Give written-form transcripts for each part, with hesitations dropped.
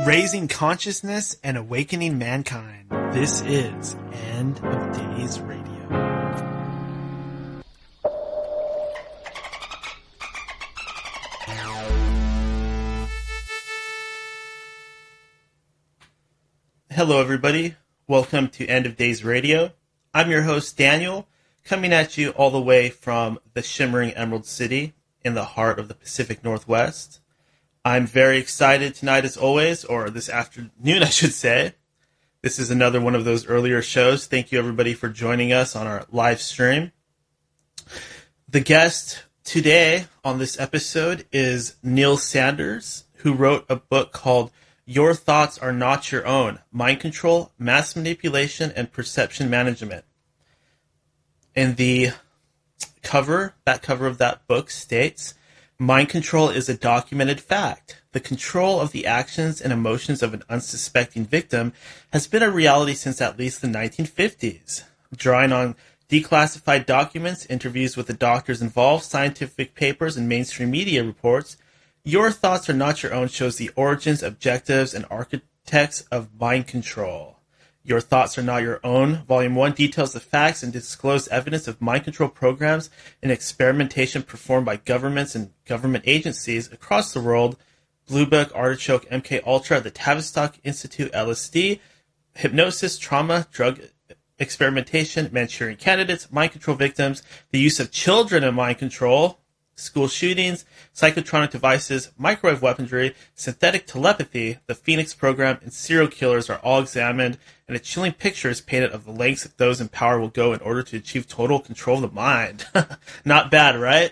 Raising consciousness and awakening mankind. This is End of Days Radio. Hello, everybody. Welcome to End of Days Radio. I'm your host, Daniel, coming at you all the way from the shimmering Emerald City in the heart of the Pacific Northwest. I'm very excited tonight, as always, or this afternoon, I should say. This is another one of those earlier shows. Thank you, everybody, for joining us on our live stream. The guest today on this episode is Neil Sanders, who wrote a book called Your Thoughts Are Not Your Own: Mind Control, Mass Manipulation, and Perception Management. And the back cover of that book states, mind control is a documented fact. The control of the actions and emotions of an unsuspecting victim has been a reality since at least the 1950s. Drawing on declassified documents, interviews with the doctors involved, scientific papers, and mainstream media reports, Your Thoughts Are Not Your Own shows the origins, objectives, and architects of mind control. Your Thoughts Are Not Your Own, Volume 1, details the facts and disclosed evidence of mind control programs and experimentation performed by governments and government agencies across the world. Blue Book, Artichoke, MK Ultra, the Tavistock Institute, LSD, hypnosis, trauma, drug experimentation, Manchurian candidates, mind control victims, the use of children in mind control, school shootings, psychotronic devices, microwave weaponry, synthetic telepathy, the Phoenix program, and serial killers are all examined, and a chilling picture is painted of the lengths that those in power will go in order to achieve total control of the mind. Not bad, right?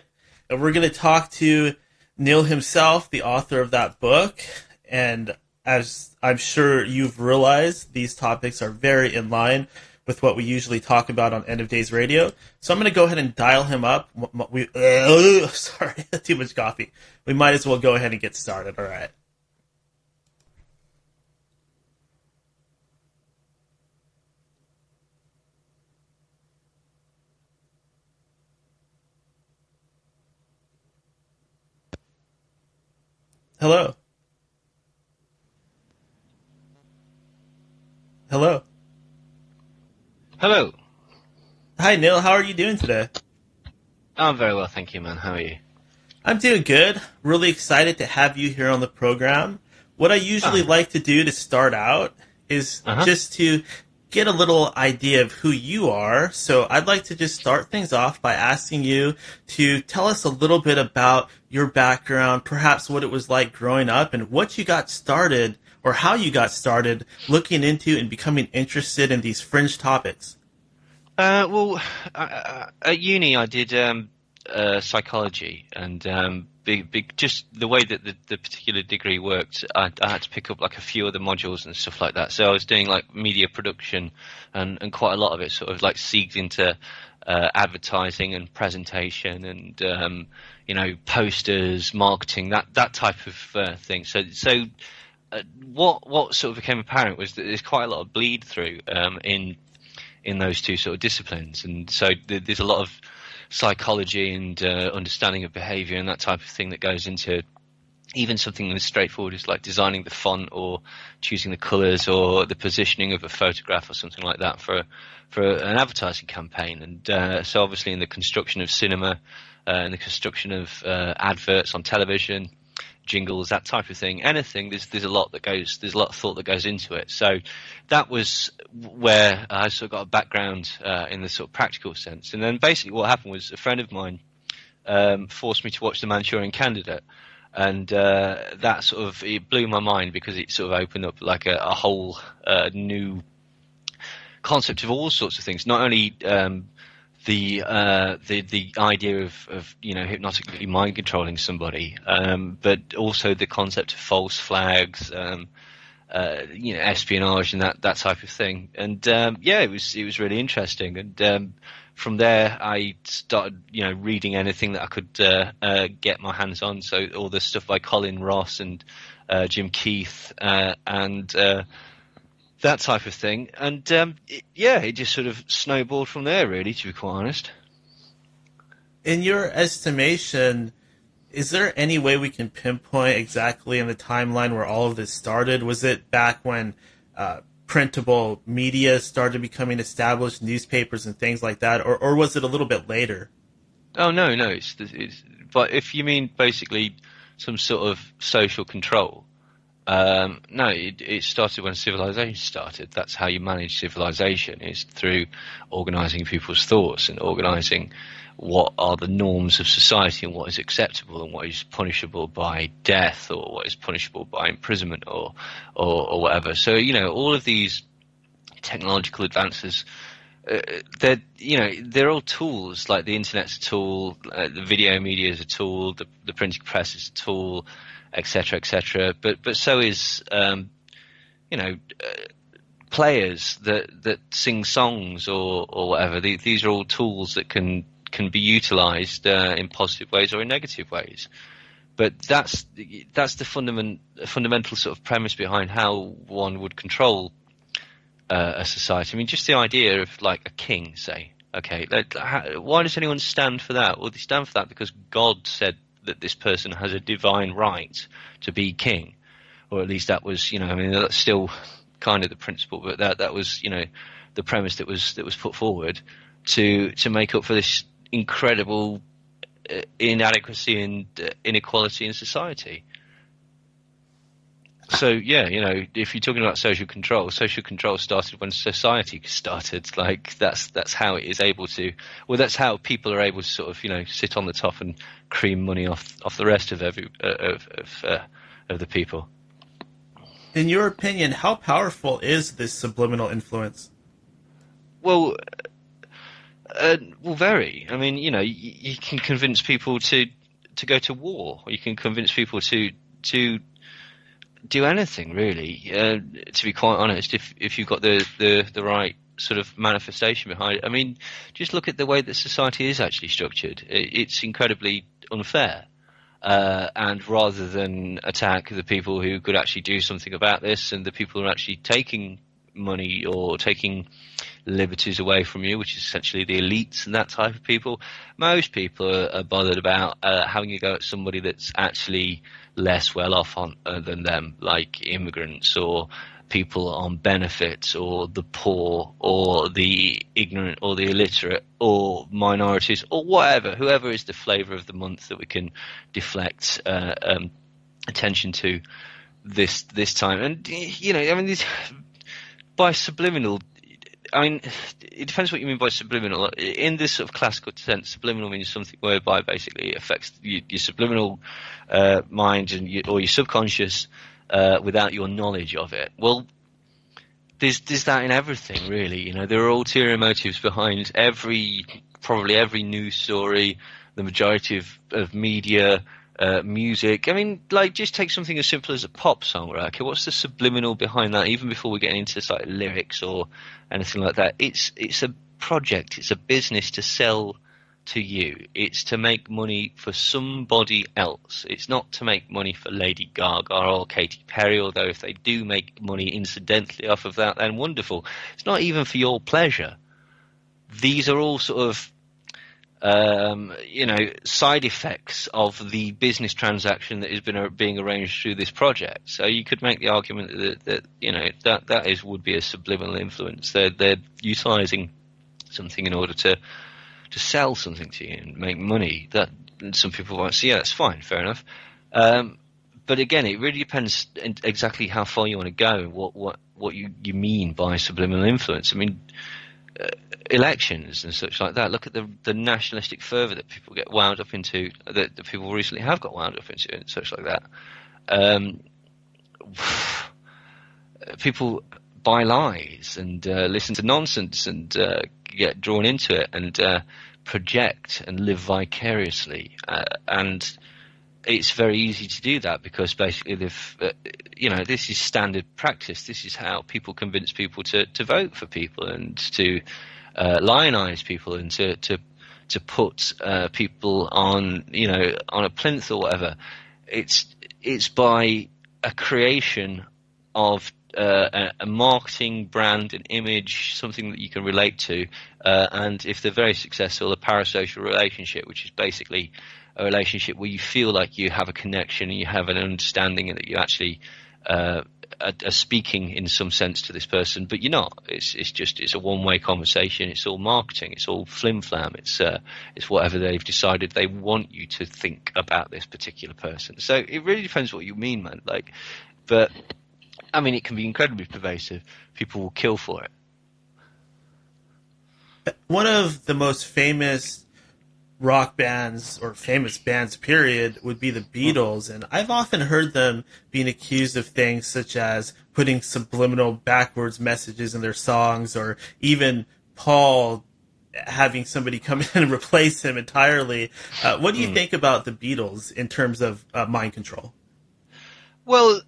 And we're going to talk to Neil himself, the author of that book, and as I'm sure you've realized, these topics are very in line with what we usually talk about on End of Days Radio. So I'm going to go ahead and dial him up. Sorry, too much coffee. We might as well go ahead and get started. All right. Hello. Hello. Hello. Hi, Neil. How are you doing today? I'm very well, thank you, man. How are you? I'm doing good. Really excited to have you here on the program. What I usually like to do to start out is just to get a little idea of who you are. So I'd like to just start things off by asking you to tell us a little bit about your background, perhaps what it was like growing up, and what you got started, or how you got started looking into and becoming interested in these fringe topics. Well, at uni I did psychology, and just the way that the particular degree worked, I had to pick up like a few other modules and stuff like that. So I was doing like media production, and quite a lot of it sort of like segued into advertising and presentation and posters, marketing, that type of thing. So what sort of became apparent was that there's quite a lot of bleed through in those two sort of disciplines, and so there's a lot of psychology and understanding of behavior and that type of thing that goes into even something as straightforward as like designing the font or choosing the colors or the positioning of a photograph or something like that for an advertising campaign. And so obviously in the construction of cinema, in the construction of adverts on television, jingles, that type of thing, anything, there's a lot of thought that goes into it. So that was where I sort of got a background in the sort of practical sense. And then basically what happened was a friend of mine forced me to watch The Manchurian Candidate, and that sort of, it blew my mind because it sort of opened up like a whole new concept of all sorts of things, not only the idea of hypnotically mind controlling somebody, but also the concept of false flags, espionage and that type of thing. And it was really interesting. And from there, I started reading anything that I could get my hands on. So all the stuff by Colin Ross and Jim Keith and that type of thing. And it just sort of snowballed from there, really, to be quite honest. In your estimation, Is there any way we can pinpoint exactly in the timeline where all of this started? Was it back when printable media started becoming established, newspapers and things like that, or was it a little bit later? Oh no, no, it's but if you mean basically some sort of social control, no, it started when civilization started. That's how you manage civilization, is through organizing people's thoughts and organizing what are the norms of society and what is acceptable and what is punishable by death or what is punishable by imprisonment or whatever. So, all of these technological advances, they're all tools. Like the internet's a tool, the video media is a tool, the printing press is a tool, etc., etc. But so is you know players that sing songs or whatever. These are all tools that can be utilized in positive ways or in negative ways. But that's the fundamental sort of premise behind how one would control a society. I mean, just the idea of like a king, say. Okay, why does anyone stand for that? Well, they stand for that because God said that this person has a divine right to be king, or at least that was, I mean, that's still kind of the principle, but that was, the premise that was put forward to make up for this incredible inadequacy and inequality in society. So yeah, if you're talking about social control started when society started. Like that's how it is able to. Well, that's how people are able to sort of sit on the top and cream money off the rest of of the people. In your opinion, how powerful is this subliminal influence? Well, very. I mean, you can convince people to go to war, or you can convince people to do anything really. To be quite honest, if you've got the right sort of manifestation behind it. I mean, just look at the way that society is actually structured. It's incredibly unfair. And rather than attack the people who could actually do something about this and the people who are actually taking money or taking liberties away from you, which is essentially the elites and that type of people, most people are bothered about having a go at somebody that's actually less well off than them, like immigrants or people on benefits or the poor or the ignorant or the illiterate or minorities or whatever, whoever is the flavour of the month that we can deflect attention to this time. And I mean, by subliminal, I mean, it depends what you mean by subliminal. In this sort of classical sense, subliminal means something whereby basically it affects your subliminal mind or your subconscious without your knowledge of it. Well, there's that in everything, really. There are ulterior motives behind probably every news story, the majority of media, music. I mean, like, just take something as simple as a pop song, right? Okay, what's the subliminal behind that? Even before we get into like lyrics or anything like that, it's a project, it's a business to sell to you. It's to make money for somebody else. It's not to make money for Lady Gaga or Katy Perry, although if they do make money incidentally off of that, then wonderful. It's not even for your pleasure. These are all sort of side effects of the business transaction that has been being arranged through this project. So you could make the argument that would be a subliminal influence. They're utilizing something in order to sell something to you and make money. That some people won't see. Yeah, that's fine, fair enough. But again, it really depends exactly how far you want to go and what you mean by subliminal influence. I mean, elections and such like that. Look at the nationalistic fervour that people get wound up into, that people recently have got wound up into, and such like that. People buy lies and listen to nonsense and get drawn into it and project and live vicariously. And it's very easy to do that because basically this is standard practice. This is how people convince people to vote for people and to lionize people and to put people on on a plinth or whatever. It's by a creation of a marketing brand, an image, something that you can relate to, and if they're very successful, a parasocial relationship, which is basically a relationship where you feel like you have a connection and you have an understanding and that you actually are speaking in some sense to this person, but you're not. It's a one-way conversation. It's all marketing. It's all flim-flam. It's whatever they've decided they want you to think about this particular person. So it really depends what you mean, man. Like, but I mean, it can be incredibly pervasive. People will kill for it. One of the most famous rock bands, or famous bands period, would be the Beatles, and I've often heard them being accused of things such as putting subliminal backwards messages in their songs, or even Paul having somebody come in and replace him entirely. What do you think about the Beatles in terms of mind control? Well,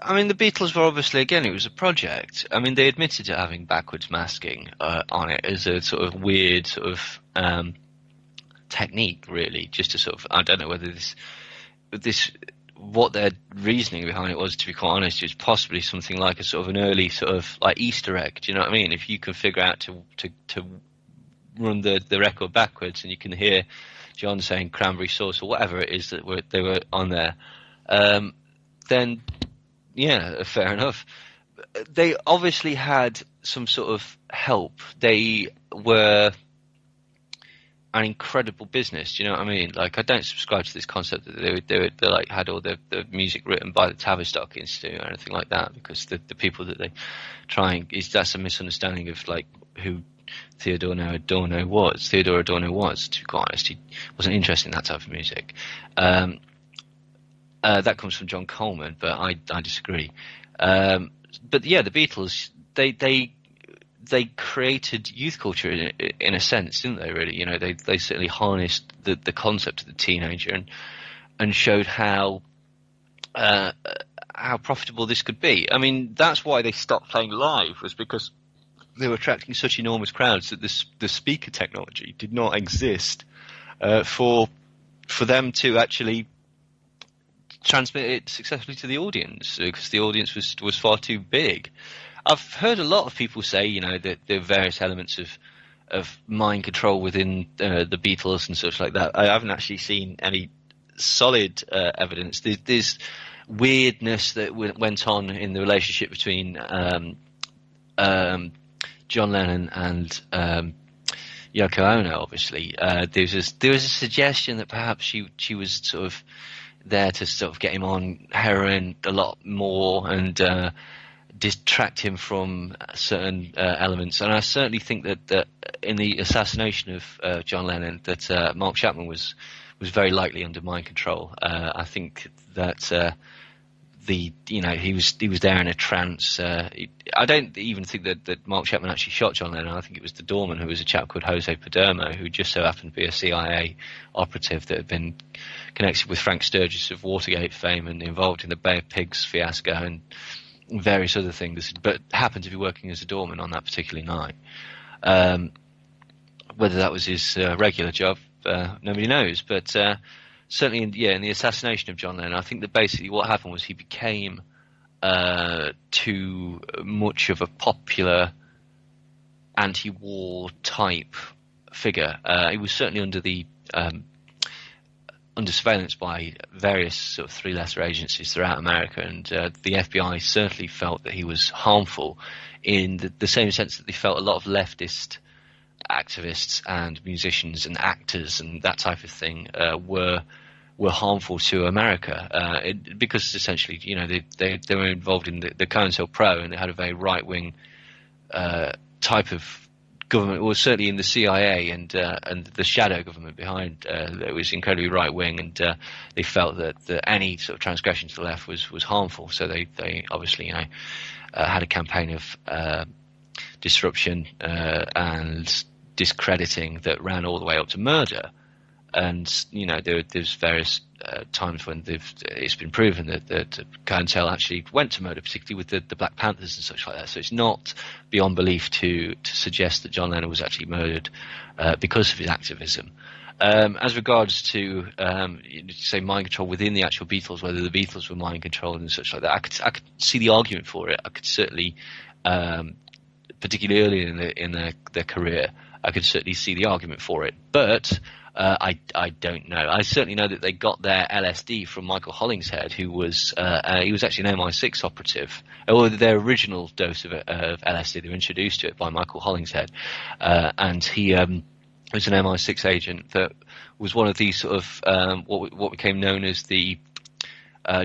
I mean, the Beatles were obviously, again, it was a project. I mean, they admitted to having backwards masking on it as a sort of weird sort of technique, really, just to sort of, I don't know whether this what their reasoning behind it was, to be quite honest, is possibly something like a sort of an early sort of like Easter egg. Do you know what I mean? If you can figure out to run the record backwards and you can hear John saying cranberry sauce or whatever it is that they were on there, then yeah, fair enough. They obviously had some sort of help. They were an incredible business. Do you know what I mean? Like, I don't subscribe to this concept that they like had all the music written by the Tavistock Institute or anything like that, because the people that they that's a misunderstanding of like who Theodore Adorno was. Theodore Adorno was, to be quite honest, he wasn't interested in that type of music. That comes from John Coleman, but I disagree. But yeah, the Beatles, they created youth culture in a sense, didn't they? Really, you know, they certainly harnessed the concept of the teenager and showed how profitable this could be. I mean, that's why they stopped playing live, was because they were attracting such enormous crowds that the speaker technology did not exist for them to actually transmit it successfully to the audience, because the audience was far too big. I've heard a lot of people say, you know, that there are various elements of mind control within the Beatles and such like that. I haven't actually seen any solid evidence. There's weirdness that went on in the relationship between John Lennon and Yoko Ono. Obviously, there was a suggestion that perhaps she was sort of there to sort of get him on heroin a lot more and distract him from certain elements. And I certainly think that in the assassination of John Lennon, that Mark Chapman was very likely under mind control. I think that he was there in a trance. I don't even think that Mark Chapman actually shot John Lennon. I think it was the doorman, who was a chap called Jose Padermo, who just so happened to be a CIA operative that had been connected with Frank Sturgis of Watergate fame and involved in the Bay of Pigs fiasco and various other things, but happened to be working as a doorman on that particular night. Whether that was his regular job, nobody knows. But certainly, in the assassination of John Lennon, I think that basically what happened was he became too much of a popular anti-war type figure. He was certainly under surveillance by various sort of three lesser agencies throughout America, and the FBI certainly felt that he was harmful in the same sense that they felt a lot of leftist activists and musicians and actors and that type of thing were harmful to America, because essentially, you know, they were involved in the COINTELPRO, and they had a very right-wing type of government, was certainly in the CIA and the shadow government behind that was incredibly right wing, and they felt that any sort of transgression to the left was harmful. So they obviously, you know, had a campaign of disruption and discrediting that ran all the way up to murder. And you know, there's various times when it's been proven that COINTEL actually went to murder, particularly with the Black Panthers and such like that. So it's not beyond belief to suggest that John Lennon was actually murdered because of his activism. As regards to say mind control within the actual Beatles, whether the Beatles were mind controlled and such like that, I could see the argument for it. I could certainly, particularly early in their career, I could certainly see the argument for it. But I don't know. I certainly know that they got their LSD from Michael Hollingshead, who was he was actually an MI6 operative, or their original dose of LSD. They were introduced to it by Michael Hollingshead, and he. Was an MI6 agent that was one of these sort of what became known as the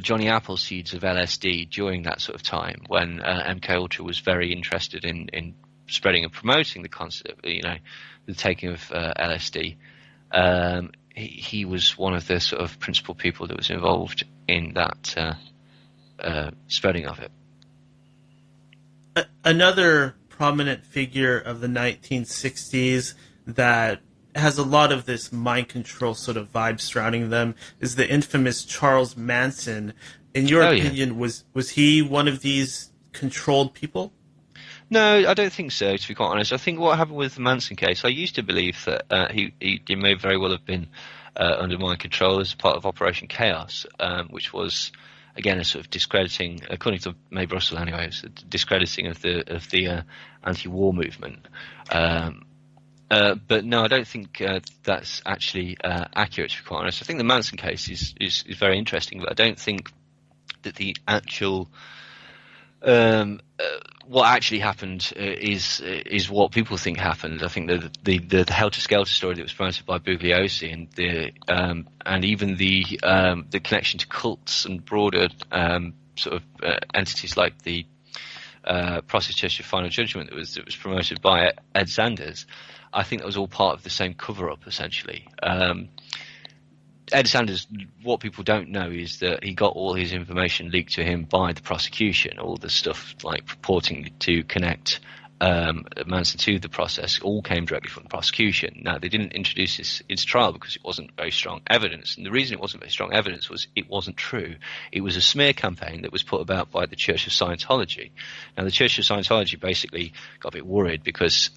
Johnny Appleseeds of LSD during that sort of time, when MK Ultra was very interested in spreading and promoting the concept, the taking of LSD. He was one of the sort of principal people that was involved in that spreading of it. Another prominent figure of the 1960s that has a lot of this mind control sort of vibe surrounding them is the infamous Charles Manson. In your opinion, was he one of these controlled people? No, I don't think so, to be quite honest. I think what happened with the Manson case, I used to believe that he may very well have been under mind control as part of Operation Chaos, which was, again, a sort of discrediting, according to Mae Brussel anyway, it was a discrediting of the anti-war movement. But no, I don't think that's actually accurate, to be quite honest. I think the Manson case is very interesting, but I don't think that the actual what actually happened is what people think happened. I think the helter-skelter story that was promoted by Bugliosi and even the connection to cults and broader sort of entities like the Process Church of Final Judgment that was promoted by Ed Sanders. I think that was all part of the same cover-up, essentially. Ed Sanders, what people don't know is that he got all his information leaked to him by the prosecution. All the stuff like purporting to connect Manson to the process all came directly from the prosecution. Now, they didn't introduce this into trial because it wasn't very strong evidence. And the reason it wasn't very strong evidence was it wasn't true. It was a smear campaign that was put about by the Church of Scientology. Now, the Church of Scientology basically got a bit worried because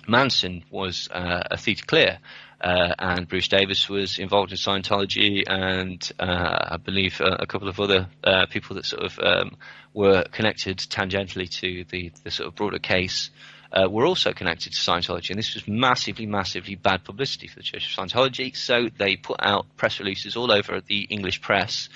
Manson was a theta clear, and Bruce Davis was involved in Scientology, and I believe a couple of other people that sort of were connected tangentially to the sort of broader case were also connected to Scientology, and this was massively, massively bad publicity for the Church of Scientology. So they put out press releases all over the English press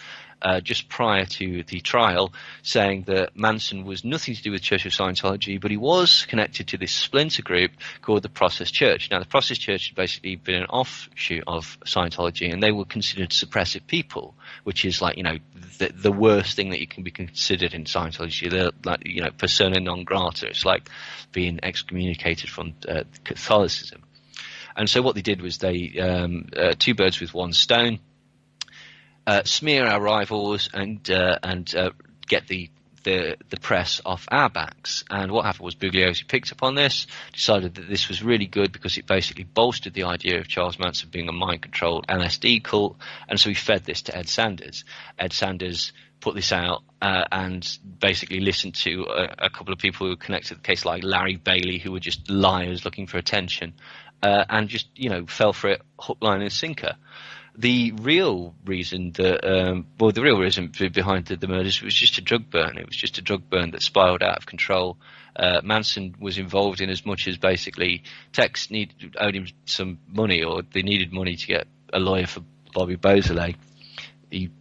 just prior to the trial, saying that Manson was nothing to do with Church of Scientology, but he was connected to this splinter group called the Process Church. Now, the Process Church had basically been an offshoot of Scientology, and they were considered suppressive people, which is like, the worst thing that you can be considered in Scientology. They're like, persona non grata. It's like being excommunicated from Catholicism. And so what they did was they two birds with one stone. Smear our rivals and get the press off our backs. And what happened was Bugliosi picked up on this, decided that this was really good because it basically bolstered the idea of Charles Manson being a mind-controlled LSD cult, and so he fed this to Ed Sanders. Ed Sanders put this out and basically listened to a couple of people who were connected to the case, like Larry Bailey, who were just liars looking for attention, and just fell for it hook, line and sinker. The real reason behind the murders was just a drug burn. It was just a drug burn that spiraled out of control. Manson was involved in as much as basically Tex owed him some money, or they needed money to get a lawyer for Bobby Beausoleil.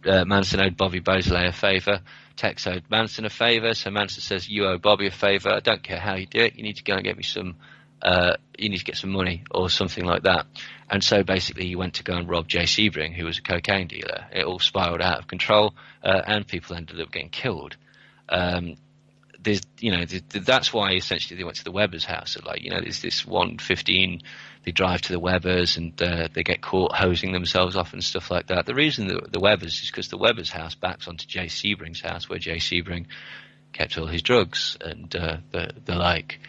Manson owed Bobby Beausoleil a favour. Tex owed Manson a favour, so Manson says, "You owe Bobby a favour. I don't care how you do it. You need to go and get me some. You need to get some money," or something like that. And so basically he went to go and rob Jay Sebring, who was a cocaine dealer. It all spiraled out of control, and people ended up getting killed. That's why essentially they went to the Webbers' house. So there's this 1:15, they drive to the Webbers and they get caught hosing themselves off and stuff like that. The reason the Webbers is because the Webbers' house backs onto Jay Sebring's house, where Jay Sebring kept all his drugs and the like.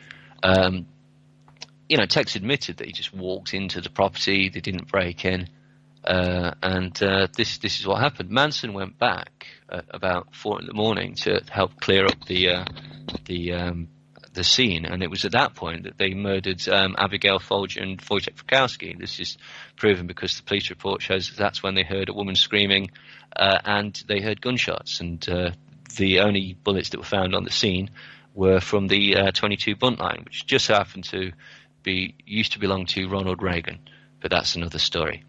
Tex admitted that he just walked into the property. They didn't break in, and this is what happened. Manson went back at about 4 a.m. to help clear up the the scene, and it was at that point that they murdered Abigail Folger and Wojciech Frykowski. This is proven because the police report shows that's when they heard a woman screaming, and they heard gunshots, and the only bullets that were found on the scene were from the 22 Buntline, which just so happened to used to belong to Ronald Reagan, but that's another story.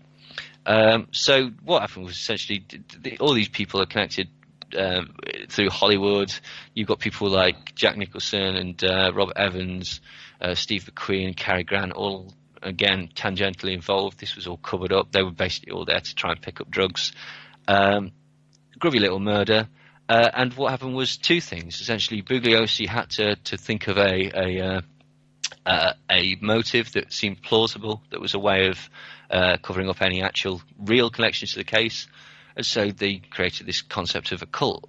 So what happened was essentially all these people are connected through Hollywood. You've got people like Jack Nicholson and Robert Evans, Steve McQueen, Cary Grant, all again tangentially involved. This was all covered up. They were basically all there to try and pick up drugs. Groovy little murder. And what happened was two things. Essentially, Bugliosi had to think of a motive that seemed plausible, that was a way of covering up any actual real connections to the case. And so they created this concept of a cult.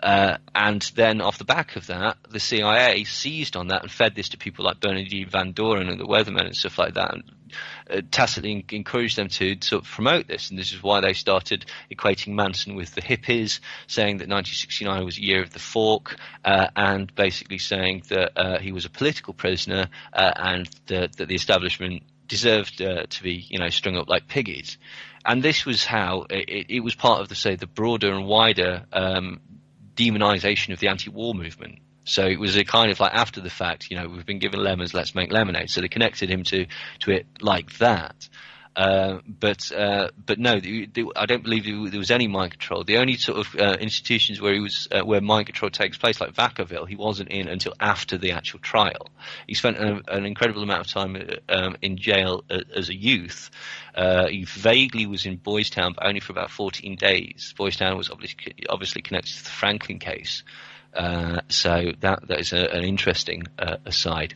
And then off the back of that, the CIA seized on that and fed this to people like Bernardine Van Doren and the Weathermen and stuff like that, and tacitly encouraged them to sort of promote this. And this is why they started equating Manson with the hippies, saying that 1969 was a year of the fork, and basically saying that he was a political prisoner, and that the establishment deserved to be, strung up like piggies. And this was how it was part of the broader and wider demonization of the anti-war movement. So it was a kind of like after the fact, we've been given lemons, let's make lemonade. So they connected him to it like that. But no, I don't believe there was any mind control. The only sort of institutions where mind control takes place, like Vacaville, he wasn't in until after the actual trial. He spent an incredible amount of time in jail as a youth. He vaguely was in Boys Town, but only for about 14 days. Boys Town was obviously connected to the Franklin case. So that is an interesting aside.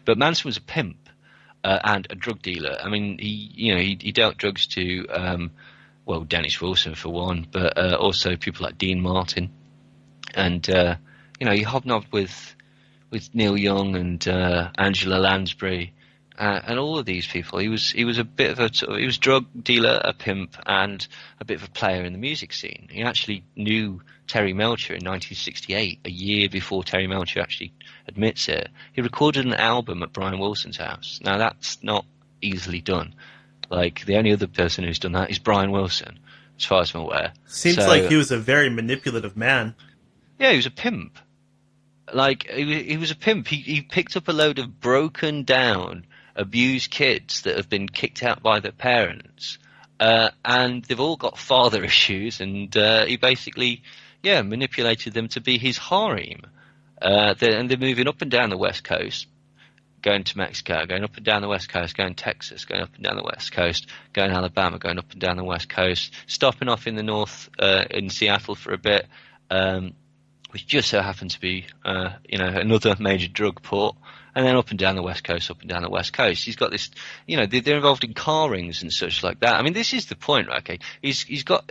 But Manson was a pimp. And a drug dealer. I mean, he dealt drugs to, Dennis Wilson for one, but also people like Dean Martin, and he hobnobbed with Neil Young and Angela Lansbury, and all of these people. He was a bit of he was a drug dealer, a pimp, and a bit of a player in the music scene. He actually knew Terry Melcher in 1968, a year before Terry Melcher actually admits it. He recorded an album at Brian Wilson's house. Now that's not easily done. Like, the only other person who's done that is Brian Wilson, as far as I'm aware. Seems like he was a very manipulative man. Yeah, he was a pimp. Like, he was a pimp. He picked up a load of broken down, abused kids that have been kicked out by their parents, and they've all got father issues, and he basically manipulated them to be his harem. And they're moving up and down the West Coast, going to Mexico, going up and down the West Coast, going to Texas, going up and down the West Coast, going to Alabama, going up and down the West Coast, stopping off in the north in Seattle for a bit, which just so happened to be another major drug port, and then up and down the West Coast, up and down the West Coast. He's got this, they're involved in car rings and such like that. I mean, this is the point, right? Okay, he's got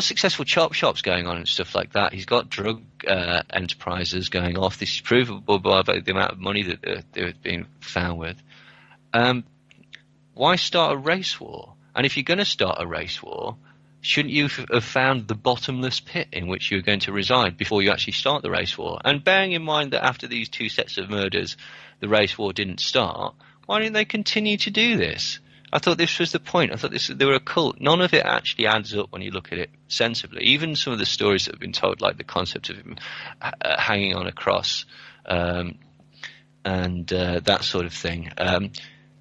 successful chop shops going on and stuff like that. He's got drug enterprises going off. This is provable by the amount of money that they're being found with. Why start a race war? And if you're going to start a race war, shouldn't you have found the bottomless pit in which you're going to reside before you actually start the race war? And bearing in mind that after these two sets of murders, the race war didn't start, why didn't they continue to do this? I thought this was the point. I thought they were a cult. None of it actually adds up when you look at it sensibly. Even some of the stories that have been told, like the concept of him hanging on a cross and that sort of thing.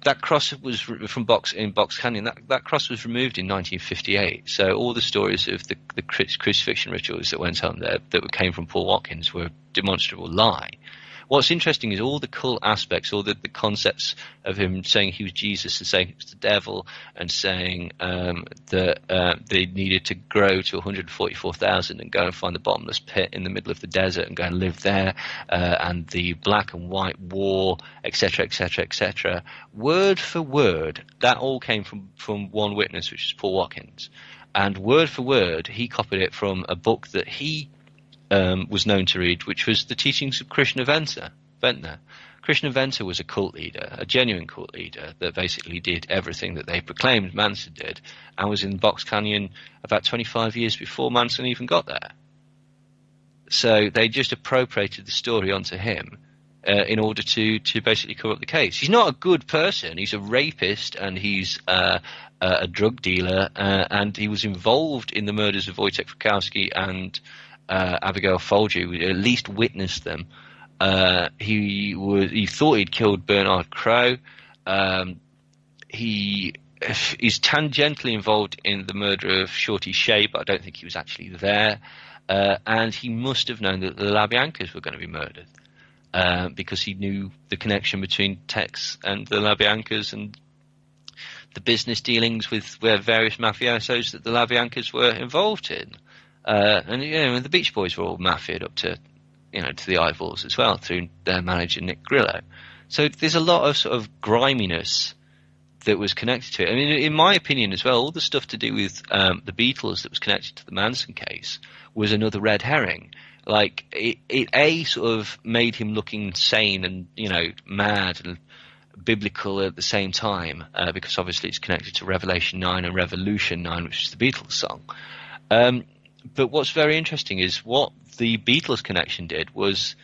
That cross was from Box Canyon. That cross was removed in 1958. So all the stories of the crucifixion rituals that went on there that came from Paul Watkins were a demonstrable lie. What's interesting is all the cult aspects, all the concepts of him saying he was Jesus and saying he was the devil, and saying that they needed to grow to 144,000 and go and find the bottomless pit in the middle of the desert and go and live there, and the black and white war, etc., etc., etc. Word for word, that all came from one witness, which is Paul Watkins. And word for word, he copied it from a book that he was known to read, which was the teachings of Krishna Ventnor. Krishna Ventnor was a cult leader, a genuine cult leader that basically did everything that they proclaimed Manson did, and was in Box Canyon about 25 years before Manson even got there. So they just appropriated the story onto him in order to basically cover up the case. He's not a good person. He's a rapist, and he's a drug dealer, and he was involved in the murders of Wojciech Frykowski and Abigail Folger. At least witnessed them. He thought he'd killed Bernard Crowe. He is tangentially involved in the murder of Shorty Shea, but I don't think he was actually there. And he must have known that the LaBiancas were going to be murdered, because he knew the connection between Tex and the LaBiancas and the business dealings with various mafiosos that the LaBiancas were involved in. And the Beach Boys were all mafiaed up to the eyeballs as well through their manager Nick Grillo. So there's a lot of sort of griminess that was connected to it. I mean, in my opinion as well, all the stuff to do with the Beatles that was connected to the Manson case was another red herring. Like it sort of made him look insane and mad and biblical at the same time, because obviously it's connected to Revelation 9 and Revolution 9, which is the Beatles song. But what's very interesting is what the Beatles connection did was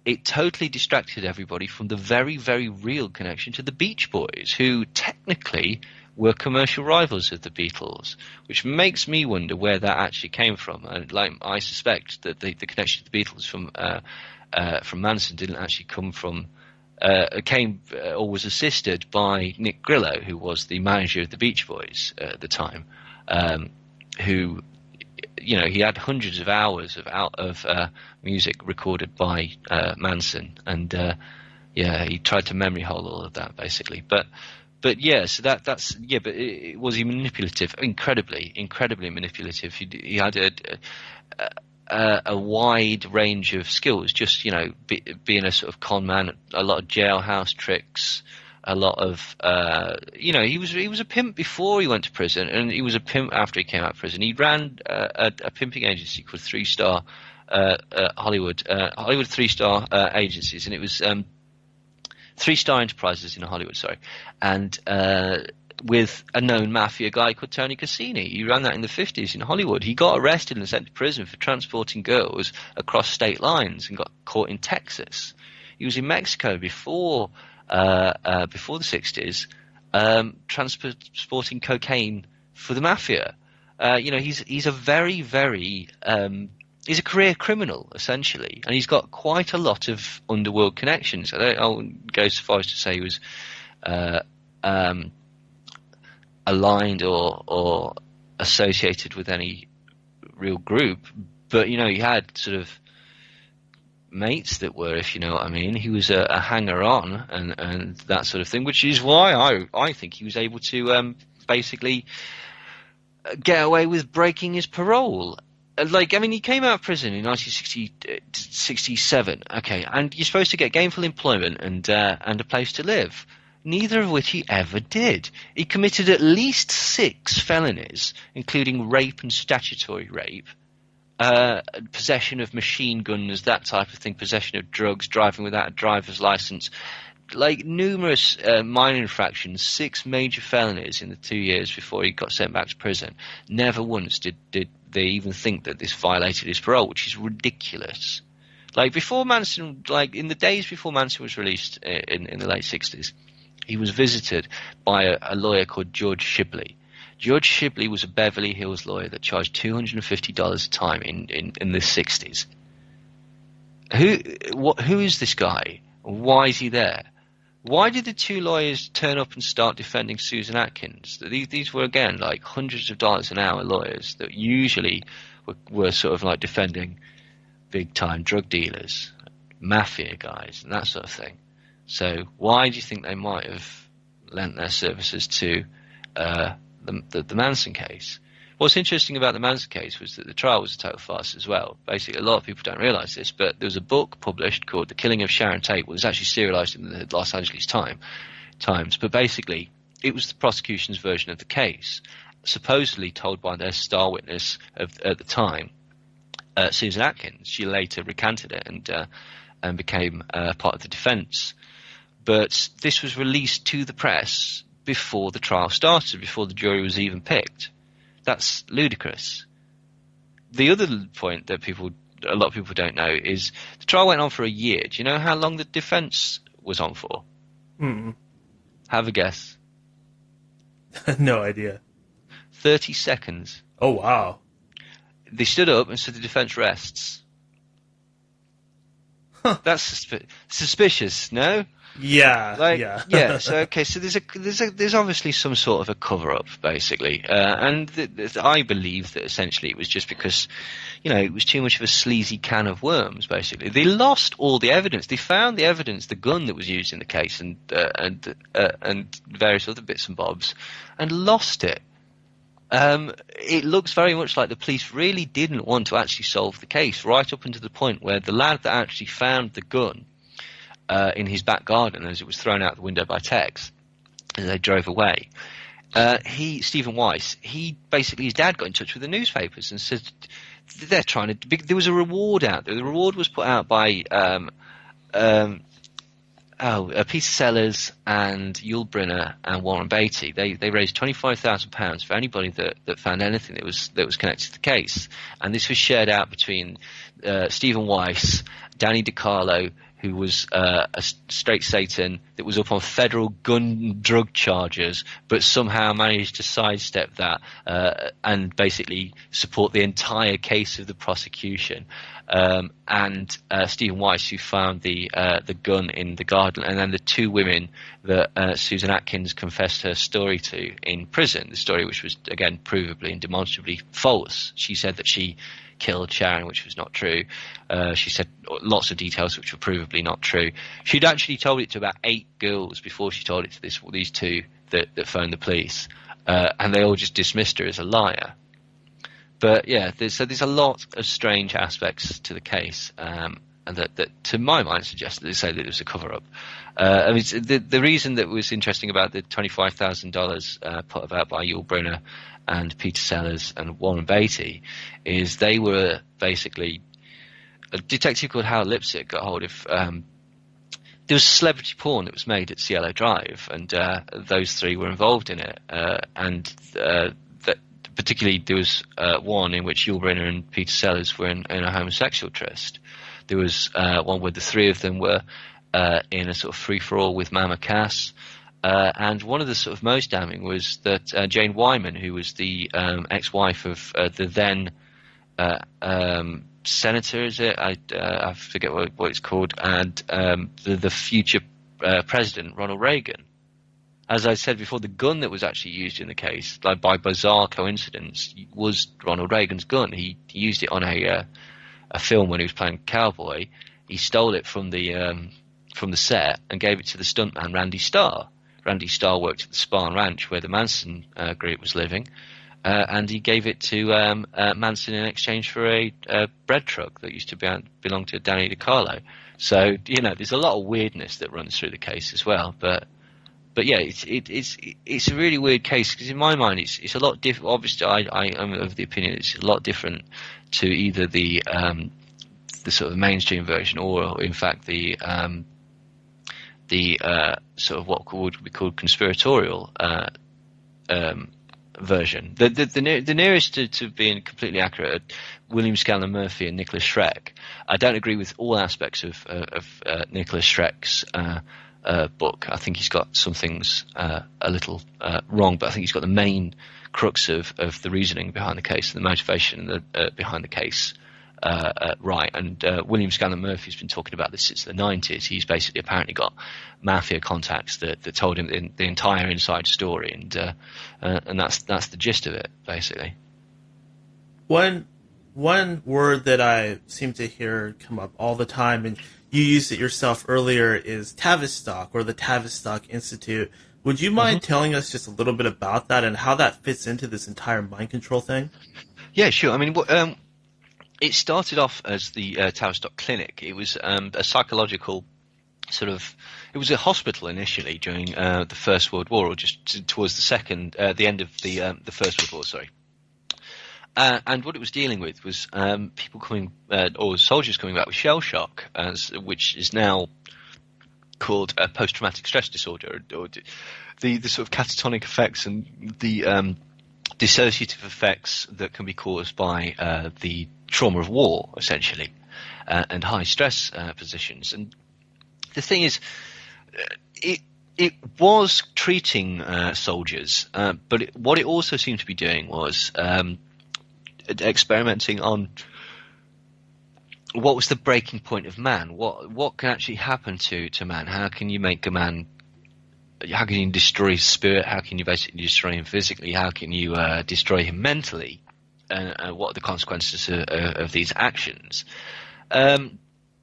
it totally distracted everybody from the very, very real connection to the Beach Boys, who technically were commercial rivals of the Beatles, which makes me wonder where that actually came from. And I suspect that the connection to the Beatles from Manson didn't actually come from came or was assisted by Nick Grillo, who was the manager of the Beach Boys at the time, who he had hundreds of hours of music recorded by Manson, and he tried to memory hole all of that basically. But so that's but was he manipulative? Incredibly manipulative. He had a wide range of skills, just being a sort of con man, a lot of jailhouse tricks, a lot of he was a pimp before he went to prison, and he was a pimp after he came out of prison. He ran a pimping agency called Three Star Hollywood 3-star agencies, and it was 3-star enterprises in Hollywood, sorry, and with a known mafia guy called Tony Cassini. He ran that in the 50s in Hollywood. He got arrested and sent to prison for transporting girls across state lines and got caught in Texas. He was in Mexico before the 60s, transporting cocaine for the mafia. He's a very, very he's a career criminal essentially, and he's got quite a lot of underworld connections. I'll go so far as to say he was aligned or associated with any real group, but he had sort of mates that were, if you know what I mean. He was a hanger-on and that sort of thing, which is why I think he was able to basically get away with breaking his parole. He came out of prison in 1967, okay, and you're supposed to get gainful employment and a place to live, neither of which he ever did. He committed at least 6 felonies, including rape and statutory rape, possession of machine guns, that type of thing, possession of drugs, driving without a driver's license, numerous minor infractions, 6 major felonies in the 2 years before he got sent back to prison. Never once did they even think that this violated his parole, which is ridiculous. Before Manson, in the days before Manson was released in the late 60s, he was visited by a lawyer called George Shibley. George Shibley was a Beverly Hills lawyer that charged $250 a time in the 60s. Who is this guy? Why is he there? Why did the 2 lawyers turn up and start defending Susan Atkins? These were, again, hundreds of dollars an hour lawyers that usually were sort of defending big-time drug dealers, mafia guys, and that sort of thing. So why do you think they might have lent their services to the Manson case? What's interesting about the Manson case was that the trial was a total farce as well. Basically, a lot of people don't realise this, but there was a book published called The Killing of Sharon Tate. Well, it was actually serialised in the Los Angeles Times, but basically it was the prosecution's version of the case, supposedly told by their star witness at the time, Susan Atkins. She later recanted it and became part of the defence. But this was released to the press before the trial started, before the jury was even picked. That's ludicrous. The other point that people a lot of people don't know is the trial went on for a year. Do you know how long the defence was on for? Mm. Have a guess. No idea. 30 seconds. Oh, wow. They stood up and said the defence rests. Huh. That's suspicious, no? Yeah, yeah. So okay, so there's obviously some sort of a cover up, basically, and I believe that essentially it was just because, it was too much of a sleazy can of worms. Basically, they lost all the evidence. They found the evidence, the gun that was used in the case, and various other bits and bobs, and lost it. It looks very much like the police really didn't want to actually solve the case, right up until the point where the lad that actually found the gun in his back garden as it was thrown out the window by Tex as they drove away, Stephen Weiss, his dad got in touch with the newspapers and said they're trying to, there was a reward out there. The reward was put out by Peter Sellers and Yul Brynner and Warren Beatty. They raised £25,000 for anybody that found anything that was connected to the case, and this was shared out between Stephen Weiss, Danny DiCarlo, who was a straight Satan that was up on federal gun drug charges, but somehow managed to sidestep that and basically support the entire case of the prosecution. And Stephen Weiss, who found the gun in the garden, and then the two women that Susan Atkins confessed her story to in prison, the story which was, again, provably and demonstrably false. She said that she killed Sharon, which was not true. She said lots of details which were provably not true. She'd actually told it to about 8 girls before she told it to these two that phoned the police, and they all just dismissed her as a liar. But yeah, there's a lot of strange aspects to the case, and that to my mind suggests that they say that it was a cover-up. The reason that was interesting about the $25,000 put about by Yul Brynner and Peter Sellers and Warren Beatty is they were basically a detective called Howard Lipsett got hold of. There was celebrity porn that was made at Cielo Drive, and those three were involved in it, particularly there was one in which Yul Brynner and Peter Sellers were in a homosexual tryst. There was one where the three of them were in a sort of free-for-all with Mama Cass. And one of the sort of most damning was that Jane Wyman, who was the ex-wife of the then senator, is it? I forget what it's called, and the future president, Ronald Reagan. As I said before, the gun that was actually used in the case, like by bizarre coincidence, was Ronald Reagan's gun. He used it on a film when he was playing cowboy. He stole it from the set and gave it to the stuntman Randy Starr. Randy Starr worked at the Spahn Ranch where the Manson group was living, and he gave it to Manson in exchange for a bread truck that used to belong to Danny DiCarlo. So there's a lot of weirdness that runs through the case as well. But yeah, it's a really weird case because in my mind it's a lot different. Obviously, I am of the opinion it's a lot different to either the sort of mainstream version or in fact the sort of what would be called conspiratorial version. The nearest to being completely accurate are William Scanlon Murphy and Nicholas Schreck. I don't agree with all aspects of Nicholas Schreck's book. I think he's got some things a little wrong, but I think he's got the main crux of the reasoning behind the case and the motivation behind the case right. And William Scanlon Murphy's been talking about this since the 90s. He's basically apparently got mafia contacts that told him the entire inside story, and that's the gist of it, basically. One word that I seem to hear come up all the time, and you used it yourself earlier, is Tavistock, or the Tavistock Institute. Would you mind telling us just a little bit about that and how that fits into this entire mind control thing? Yeah, sure. I mean, it started off as the Tavistock Clinic. It was a psychological sort of. It was a hospital initially during the First World War, or just towards the end of the First World War. Sorry. And what it was dealing with was people coming, or soldiers coming back with shell shock, which is now called post-traumatic stress disorder, or the sort of catatonic effects and the dissociative effects that can be caused by the trauma of war, essentially. and high stress positions. And the thing is, it was treating soldiers, but what it also seemed to be doing was experimenting on what was the breaking point of man. What can actually happen to man? How can you make a man? How can you destroy his spirit? How can you basically destroy him physically? How can you destroy him mentally? What are the consequences of these actions?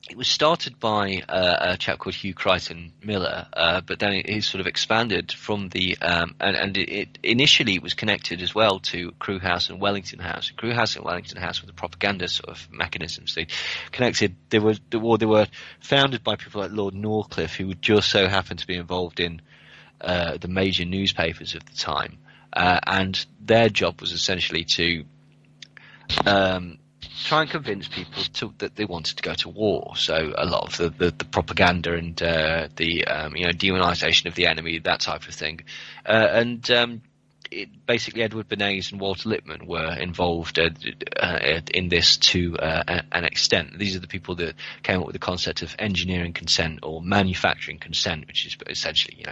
It was started by a chap called Hugh Crichton Miller, but then it sort of expanded from the and it initially was connected as well to Crewe House and Wellington House. Crewe House and Wellington House were the propaganda sort of mechanisms. They connected. They were founded by people like Lord Norcliffe, who would just so happen to be involved in the major newspapers of the time, and their job was essentially to try and convince people that they wanted to go to war. So a lot of the propaganda and the demonisation of the enemy, that type of thing, basically Edward Bernays and Walter Lippmann were involved in this to an extent. These are the people that came up with the concept of engineering consent or manufacturing consent, which is essentially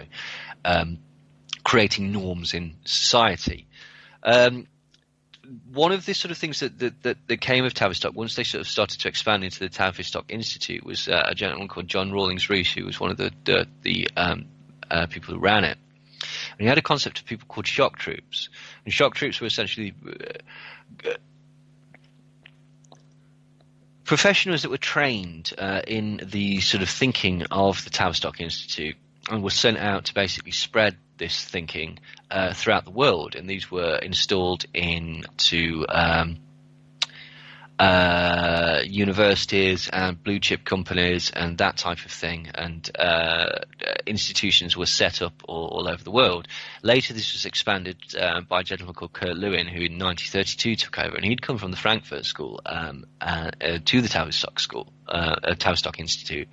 creating norms in society. One of the sort of things that came of Tavistock, once they sort of started to expand into the Tavistock Institute, was a gentleman called John Rawlings Rees, who was one of the people who ran it. And he had a concept of people called shock troops. And shock troops were essentially professionals that were trained in the sort of thinking of the Tavistock Institute and were sent out to basically spread this thinking throughout the world, and these were installed into universities and blue chip companies and that type of thing, and institutions were set up all over the world. Later this was expanded by a gentleman called Kurt Lewin, who in 1932 took over, and he'd come from the Frankfurt School to the Tavistock School, Tavistock Institute,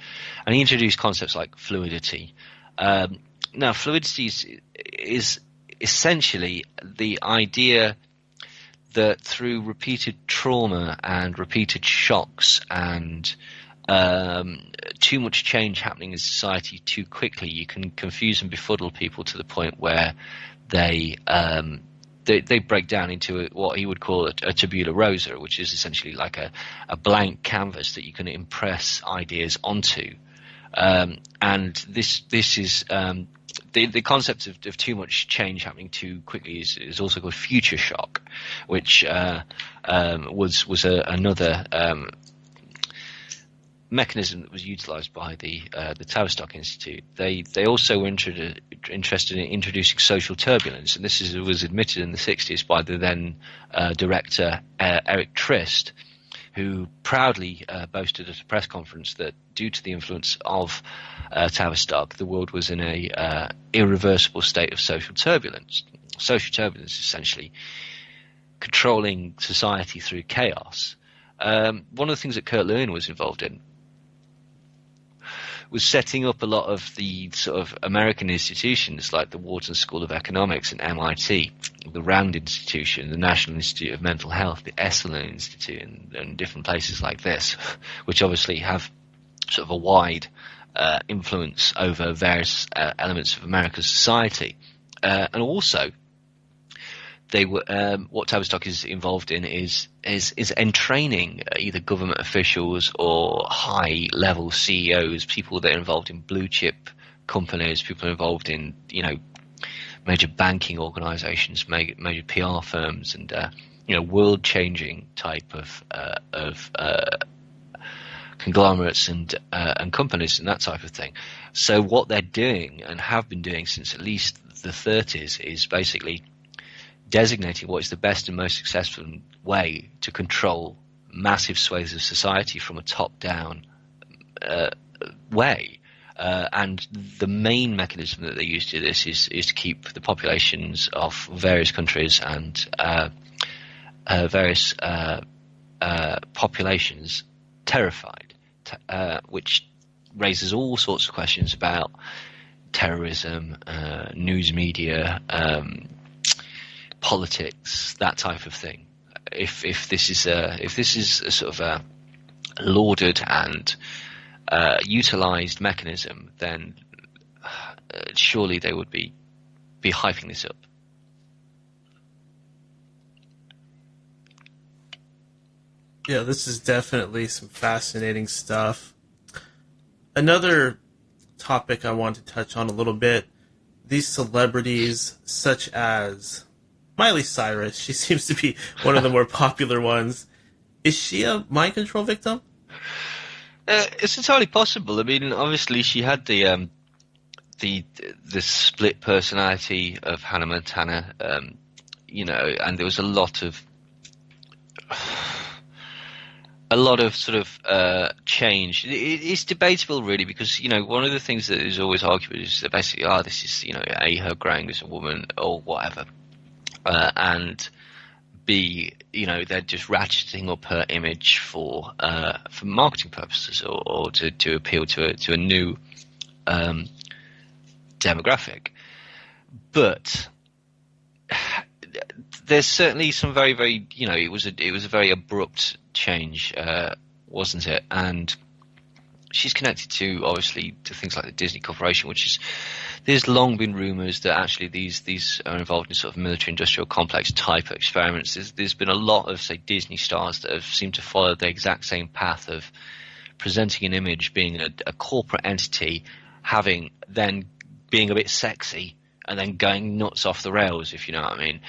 and he introduced concepts like fluidity. Now, fluidity is essentially the idea that through repeated trauma and repeated shocks and too much change happening in society too quickly, you can confuse and befuddle people to the point where they break down into what he would call a tabula rasa, which is essentially like a blank canvas that you can impress ideas onto. And this is the concept of too much change happening too quickly is also called future shock, which was another mechanism that was utilised by the Tavistock Institute. They also were interested in introducing social turbulence, and this was admitted in the 60s by the then director Eric Trist, who proudly boasted at a press conference that due to the influence of Tavistock, the world was in a irreversible state of social turbulence. Social turbulence is essentially controlling society through chaos. One of the things that Kurt Lewin was involved in was setting up a lot of the sort of American institutions like the Wharton School of Economics and MIT, the Rand Institution, the National Institute of Mental Health, the Esalen Institute, and different places like this, which obviously have sort of a wide influence over various elements of America's society. And also, they were what Tavistock is involved in is entraining either government officials or high level CEOs, people that are involved in blue chip companies, people involved in major banking organizations, major PR firms, and world changing type of conglomerates and companies and that type of thing. So what they're doing and have been doing since at least the 30s is basically designating what is the best and most successful way to control massive swathes of society from a top-down way. And the main mechanism that they use to do this is to keep the populations of various countries and various populations terrified, which raises all sorts of questions about terrorism, news media, politics, that type of thing. If this is a sort of lauded and utilized mechanism, then surely they would be hyping this up. Yeah, this is definitely some fascinating stuff. Another topic I want to touch on a little bit, these celebrities such as Miley Cyrus, she seems to be one of the more popular ones. Is she a mind control victim? It's entirely possible. I mean, obviously she had the split personality of Hannah Montana, and there was a lot of sort of change. It's debatable, really, because one of the things that is always argued is that basically, this is her growing as a woman or whatever, and B, they're just ratcheting up her image for marketing purposes or to appeal to a new demographic. But there's certainly some very, very, it was a very abrupt change, wasn't it? And she's connected to, obviously, to things like the Disney Corporation, which is, there's long been rumours that actually these are involved in sort of military-industrial complex type of experiments. There's been a lot of, say, Disney stars that have seemed to follow the exact same path of presenting an image, being a corporate entity, then being a bit sexy, and then going nuts off the rails, if you know what I mean.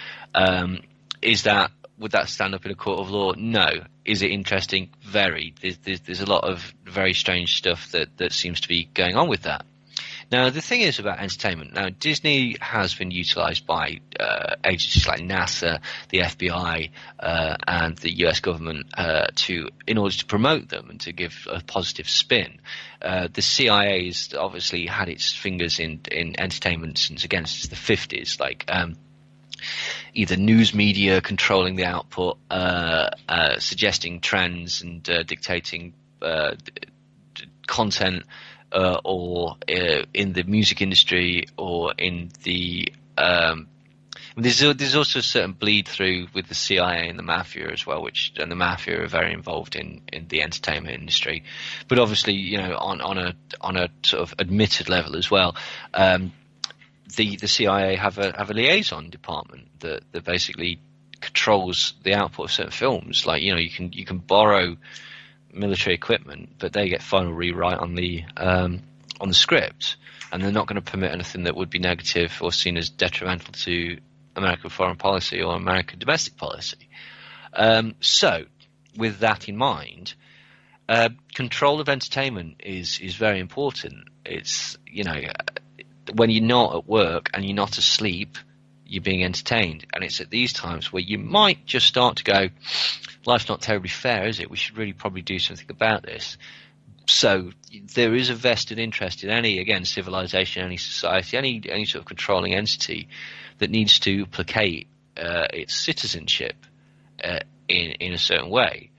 Would that stand up in a court of law? No. Is it interesting? Very. There's a lot of very strange stuff that seems to be going on with that. Now, the thing is about entertainment. Now, Disney has been utilized by agencies like NASA, the FBI, and the US government in order to promote them and to give a positive spin. The CIA has obviously had its fingers in entertainment since the 50s, like either news media controlling the output, suggesting trends and dictating content, or in the music industry, or in the there's also a certain bleed through with the CIA and the mafia as well, and the mafia are very involved in the entertainment industry, but obviously on a sort of admitted level as well. The CIA have a liaison department that basically controls the output of certain films. Like you can borrow military equipment, but they get final rewrite on the script, and they're not going to permit anything that would be negative or seen as detrimental to American foreign policy or American domestic policy. So, with that in mind, control of entertainment is very important. It's when you're not at work and you're not asleep, you're being entertained, and it's at these times where you might just start to go, life's not terribly fair, is it? We should really probably do something about this. So there is a vested interest in any civilization, any society, any sort of controlling entity that needs to placate its citizenship in a certain way,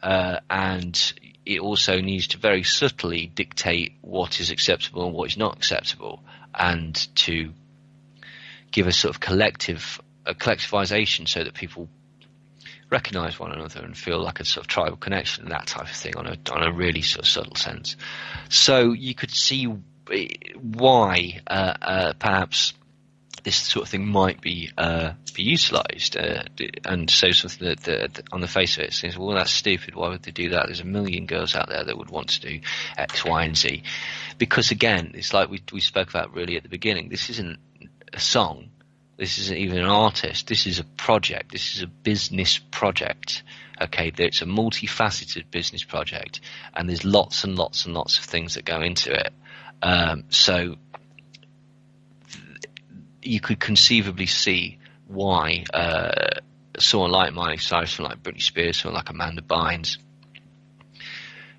and it also needs to very subtly dictate what is acceptable and what is not acceptable, and to give a sort of collectivization so that people recognize one another and feel like a sort of tribal connection and that type of thing on a really sort of subtle sense. So you could see why perhaps this sort of thing might be utilized, and so something that on the face of it seems, well, that's stupid, why would they do that? There's a million girls out there that would want to do X, Y, and Z. Because again, it's like we spoke about really at the beginning, this isn't a song, this isn't even an artist, this is a project, this is a business project. Okay, it's a multifaceted business project, and there's lots and lots and lots of things that go into it. So you could conceivably see why someone like Miley Cyrus, someone like Britney Spears, someone like Amanda Bynes,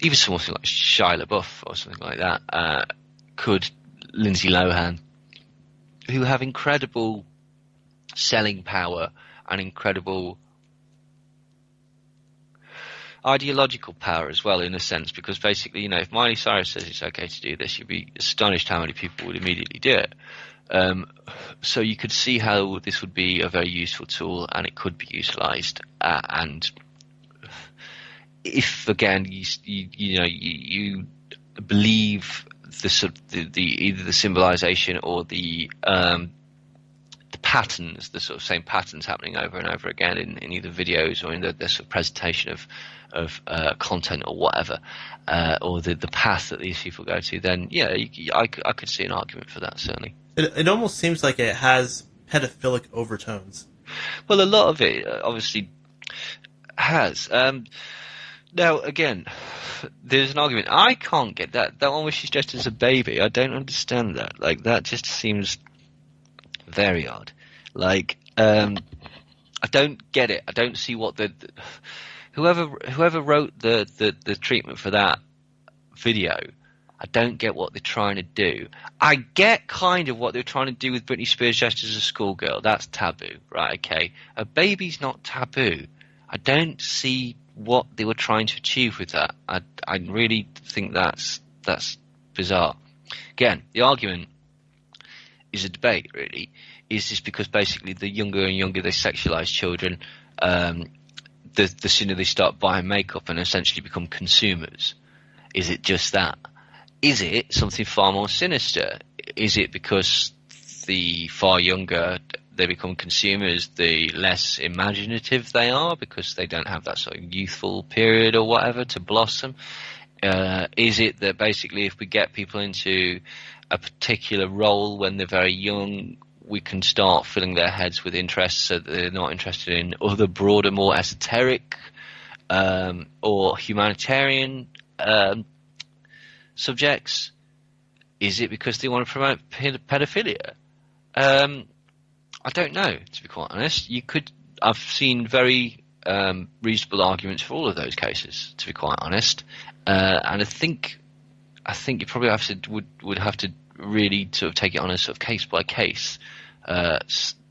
even someone like Shia LaBeouf or something like that, Lindsay Lohan, who have incredible selling power and incredible ideological power as well, in a sense, because basically, if Miley Cyrus says it's okay to do this, you'd be astonished how many people would immediately do it. So you could see how this would be a very useful tool, and it could be utilized, and if again you believe the sort of the either the symbolization or the patterns, the sort of same patterns happening over and over again in either videos or in the sort of presentation of content or whatever, or the path that these people go to, then I could see an argument for that, certainly. It almost seems like it has pedophilic overtones. Well, a lot of it obviously has. Now, again, there's an argument. I can't get that one where she's dressed as a baby. I don't understand that. Like, that just seems very odd. Like, I don't get it. I don't see what whoever wrote the treatment for that video, I don't get what they're trying to do. I get kind of what they're trying to do with Britney Spears dressed as a schoolgirl. That's taboo, right? Okay. A baby's not taboo. I don't see what they were trying to achieve with that. I really think that's bizarre. Again, the argument is a debate, really. Is this because basically the younger and younger they sexualize children, the sooner they start buying makeup and essentially become consumers? Is it just that? Is it something far more sinister? Is it because the far younger they become consumers, the less imaginative they are because they don't have that sort of youthful period or whatever to blossom? Is it that basically if we get people into a particular role when they're very young, we can start filling their heads with interests so that they're not interested in other broader, more esoteric or humanitarian subjects? Is it because they want to promote pedophilia? I don't know, to be quite honest. I've seen very reasonable arguments for all of those cases, to be quite honest. And I think you probably would have to really sort of take it on a sort of case by case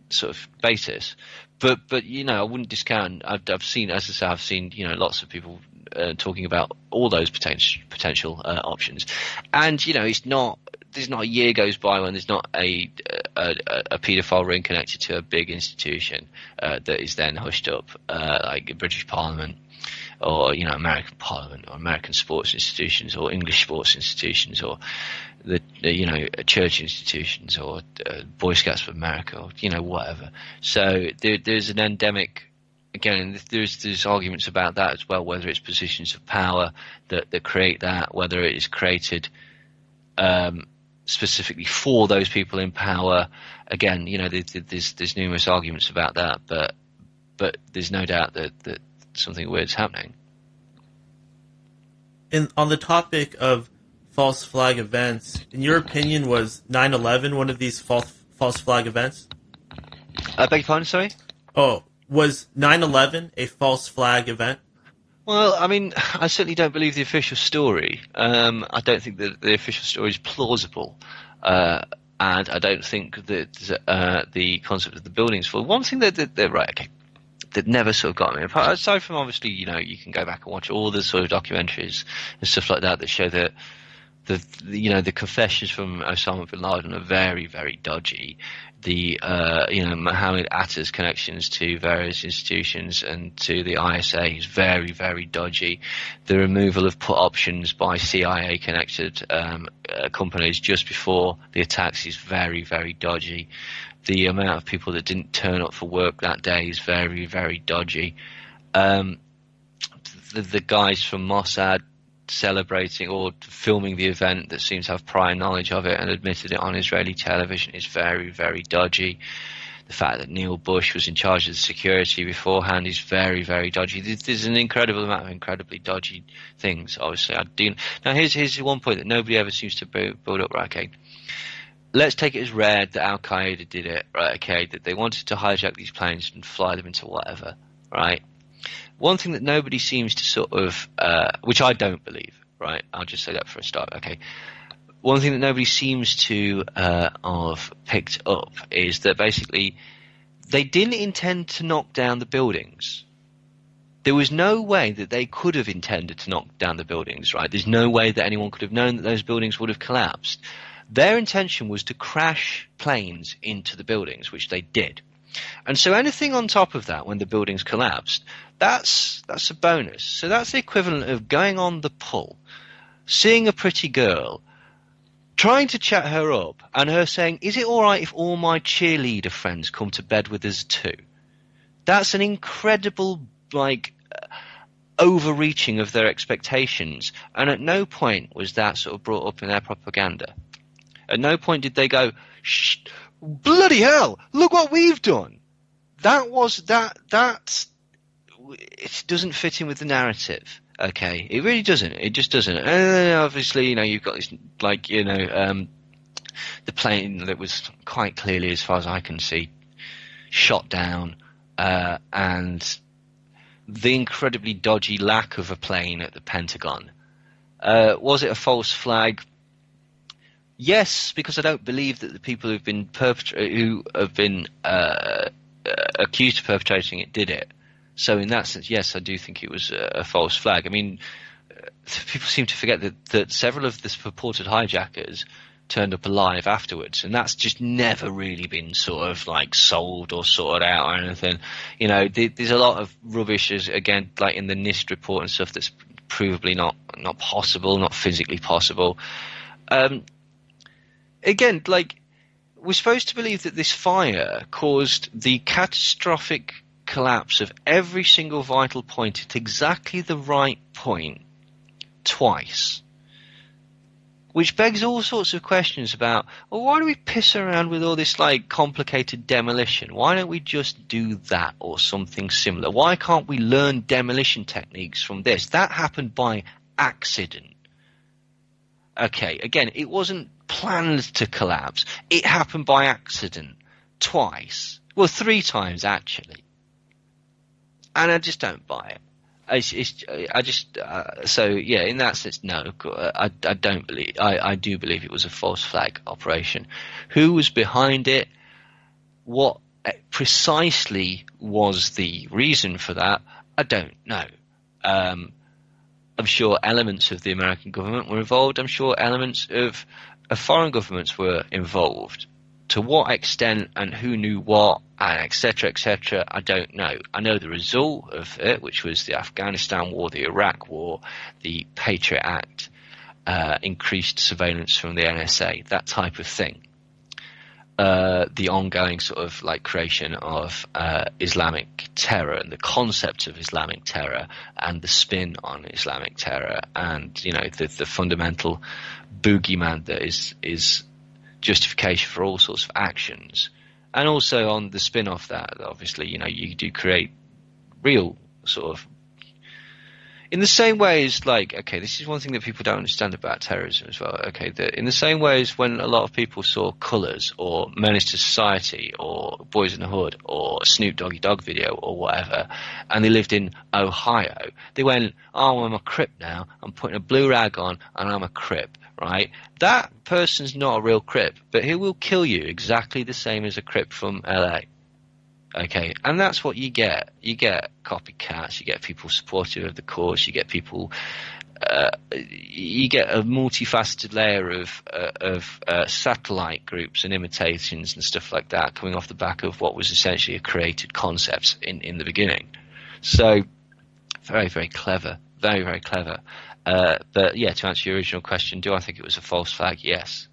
sort of basis. But I wouldn't discount. I've seen, as I say, I've seen lots of people talking about all those potential options, and there's not a year goes by when there's not a paedophile ring connected to a big institution that is then hushed up, like British Parliament, or American Parliament, or American sports institutions, or English sports institutions, or the church institutions, or Boy Scouts of America, or whatever. So there's an endemic. Again, there's arguments about that as well, whether it's positions of power that create that, whether it is created specifically for those people in power. Again, there's numerous arguments about that, but there's no doubt that something weird's happening. On the topic of false flag events, in your opinion, was 9/11 one of these false flag events? I beg your pardon, sorry? Oh, was 9/11 a false flag event? Well, I mean, I certainly don't believe the official story. I don't think that the official story is plausible. And I don't think that the concept of the buildings for one thing that they're right, okay, that never sort of got me. Aside from obviously, you can go back and watch all the sort of documentaries and stuff like that show that the confessions from Osama bin Laden are very, very dodgy. The Mohammed Atta's connections to various institutions and to the ISA is very, very dodgy. The removal of put options by CIA connected companies just before the attacks is very, very dodgy. The amount of people that didn't turn up for work that day is very, very dodgy. The guys from Mossad celebrating or filming the event that seems to have prior knowledge of it and admitted it on Israeli television is very, very dodgy. The fact that Neil Bush was in charge of the security beforehand is very, very dodgy. There's an incredible amount of incredibly dodgy things, obviously. Now, here's one point that nobody ever seems to build up, right, okay. Let's take it as read that Al-Qaeda did it, right, okay, that they wanted to hijack these planes and fly them into whatever, right? One thing that nobody seems to sort of, which I don't believe, right? I'll just say that for a start, okay? One thing that nobody seems to have picked up is that basically they didn't intend to knock down the buildings. There was no way that they could have intended to knock down the buildings, right? There's no way that anyone could have known that those buildings would have collapsed. Their intention was to crash planes into the buildings, which they did. And so anything on top of that, when the building's collapsed, that's a bonus. So that's the equivalent of going on the pull, seeing a pretty girl, trying to chat her up, and her saying, "Is it all right if all my cheerleader friends come to bed with us too?" That's an incredible, overreaching of their expectations. And at no point was that sort of brought up in their propaganda. At no point did they go, "Shh, bloody hell, look what we've done." It doesn't fit in with the narrative. Okay, it really doesn't. It just doesn't. And obviously, you've got this, the plane that was quite clearly, as far as I can see, shot down, and the incredibly dodgy lack of a plane at the Pentagon. Was it a false flag? Yes, because I don't believe that the people who have been accused of perpetrating it did it. So in that sense, yes, I do think it was a false flag. I mean, people seem to forget that several of the purported hijackers turned up alive afterwards, and that's just never really been sort of solved or sorted out or anything. There's a lot of rubbish, again, like in the NIST report and stuff, that's provably not possible, not physically possible. Again, we're supposed to believe that this fire caused the catastrophic collapse of every single vital point at exactly the right point twice. Which begs all sorts of questions about, well, why do we piss around with all this complicated demolition? Why don't we just do that or something similar? Why can't we learn demolition techniques from this? That happened by accident. Okay, again, it wasn't planned to collapse. It happened by accident twice. Well, 3 times actually. And I just don't buy it. So yeah, in that sense, no, I don't believe. I do believe it was a false flag operation. Who was behind it? What precisely was the reason for that? I don't know. I'm sure elements of the American government were involved. I'm sure elements of foreign governments were involved. To what extent and who knew what, and etc., I don't know. I know the result of it, which was the Afghanistan war, the Iraq war, the Patriot Act, increased surveillance from the NSA, that type of thing. The ongoing sort of creation of Islamic terror and the concept of Islamic terror and the spin on Islamic terror, and the fundamental boogeyman that is justification for all sorts of actions. And also on the spin off that, obviously, you do create real sort of, in the same way as okay, this is one thing that people don't understand about terrorism as well. Okay, in the same way as when a lot of people saw Colours or Menace to Society or Boys in the Hood or Snoop Doggy Dogg video or whatever, and they lived in Ohio, they went, "Oh, I'm a Crip now. I'm putting a blue rag on and I'm a Crip." Right? That person's not a real Crip, but he will kill you exactly the same as a Crip from LA. Okay, and that's what you get. You get copycats, you get people supportive of the cause, you get people, you get a multifaceted layer of satellite groups and imitations and stuff like that coming off the back of what was essentially a created concept in the beginning. So, very, very clever. Very, very clever. But yeah, to answer your original question, do I think it was a false flag? Yes.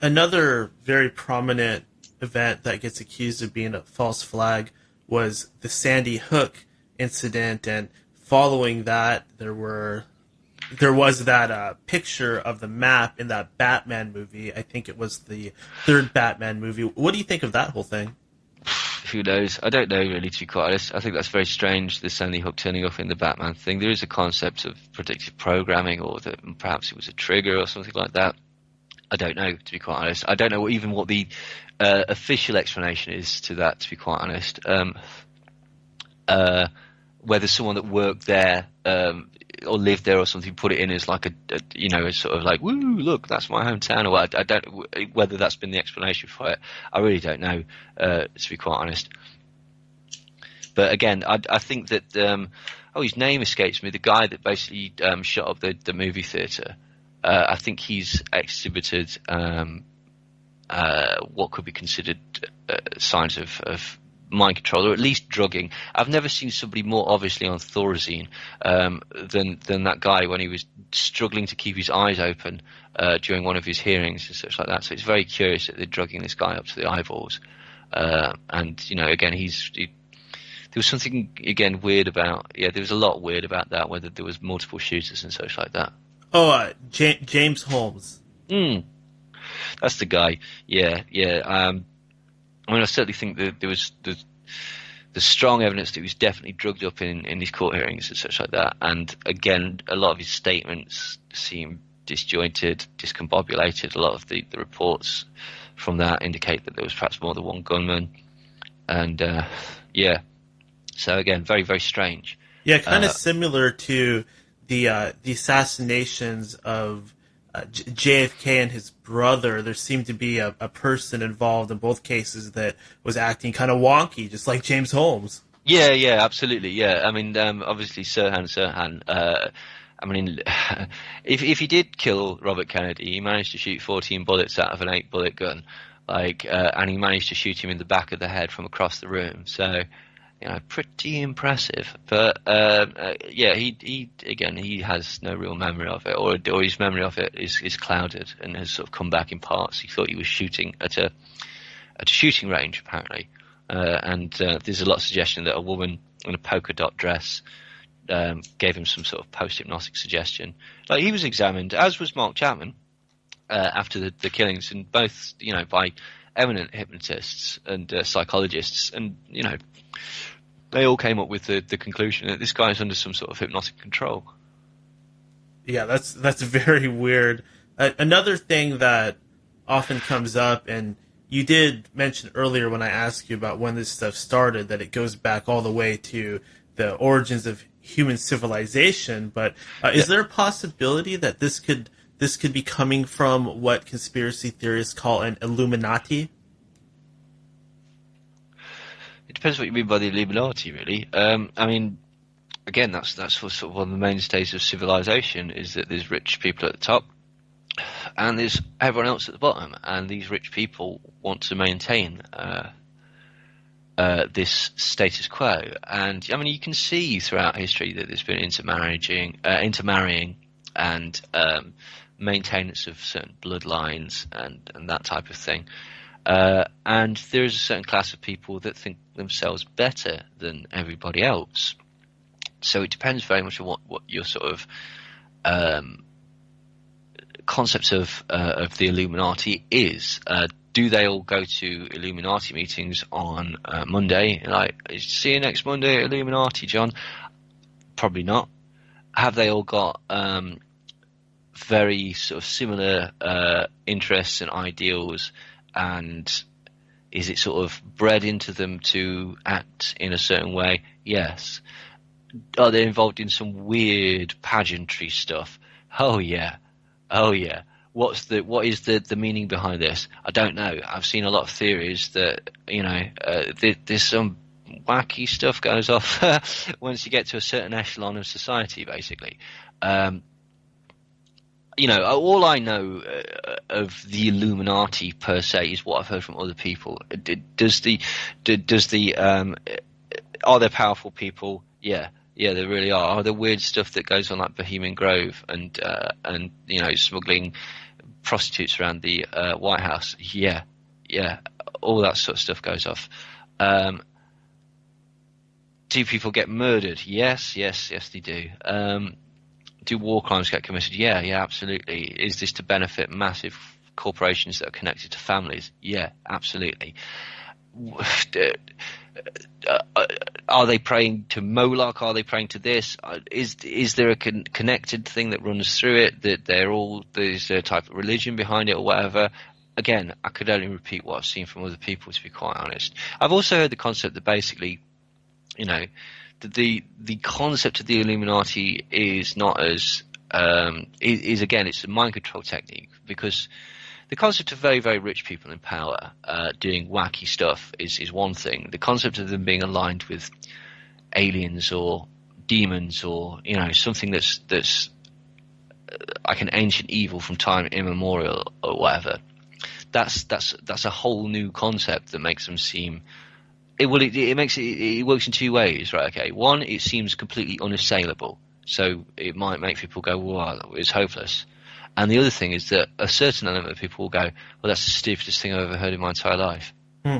Another very prominent event that gets accused of being a false flag was the Sandy Hook incident, and following that, there was that picture of the map in that Batman movie. I think it was the 3rd Batman movie. What do you think of that whole thing? Who knows? I don't know, really, to be quite honest. I think that's very strange, the Sandy Hook turning up in the Batman thing. There is a concept of predictive programming, or that perhaps it was a trigger or something like that. I don't know, to be quite honest. I don't know what the official explanation is to that, to be quite honest. Whether someone that worked there or lived there or something put it in as a sort of woo, look, that's my hometown, or I don't know whether that's been the explanation for it. I really don't know, to be quite honest. But again, I think that his name escapes me. The guy that basically shut up the movie theatre. I think he's exhibited what could be considered signs of mind control, or at least drugging. I've never seen somebody more obviously on Thorazine than that guy when he was struggling to keep his eyes open during one of his hearings and such like that. So it's very curious that they're drugging this guy up to the eyeballs. And again, there was something again weird about. Yeah, there was a lot weird about that. Whether there was multiple shooters and such like that. Oh, James Holmes. That's the guy. Yeah. I mean, I certainly think that there was the strong evidence that he was definitely drugged up in these court hearings and such like that. And again, a lot of his statements seem disjointed, discombobulated. A lot of the reports from that indicate that there was perhaps more than one gunman. And so again, very, very strange. Yeah, kind of similar to the assassinations of JFK and his brother. There seemed to be a person involved in both cases that was acting kind of wonky, just like James Holmes. Yeah, absolutely. Yeah, I mean, obviously Sirhan. I mean, if he did kill Robert Kennedy, he managed to shoot 14 bullets out of an 8-bullet gun, and he managed to shoot him in the back of the head from across the room. So, pretty impressive. But he has no real memory of it, or his memory of it is clouded and has sort of come back in parts. He thought he was shooting at a shooting range, apparently, and there's a lot of suggestion that a woman in a polka dot dress gave him some sort of post-hypnotic suggestion. He was examined, as was Mark Chapman, after the killings, and both by eminent hypnotists and psychologists, and they all came up with the conclusion that this guy is under some sort of hypnotic control. Yeah, that's very weird. Another thing that often comes up, and you did mention earlier when I asked you about when this stuff started, that it goes back all the way to the origins of human civilization. But is there a possibility that this could be coming from what conspiracy theorists call an Illuminati? It depends what you mean by the Illuminati, really. I mean, again, that's sort of one of the mainstays of civilization, is that there's rich people at the top and there's everyone else at the bottom, and these rich people want to maintain this status quo. And I mean, you can see throughout history that there's been intermarrying and maintenance of certain bloodlines and that type of thing. And there is a certain class of people that think themselves better than everybody else. So it depends very much on what your sort of concept of the Illuminati is. Do they all go to Illuminati meetings on Monday? See you next Monday at Illuminati, John? Probably not. Have they all got very sort of similar interests and ideals, and is it sort of bred into them to act in a certain way? Yes. Are they involved in some weird pageantry stuff? Oh yeah. What is the meaning behind this? I don't know. I've seen a lot of theories that there's some wacky stuff goes off once you get to a certain echelon of society, basically. All I know of the Illuminati per se is what I've heard from other people. Are there powerful people? Yeah, there really are. Are there weird stuff that goes on like Bohemian Grove and smuggling prostitutes around the White House? Yeah, all that sort of stuff goes off. Do people get murdered? Yes, they do. Do war crimes get committed? Yeah, absolutely. Is this to benefit massive corporations that are connected to families? Yeah, absolutely. Are they praying to Moloch? Are they praying to this? Is there a connected thing that runs through it, that there's a type of religion behind it or whatever? Again, I could only repeat what I've seen from other people, to be quite honest. I've also heard the concept that basically, the concept of the Illuminati is not as is again, it's a mind control technique, because the concept of very, very rich people in power doing wacky stuff is one thing. The concept of them being aligned with aliens or demons or something that's like an ancient evil from time immemorial or whatever, that's a whole new concept that makes them seem. It works in two ways, right? Okay, one, it seems completely unassailable, so it might make people go, "Wow, it's hopeless." And the other thing is that a certain element of people will go, "Well, that's the stupidest thing I've ever heard in my entire life." Hmm.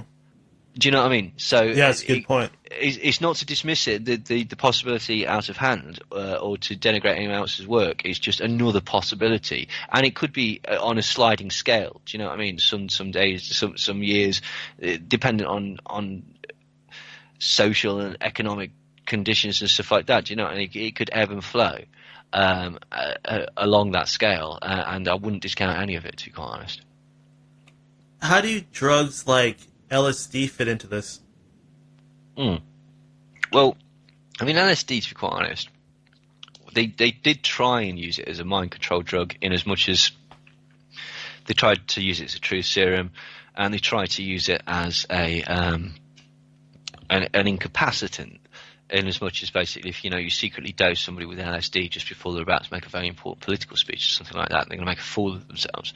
Do you know what I mean? So Yeah, that's a good point. It's not to dismiss it, the possibility out of hand, or to denigrate anyone else's work. It's just another possibility, and it could be on a sliding scale. Do you know what I mean? Some days, some years, dependent on social and economic conditions and stuff like that. Do you know? And it could ebb and flow along that scale, and I wouldn't discount any of it, to be quite honest. How do drugs like LSD fit into this? Well, I mean, LSD, to be quite honest, they did try and use it as a mind control drug, in as much as they tried to use it as a truth serum, and they tried to use it as an incapacitant, in as much as basically, if you secretly dose somebody with LSD just before they're about to make a very important political speech or something like that, they're going to make a fool of themselves.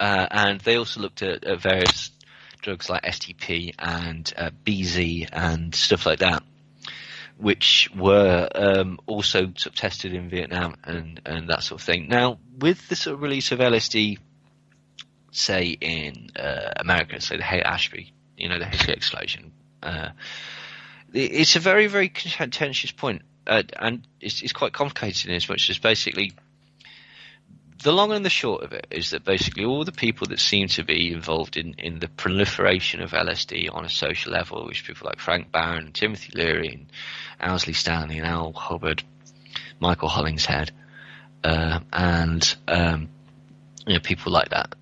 And they also looked at various drugs like STP and BZ and stuff like that, which were also sort of tested in Vietnam and that sort of thing. Now, with the sort of release of LSD, say in America, say the Haight-Ashbury, the Hickory explosion, it's a very, very contentious point, and it's quite complicated in as much as basically the long and the short of it is that basically all the people that seem to be involved in the proliferation of LSD on a social level, which people like Frank Barron, Timothy Leary, and Owsley Stanley, and Al Hubbard, Michael Hollingshead, and people like that,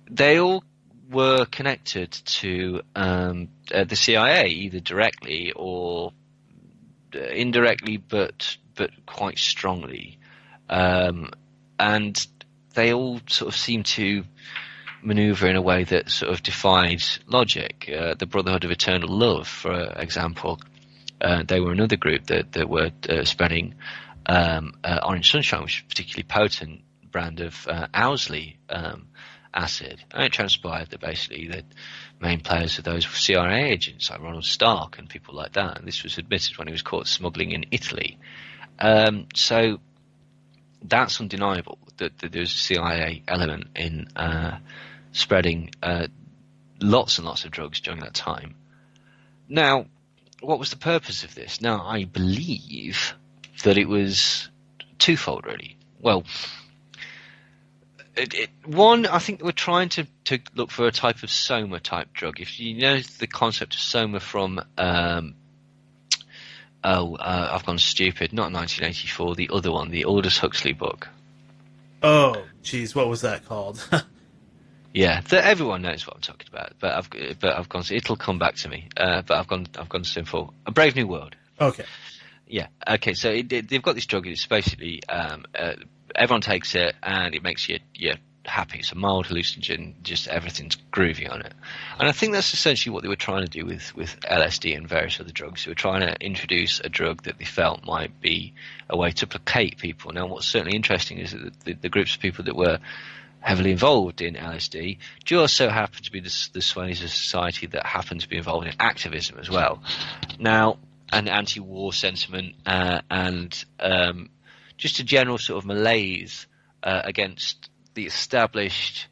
they all were connected to the CIA, either directly or indirectly, but quite strongly. And they all sort of seem to maneuver in a way that sort of defied logic. The Brotherhood of Eternal Love, for example, they were another group that were spreading Orange Sunshine, which is a particularly potent brand of Owsley acid. And it transpired that basically the main players of those were CIA agents like Ronald Stark and people like that. And this was admitted when he was caught smuggling in Italy. So that's undeniable that there's a CIA element in spreading lots and lots of drugs during that time. Now, what was the purpose of this? Now, I believe that it was twofold, really. Well, one, I think they were trying to look for a type of soma-type drug. If you know the concept of soma from I've gone stupid. Not 1984. The other one, the Aldous Huxley book. Oh, geez, what was that called? Yeah, everyone knows what I'm talking about. But I've gone. It'll come back to me. But I've gone simple. A Brave New World. Okay. Yeah. Okay. So they've got this drug. It's basically everyone takes it, and it makes you happy. It's a mild hallucinogen. Just everything's groovy on it. And I think that's essentially what they were trying to do with LSD and various other drugs. They were trying to introduce a drug that they felt might be a way to placate people. Now, what's certainly interesting is that the groups of people that were heavily involved in LSD just so happen to be the swathes of society that happen to be involved in activism as well. Now, and anti-war sentiment and just a general sort of malaise against the established,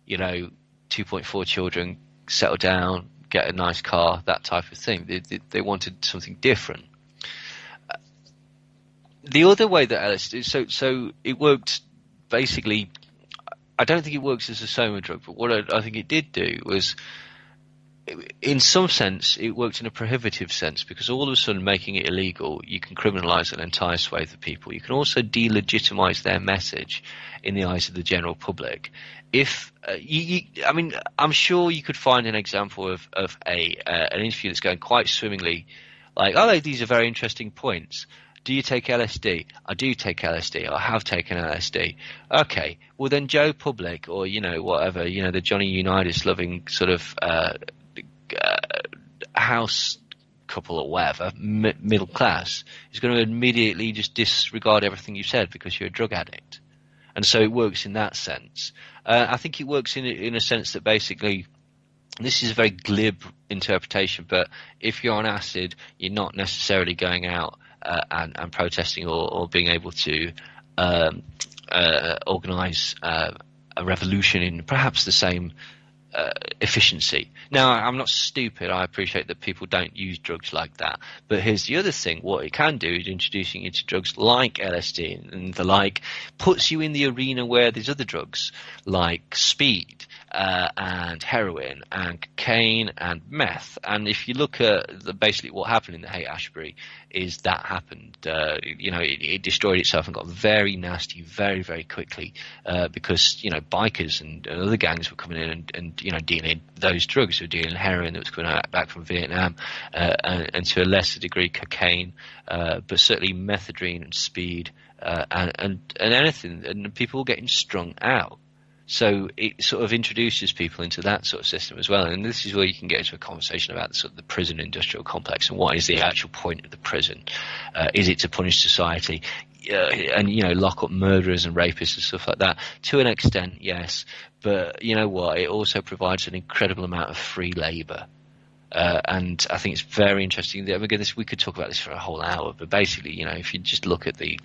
2.4 children, settle down, get a nice car, that type of thing. They wanted something different. The other way that LSD, so it worked basically. I don't think it works as a soma drug, but what I think it did do was, in some sense, it worked in a prohibitive sense, because all of a sudden making it illegal, you can criminalise an entire swathe of people. You can also delegitimise their message in the eyes of the general public. If I mean, I'm sure you could find an example of an interview that's going quite swimmingly, like, oh, these are very interesting points. Do you take LSD? I do take LSD. I have taken LSD. Okay, well then Joe Public, or whatever, the Johnny Unitas loving sort of house couple or whatever, middle class, is going to immediately just disregard everything you said because you're a drug addict. And so it works in that sense. I think it works in a sense that basically, this is a very glib interpretation, but if you're on acid, you're not necessarily going out and protesting or being able to organise a revolution in perhaps the same efficiency. Now, I'm not stupid. I appreciate that people don't use drugs like that. But here's the other thing. What it can do is introducing you to drugs like LSD and the like puts you in the arena where there's other drugs like speed and heroin and cocaine and meth. And if you look at basically what happened in the Haight-Ashbury is that happened. It destroyed itself and got very nasty very, very quickly because, bikers and other gangs were coming in and dealing those drugs. They were dealing heroin that was coming back from Vietnam and to a lesser degree cocaine, but certainly methadone and speed and anything. And people were getting strung out. So it sort of introduces people into that sort of system as well. And this is where you can get into a conversation about the prison industrial complex and what is the actual point of the prison. Is it to punish society? And lock up murderers and rapists and stuff like that? To an extent, yes. But you know what? It also provides an incredible amount of free labour. And I think it's very interesting. Again, we could talk about this for a whole hour. But basically, if you just look at the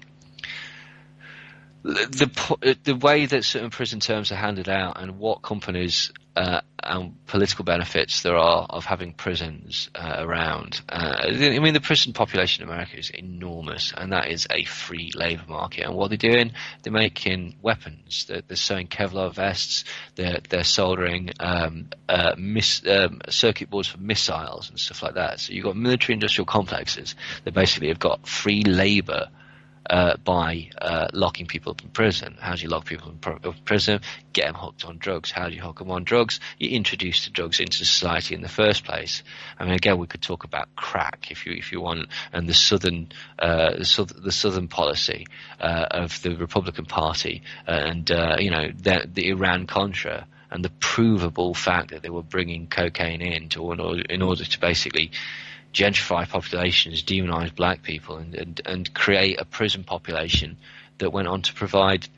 way that certain prison terms are handed out and what companies and political benefits there are of having prisons around. The prison population in America is enormous, and that is a free labour market. And what they're doing, they're making weapons. They're sewing Kevlar vests. They're soldering circuit boards for missiles and stuff like that. So you've got military industrial complexes that basically have got free labour by locking people up in prison. How do you lock people up in prison? Get them hooked on drugs. How do you hook them on drugs? You introduce the drugs into society in the first place. Again, we could talk about crack if you want, and the southern policy of the Republican Party, and the Iran Contra, and the provable fact that they were bringing cocaine in order to basically gentrify populations, demonize black people, and create a prison population that went on to provide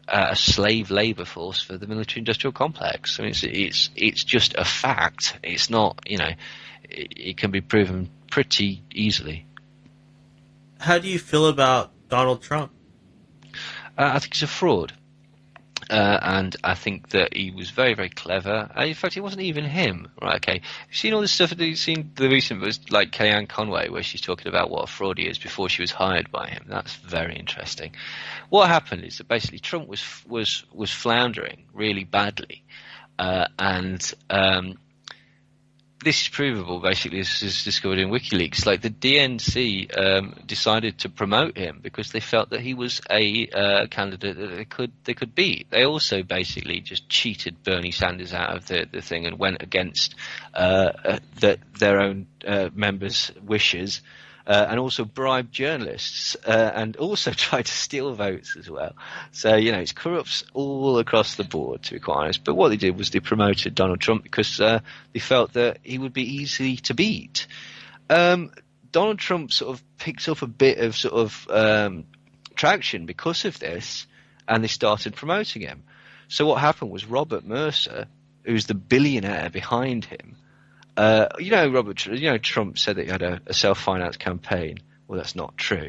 a slave labor force for the military-industrial complex. It's just a fact. It's not, it can be proven pretty easily. How do you feel about Donald Trump? I think he's a fraud. And I think that he was very, very clever. In fact, it wasn't even him. Right, okay. You've seen all this stuff, you've seen the recent was like Kellyanne Conway, where she's talking about what a fraud he is before she was hired by him. That's very interesting. What happened is that basically Trump was floundering really badly. This is provable, basically. This is discovered in WikiLeaks. Like the DNC decided to promote him because they felt that he was a candidate that they could beat. They also basically just cheated Bernie Sanders out of the thing and went against their own members' wishes. And also bribed journalists and also tried to steal votes as well. So, it's corrupts all across the board, to be quite honest. But what they did was they promoted Donald Trump because they felt that he would be easy to beat. Donald Trump sort of picked up a bit of traction because of this, and they started promoting him. So what happened was Robert Mercer, who's the billionaire behind him, Trump said that he had a self-financed campaign. Well, that's not true.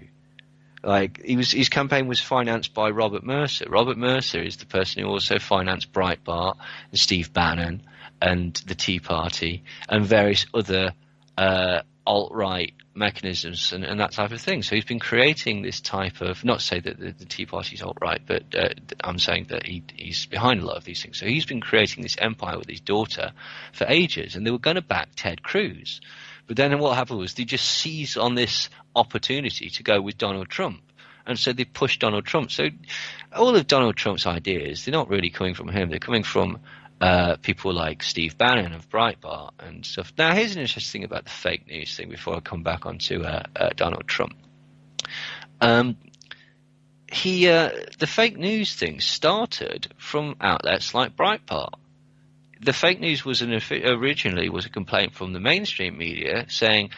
His campaign was financed by Robert Mercer. Robert Mercer is the person who also financed Breitbart and Steve Bannon and the Tea Party and various other alt-right mechanisms and that type of thing. So he's been creating this type of, not to say that the Tea Party is alt-right, but I'm saying that he's behind a lot of these things. So he's been creating this empire with his daughter for ages, and they were going to back Ted Cruz. But then what happened was they just seized on this opportunity to go with Donald Trump. And so they pushed Donald Trump. So all of Donald Trump's ideas, they're not really coming from him. They're coming from people like Steve Bannon of Breitbart and stuff. Now, here's an interesting thing about the fake news thing before I come back onto Donald Trump. The fake news thing started from outlets like Breitbart. The fake news was originally a complaint from the mainstream media saying,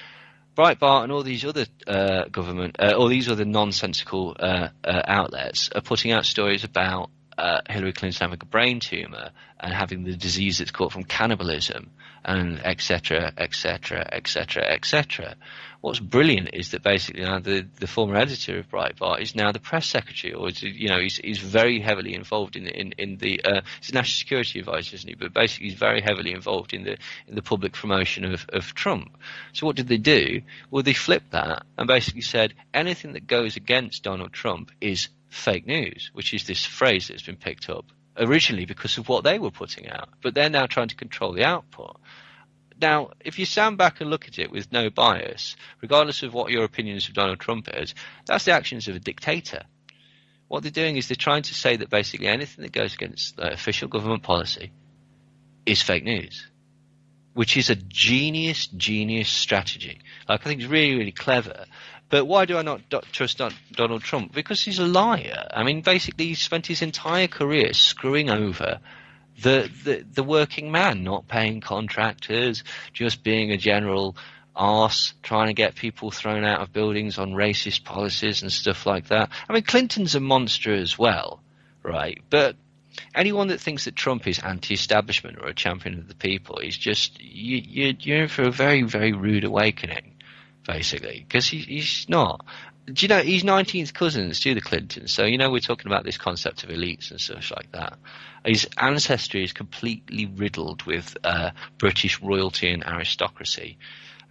Breitbart and all these other all these other nonsensical outlets are putting out stories about Hillary Clinton having a brain tumor and having the disease that's caught from cannibalism, and etc., etc., etc., etc. What's brilliant is that basically now the former editor of Breitbart is now the press secretary, or he's very heavily involved in the he's a national security advisor, isn't he? But basically he's very heavily involved in the public promotion of Trump. So what did they do? Well, they flipped that and basically said anything that goes against Donald Trump is fake news, which is this phrase that's been picked up originally because of what they were putting out, but they're now trying to control the output. Now, if you stand back and look at it with no bias, regardless of what your opinions of Donald Trump is, that's the actions of a dictator. What they're doing is they're trying to say that basically anything that goes against official government policy is fake news, which is a genius strategy. Like, I think it's really, really clever. But why do I not trust Donald Trump? Because he's a liar. I mean, basically, he spent his entire career screwing over the working man, not paying contractors, just being a general arse, trying to get people thrown out of buildings on racist policies and stuff like that. I mean, Clinton's a monster as well, right? But anyone that thinks that Trump is anti-establishment or a champion of the people is just you're in for a very, very rude awakening, basically, because he's not. Do you know he's 19th cousins to the Clintons? So we're talking about this concept of elites and such like that. His ancestry is completely riddled with British royalty and aristocracy.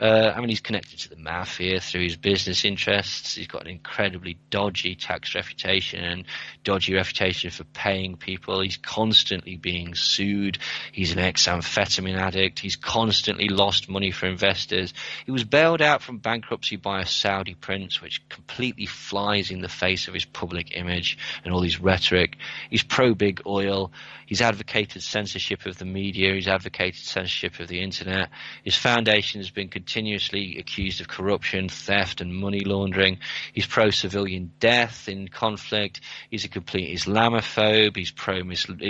I mean, he's connected to the mafia through his business interests. He's got an incredibly dodgy tax reputation and dodgy reputation for paying people. He's constantly being sued. He's an ex-amphetamine addict. He's constantly lost money for investors. He was bailed out from bankruptcy by a Saudi prince, which completely flies in the face of his public image and all his rhetoric. He's pro-big oil. He's advocated censorship of the media. He's advocated censorship of the internet. His foundation has been continuously accused of corruption, theft, and money laundering. He's pro-civilian death in conflict. He's a complete Islamophobe. He's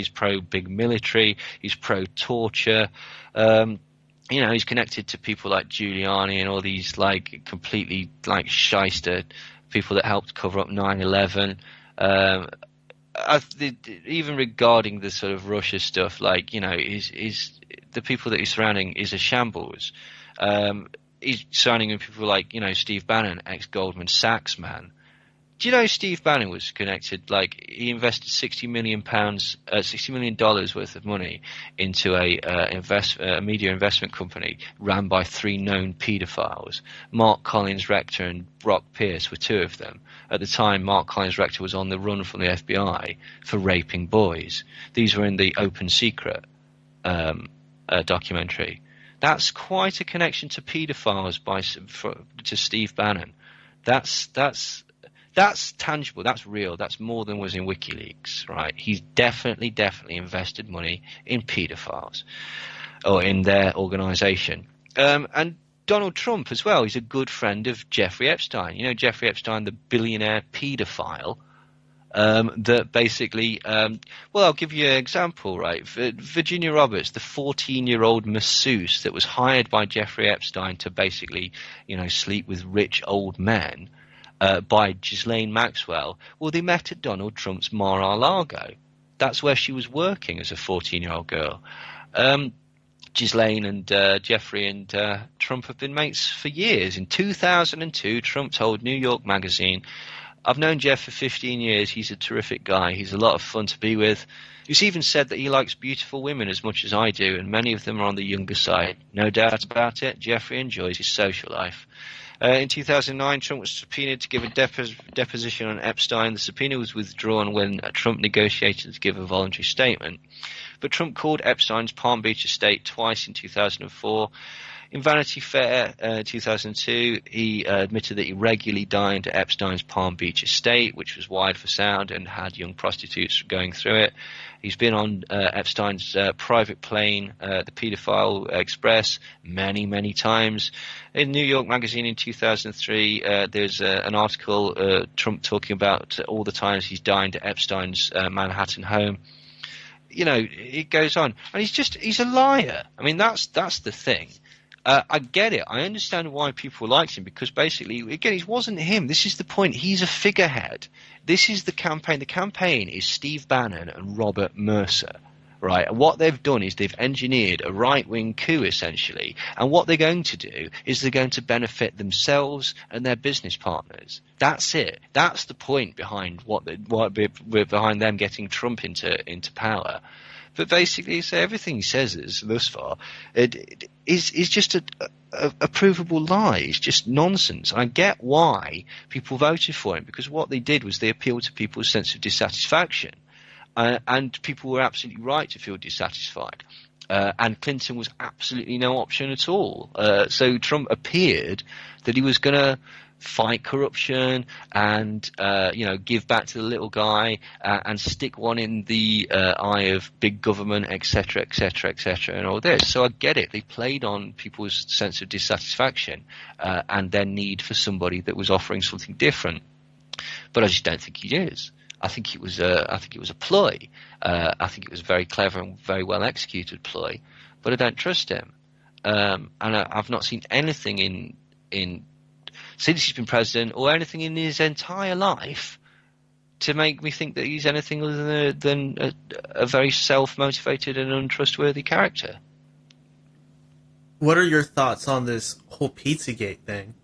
pro-big military. He's pro-torture. He's connected to people like Giuliani and all these completely shyster people that helped cover up 9/11. Even regarding the sort of Russia stuff, is the people that he's surrounding is a shambles. He's surrounding with people like Steve Bannon, ex-Goldman Sachs man. Do you know Steve Bannon was connected? He invested $60 million worth of money into a media investment company run by 3 known paedophiles. Mark Collins Rector and Brock Pierce were 2 of them. At the time, Mark Collins Rector was on the run from the FBI for raping boys. These were in the Open Secret documentary. That's quite a connection to paedophiles to Steve Bannon. That's tangible. That's real. That's more than was in WikiLeaks, right? He's definitely invested money in paedophiles or in their organisation. And Donald Trump as well. He's a good friend of Jeffrey Epstein. Jeffrey Epstein, the billionaire paedophile. That basically, I'll give you an example, right? Virginia Roberts, the 14-year-old masseuse that was hired by Jeffrey Epstein to basically, sleep with rich old men, by Ghislaine Maxwell. Well, they met at Donald Trump's Mar-a-Lago. That's where she was working as a 14-year-old girl. Ghislaine and Jeffrey and Trump have been mates for years. In 2002, Trump told New York Magazine, "I've known Jeff for 15 years. He's a terrific guy. He's a lot of fun to be with. He's even said that he likes beautiful women as much as I do, and many of them are on the younger side. No doubt about it, Jeffrey enjoys his social life." In 2009, Trump was subpoenaed to give a deposition on Epstein. The subpoena was withdrawn when Trump negotiated to give a voluntary statement. But Trump called Epstein's Palm Beach estate twice in 2004. In Vanity Fair 2002, he admitted that he regularly dined at Epstein's Palm Beach estate, which was wide for sound and had young prostitutes going through it. He's been on Epstein's private plane, the Pedophile Express, many, many times. In New York Magazine in 2003, there's an article, Trump talking about all the times he's dined at Epstein's Manhattan home. It goes on. And he's a liar. I mean, that's the thing. I get it. I understand why people liked him, because basically, again, it wasn't him. This is the point. He's a figurehead. This is the campaign. The campaign is Steve Bannon and Robert Mercer. Right, and what they've done is they've engineered a right-wing coup, essentially, and what they're going to do is they're going to benefit themselves and their business partners. That's it. That's the point behind behind them getting Trump into power. But basically, so everything he says is thus far is just a provable lie. It's just nonsense. I get why people voted for him, because what they did was they appealed to people's sense of dissatisfaction. And people were absolutely right to feel dissatisfied. And Clinton was absolutely no option at all. So Trump appeared that he was going to fight corruption and, give back to the little guy and stick one in the eye of big government, etc., etc., etc., and all this. So I get it. They played on people's sense of dissatisfaction and their need for somebody that was offering something different. But I just don't think he is. I think it was a ploy. I think it was a very clever and very well executed ploy, but I don't trust him. And I've not seen anything in since he's been president, or anything in his entire life, to make me think that he's anything other than a very self-motivated and untrustworthy character. What are your thoughts on this whole Pizzagate thing?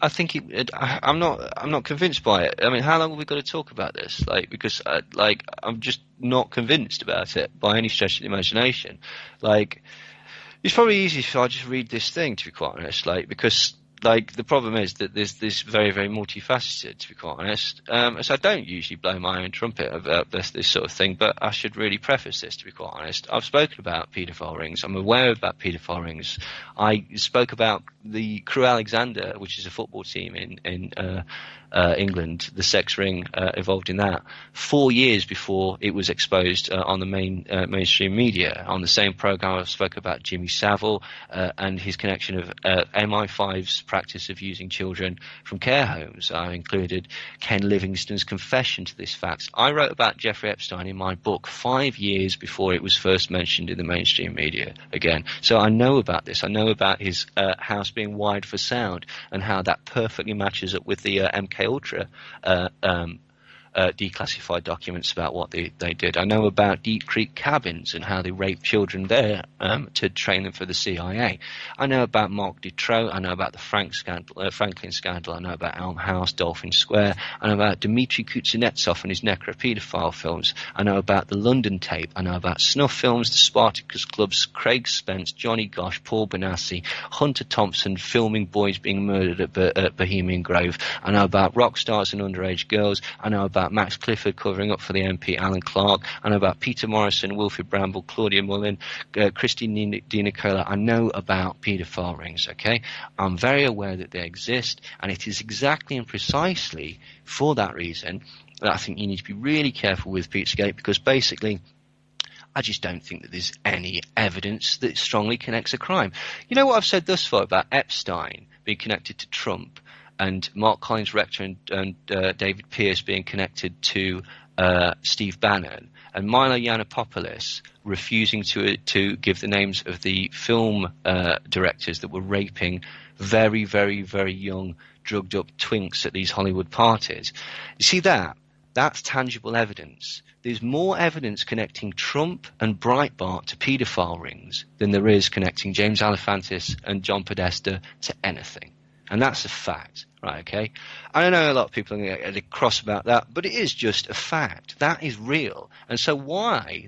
I think I'm not convinced by it. I mean, how long have we got to talk about this? Because I'm just not convinced about it by any stretch of the imagination. It's probably easy if I just read this thing, to be quite honest. Because the problem is that there's this very, very multifaceted, to be quite honest. So I don't usually blow my own trumpet about this sort of thing, but I should really preface this, to be quite honest. I've spoken about paedophile rings. I'm aware about paedophile rings. I spoke about the Crew Alexander, which is a football team in England, the sex ring involved in that, 4 years before it was exposed on the mainstream media. On the same program, I spoke about Jimmy Savile and his connection of MI5's practice of using children from care homes. I included Ken Livingstone's confession to this fact. I wrote about Jeffrey Epstein in my book 5 years before it was first mentioned in the mainstream media again. So I know about this. I know about his house being wired for sound and how that perfectly matches up with the MK Ultra declassified documents about what they did. I know about Deep Creek cabins and how they raped children there to train them for the CIA. I know about Mark Dutroux. I know about the Franklin scandal. I know about Elm House, Dolphin Square. I know about Dmitry Kuznetsov and his necropedophile films. I know about the London tape. I know about snuff films, the Spartacus clubs, Craig Spence, Johnny Gosch, Paul Benassi, Hunter Thompson filming boys being murdered at Bohemian Grove. I know about rock stars and underage girls. I know about Max Clifford covering up for the MP Alan Clark. I know about Peter Morrison, Wilfred Bramble, Claudia Mullen, Christine Di Nicola. I know about paedophile rings, okay? I'm very aware that they exist, and it is exactly and precisely for that reason that I think you need to be really careful with Pizzagate, because basically I just don't think that there's any evidence that strongly connects a crime. You know what I've said thus far about Epstein being connected to Trump, and Mark Collins Rector and David Pearce being connected to Steve Bannon, and Milo Yiannopoulos refusing to give the names of the film directors that were raping very, very, very young, drugged up twinks at these Hollywood parties. You see that's tangible evidence. There's more evidence connecting Trump and Breitbart to paedophile rings than there is connecting James Alefantis and John Podesta to anything. And that's a fact, right, okay? I know a lot of people are going to get cross about that, but it is just a fact. That is real. And so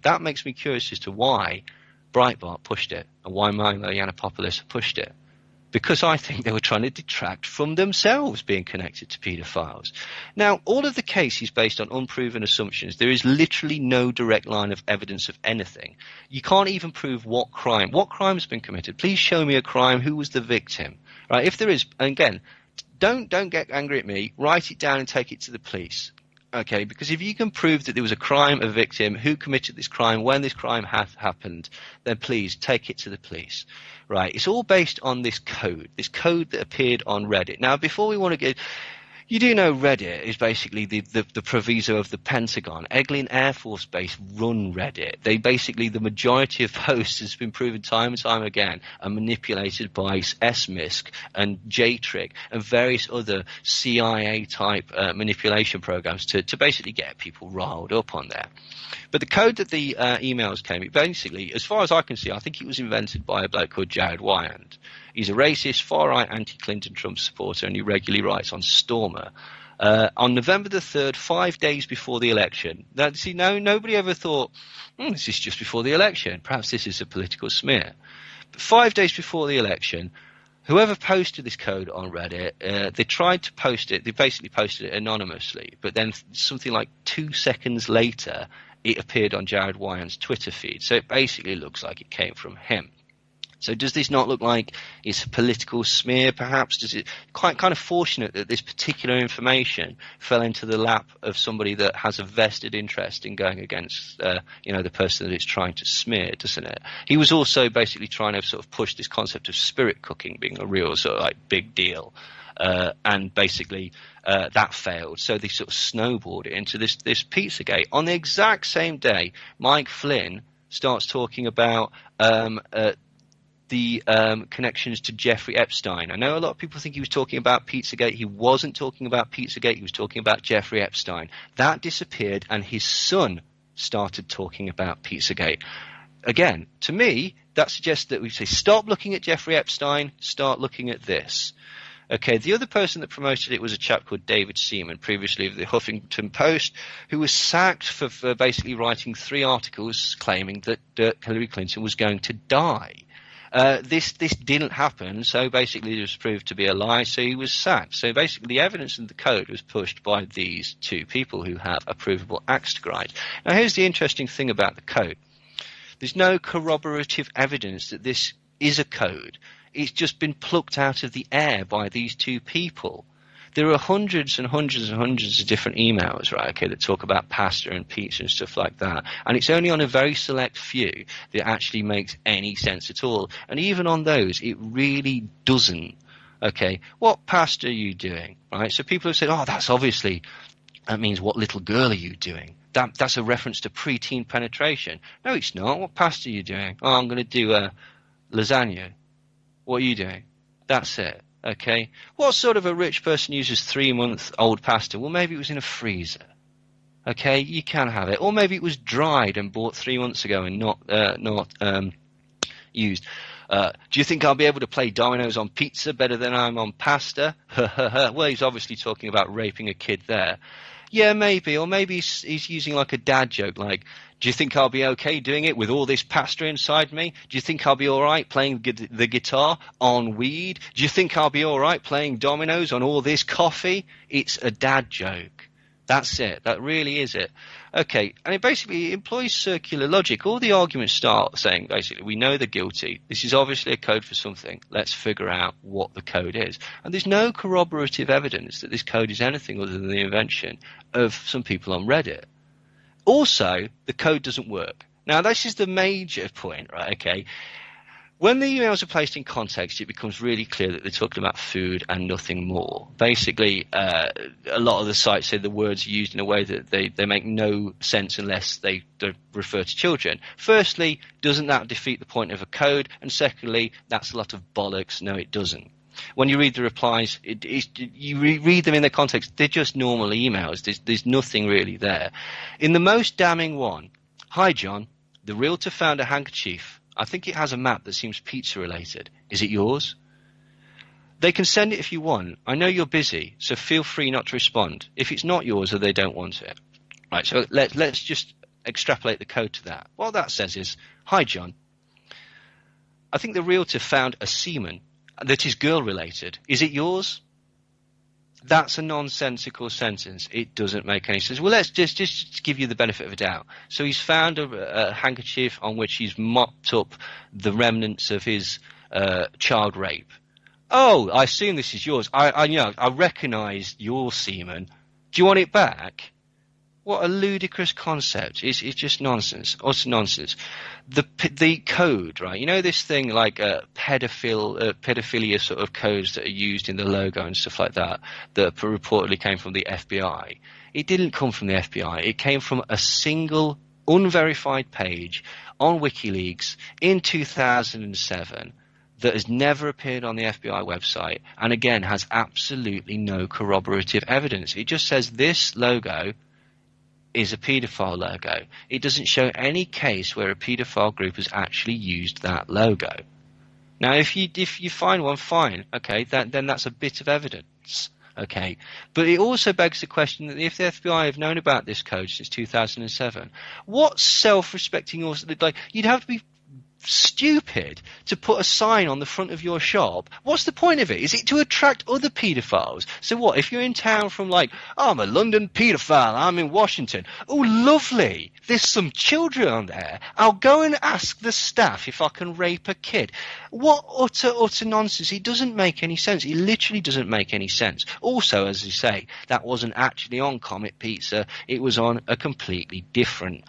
that makes me curious as to why Breitbart pushed it and why Milo Yiannopoulos pushed it. Because I think they were trying to detract from themselves being connected to paedophiles. Now, all of the case is based on unproven assumptions. There is literally no direct line of evidence of anything. You can't even prove what crime has been committed. Please show me a crime. Who was the victim? Right? If there is, and again, don't get angry at me. Write it down and take it to the police. Okay, because if you can prove that there was a crime, a victim, who committed this crime, when this crime happened, then please take it to the police. Right? It's all based on this code that appeared on Reddit. Now, before we want to get, You do know Reddit is basically the proviso of the Pentagon. Eglin Air Force Base run Reddit. The majority of posts has been proven time and time again are manipulated by SMISC and JTRIG and various other CIA-type manipulation programs to basically get people riled up on there. But the code that the emails came in, basically, as far as I can see, I think it was invented by a bloke called Jared Wyand. He's a racist, far-right, anti-Clinton Trump supporter, and he regularly writes on Stormer. On November the 3rd, 5 days before the election. Nobody ever thought, this is just before the election. Perhaps this is a political smear. But 5 days before the election, whoever posted this code on Reddit, they tried to post it. They basically posted it anonymously. But then something like 2 seconds later, it appeared on Jared Wyand's Twitter feed. So it basically looks like it came from him. So does this not look like it's a political smear, perhaps? Does it kind of fortunate that this particular information fell into the lap of somebody that has a vested interest in going against, the person that it's trying to smear, doesn't it? He was also basically trying to sort of push this concept of spirit cooking being a real sort of like big deal. And basically that failed. So they sort of snowballed it into this Pizzagate. On the exact same day, Mike Flynn starts talking about the connections to Jeffrey Epstein. I know a lot of people think he was talking about Pizzagate. He wasn't talking about Pizzagate. He was talking about Jeffrey Epstein. That disappeared, and his son started talking about Pizzagate. Again, to me, that suggests that we say stop looking at Jeffrey Epstein, start looking at this. Okay, the other person that promoted it was a chap called David Seaman, previously of the Huffington Post, who was sacked for basically writing 3 articles claiming that Hillary Clinton was going to die. This didn't happen, so basically it was proved to be a lie, so he was sacked. So basically the evidence in the code was pushed by these 2 people who have a provable axe to grind. Now here's the interesting thing about the code. There's no corroborative evidence that this is a code. It's just been plucked out of the air by these 2 people. There are hundreds and hundreds and hundreds of different emails, right, okay, that talk about pasta and pizza and stuff like that. And it's only on a very select few that actually makes any sense at all. And even on those, it really doesn't. Okay, what pasta are you doing, right? So people have said, that means what little girl are you doing? That's a reference to preteen penetration. No, it's not. What pasta are you doing? Oh, I'm going to do lasagna. What are you doing? That's it. Okay. What sort of a rich person uses 3-month-old pasta? Well, maybe it was in a freezer. Okay, you can have it. Or maybe it was dried and bought 3 months ago and not used. Do you think I'll be able to play dominoes on pizza better than I'm on pasta? Well, he's obviously talking about raping a kid there. Yeah, maybe. Or maybe he's using like a dad joke, like, do you think I'll be okay doing it with all this pasta inside me? Do you think I'll be all right playing the guitar on weed? Do you think I'll be all right playing dominoes on all this coffee? It's a dad joke. That's it. That really is it. Okay, and it basically employs circular logic. All the arguments start saying, basically, we know they're guilty. This is obviously a code for something. Let's figure out what the code is. And there's no corroborative evidence that this code is anything other than the invention of some people on Reddit. Also, the code doesn't work. Now, this is the major point, right? Okay. When the emails are placed in context, it becomes really clear that they're talking about food and nothing more. Basically, a lot of the sites say the words are used in a way that they make no sense unless they refer to children. Firstly, doesn't that defeat the point of a code? And secondly, that's a lot of bollocks. No, it doesn't. When you read the replies, you read them in their context. They're just normal emails. There's nothing really there. In the most damning one, hi, John. The realtor found a handkerchief. I think it has a map that seems pizza related. Is it yours? They can send it if you want. I know you're busy, so feel free not to respond. If it's not yours or they don't want it. Right, so let's just extrapolate the code to that. What that says is, hi, John. I think the realtor found a semen that is girl related. Is it yours? That's a nonsensical sentence. It doesn't make any sense. Well, let's just give you the benefit of a doubt. So he's found a handkerchief on which he's mopped up the remnants of his child rape. Oh, I assume this is yours. I recognize your semen. Do you want it back? What a ludicrous concept. It's just nonsense. Utter nonsense. The code, right? You know this thing like pedophilia sort of codes that are used in the logo and stuff like that reportedly came from the FBI. It didn't come from the FBI. It came from a single unverified page on WikiLeaks in 2007 that has never appeared on the FBI website, and again has absolutely no corroborative evidence. It just says this logo is a paedophile logo. It doesn't show any case where a paedophile group has actually used that logo. Now, if you find one, fine, okay, then that's a bit of evidence, okay. But it also begs the question that if the FBI have known about this code since 2007, what self-respecting, like, you'd have to be stupid to put a sign on the front of your shop. What's the point of it? Is it to attract other paedophiles? So what, if you're in town from like, oh, I'm a London paedophile, I'm in Washington. Oh, lovely, there's some children on there. I'll go and ask the staff if I can rape a kid. What utter nonsense. It doesn't make any sense. It literally doesn't make any sense. Also, as you say, that wasn't actually on Comet Pizza. It was on a completely different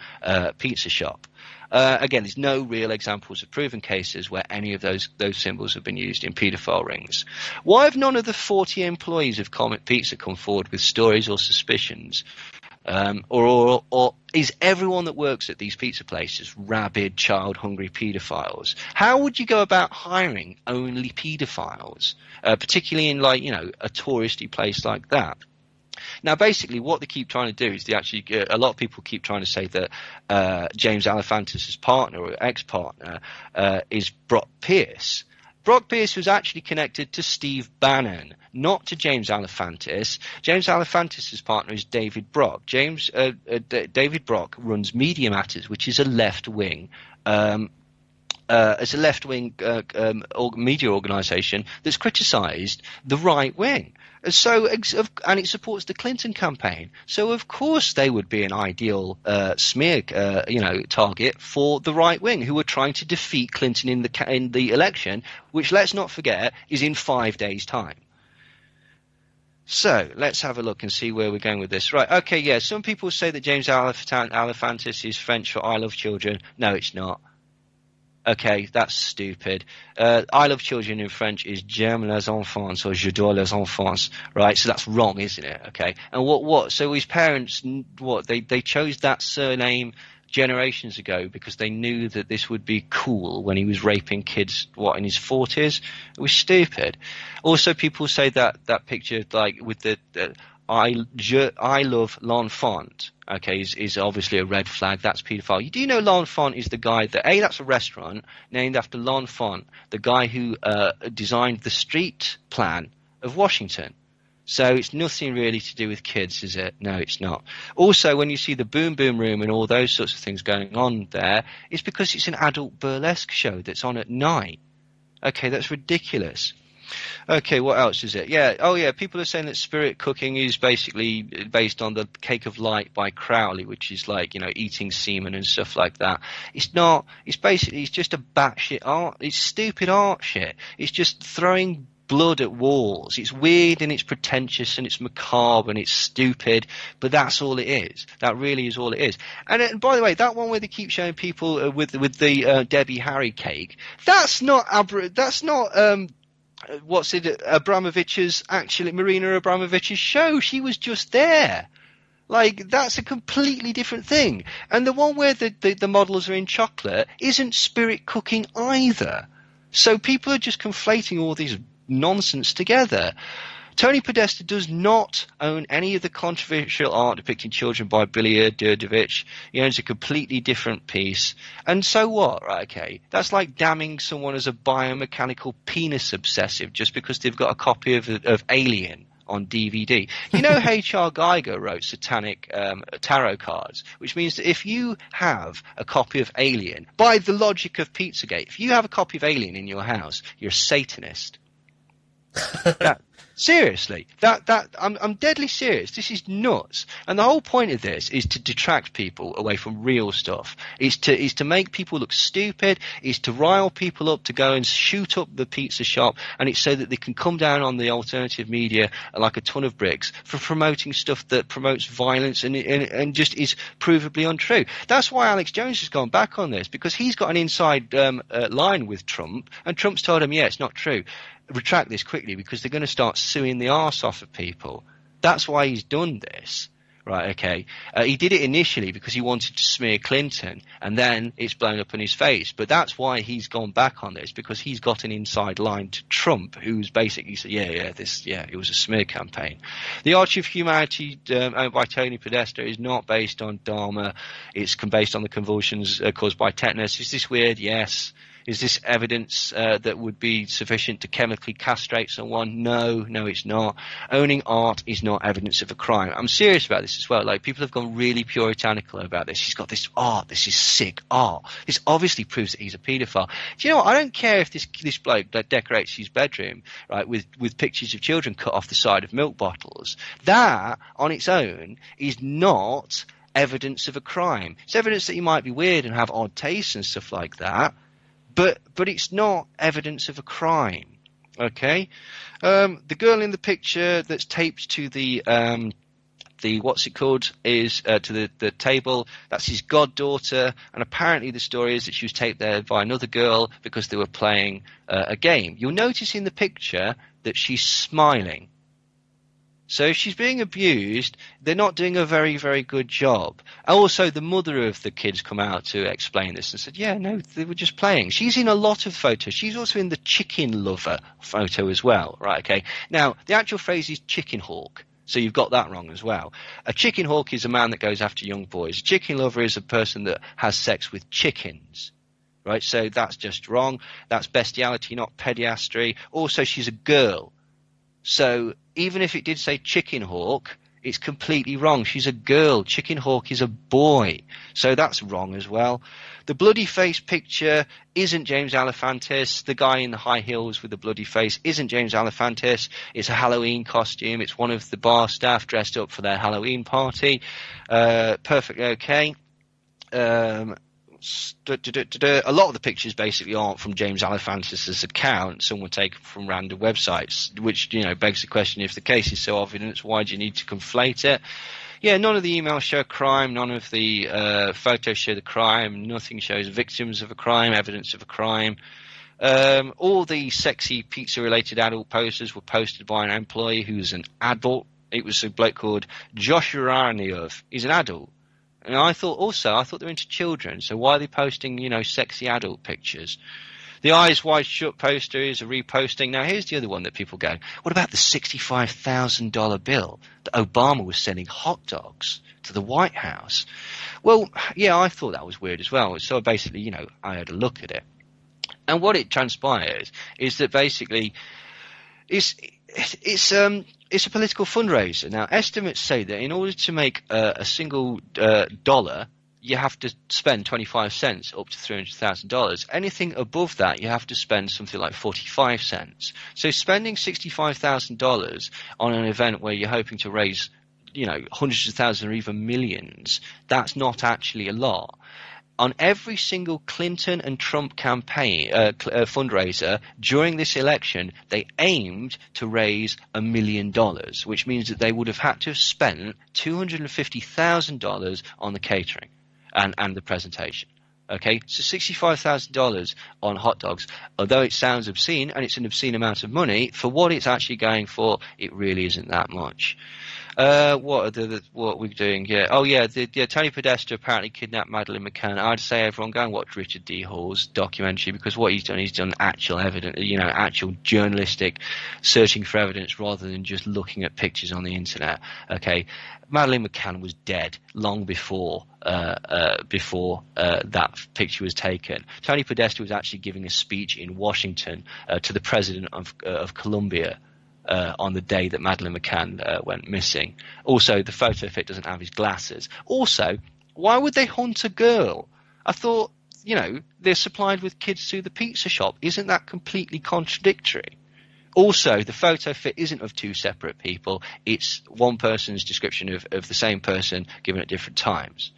pizza shop. Again, there's no real examples of proven cases where any of those symbols have been used in paedophile rings. Why have none of the 40 employees of Comet Pizza come forward with stories or suspicions? Or is everyone that works at these pizza places rabid, child-hungry paedophiles? How would you go about hiring only paedophiles, particularly in, like, you know, a touristy place like that? Now, basically, what they keep trying to do is a lot of people keep trying to say that James Alefantis' partner or ex-partner is Brock Pierce. Brock Pierce was actually connected to Steve Bannon, not to James Alefantis. James Alefantis' partner is David Brock. David Brock runs Media Matters, which is a left-wing media organisation that's criticised the right wing. So, and it supports the Clinton campaign. So, of course, they would be an ideal smear, target for the right wing, who are trying to defeat Clinton in the election, which, let's not forget, is in 5 days' time. So let's have a look and see where we're going with this. Right, okay, yeah. Some people say that James Alefantis is French for "I love children." No, it's not. Okay, that's stupid. I love children in French is "J'aime les enfants" or "J'adore les enfants," right? So that's wrong, isn't it? Okay, and what? So his parents, they chose that surname generations ago because they knew that this would be cool when he was raping kids, in his 40s? It was stupid. Also, people say that picture, like with the I love l'enfant, okay, is obviously a red flag. That's paedophile. You do know l'enfant is the guy that's a restaurant named after l'enfant, the guy who designed the street plan of Washington. So it's nothing really to do with kids, is it? No, it's not. Also, when you see the Boom Boom Room and all those sorts of things going on there, it's because it's an adult burlesque show that's on at night. Okay, that's ridiculous. Okay, what else is it? Yeah, oh yeah, people are saying that spirit cooking is basically based on the Cake of Light by Crowley, which is like, eating semen and stuff like that. It's not. It's just a batshit art. It's stupid art shit. It's just throwing blood at walls. It's weird and it's pretentious and it's macabre and it's stupid, but that's all it is. That really is all it is. And by the way, that one where they keep showing people with the Debbie Harry cake, that's not Marina Abramovich's show. She was just there. Like, that's a completely different thing. And the one where the models are in chocolate isn't spirit cooking either. So people are just conflating all these nonsense together. Tony Podesta does not own any of the controversial art depicting children by Billy Durdovich. He owns a completely different piece. And so what? Right, okay. That's like damning someone as a biomechanical penis obsessive just because they've got a copy of Alien on DVD. You know, H.R. Geiger wrote satanic tarot cards, which means that if you have a copy of Alien, by the logic of Pizzagate, if you have a copy of Alien in your house, you're a Satanist. Seriously, I'm deadly serious. This is nuts. And the whole point of this is to detract people away from real stuff. Is to make people look stupid. Is to rile people up to go and shoot up the pizza shop. And it's so that they can come down on the alternative media like a ton of bricks for promoting stuff that promotes violence and just is provably untrue. That's why Alex Jones has gone back on this, because he's got an inside line with Trump, and Trump's told him, yeah, it's not true. Retract this quickly because they're going to start suing the arse off of people. That's why he's done this. Right, okay. He did it initially because he wanted to smear Clinton, and then it's blown up in his face. But that's why he's gone back on this, because he's got an inside line to Trump, who's basically said, it was a smear campaign. The Arch of Humanity owned by Tony Podesta is not based on Dharma. It's based on the convulsions caused by tetanus. Is this weird? Yes. Is this evidence that would be sufficient to chemically castrate someone? No, it's not. Owning art is not evidence of a crime. I'm serious about this as well. Like, people have gone really puritanical about this. He's got this art. This is sick art. This obviously proves that he's a paedophile. Do you know what? I don't care if this bloke that decorates his bedroom, right, with pictures of children cut off the side of milk bottles. That, on its own, is not evidence of a crime. It's evidence that he might be weird and have odd tastes and stuff like that. But it's not evidence of a crime, okay? The girl in the picture that's taped to the what's it called is to the table. That's his goddaughter, and apparently the story is that she was taped there by another girl because they were playing a game. You'll notice in the picture that she's smiling. So if she's being abused, they're not doing a very, very good job. Also, the mother of the kids come out to explain this and said, yeah, no, they were just playing. She's in a lot of photos. She's also in the chicken lover photo as well, right, okay? Now, the actual phrase is chicken hawk, so you've got that wrong as well. A chicken hawk is a man that goes after young boys. A chicken lover is a person that has sex with chickens. Right, so that's just wrong. That's bestiality, not pediastry. Also, she's a girl. So even if it did say chicken hawk, it's completely wrong. She's a girl. Chicken hawk is a boy. So that's wrong as well. The bloody face picture isn't James Alefantis. The guy in the high heels with the bloody face isn't James Alefantis. It's a Halloween costume. It's one of the bar staff dressed up for their Halloween party. Perfectly okay. A lot of the pictures basically aren't from James Alefantis' account. Some were taken from random websites, which, you know, begs the question, if the case is so obvious, why do you need to conflate it? Yeah, none of the emails show a crime. None of the photos show the crime. Nothing shows victims of a crime, evidence of a crime. All the sexy pizza-related adult posters were posted by an employee who's an adult. It was a bloke called Josh Uraniov. He's an adult. And I thought they're into children, so why are they posting, you know, sexy adult pictures? The Eyes Wide Shut poster is a reposting. Now, here's the other one that people go, what about the $65,000 bill that Obama was sending hot dogs to the White House? Well, yeah, I thought that was weird as well. So basically, you know, I had a look at it. And what it transpires is that basically it's a political fundraiser. Now, estimates say that in order to make a single dollar, you have to spend 25 cents up to $300,000. Anything above that, you have to spend something like 45 cents. So spending $65,000 on an event where you're hoping to raise, you know, hundreds of thousands or even millions, that's not actually a lot. On every single Clinton and Trump campaign fundraiser during this election, they aimed to raise $1 million, which means that they would have had to have spent $250,000 on the catering and the presentation. Okay, so $65,000 on hot dogs, although it sounds obscene and it's an obscene amount of money, for what it's actually going for, it really isn't that much. What are we doing here? Oh yeah, Tony Podesta apparently kidnapped Madeleine McCann. I'd say everyone go and watch Richard D. Hall's documentary, because what he's done actual evidence, you know, actual journalistic searching for evidence rather than just looking at pictures on the internet. Okay, Madeleine McCann was dead long before that picture was taken. Tony Podesta was actually giving a speech in Washington to the president of Colombia. On the day that Madeleine McCann went missing. Also, the photo of it doesn't have his glasses. Also, why would they hunt a girl? I thought, you know, they're supplied with kids through the pizza shop. Isn't that completely contradictory? Also, the photo fit isn't of two separate people. It's one person's description of the same person given at different times.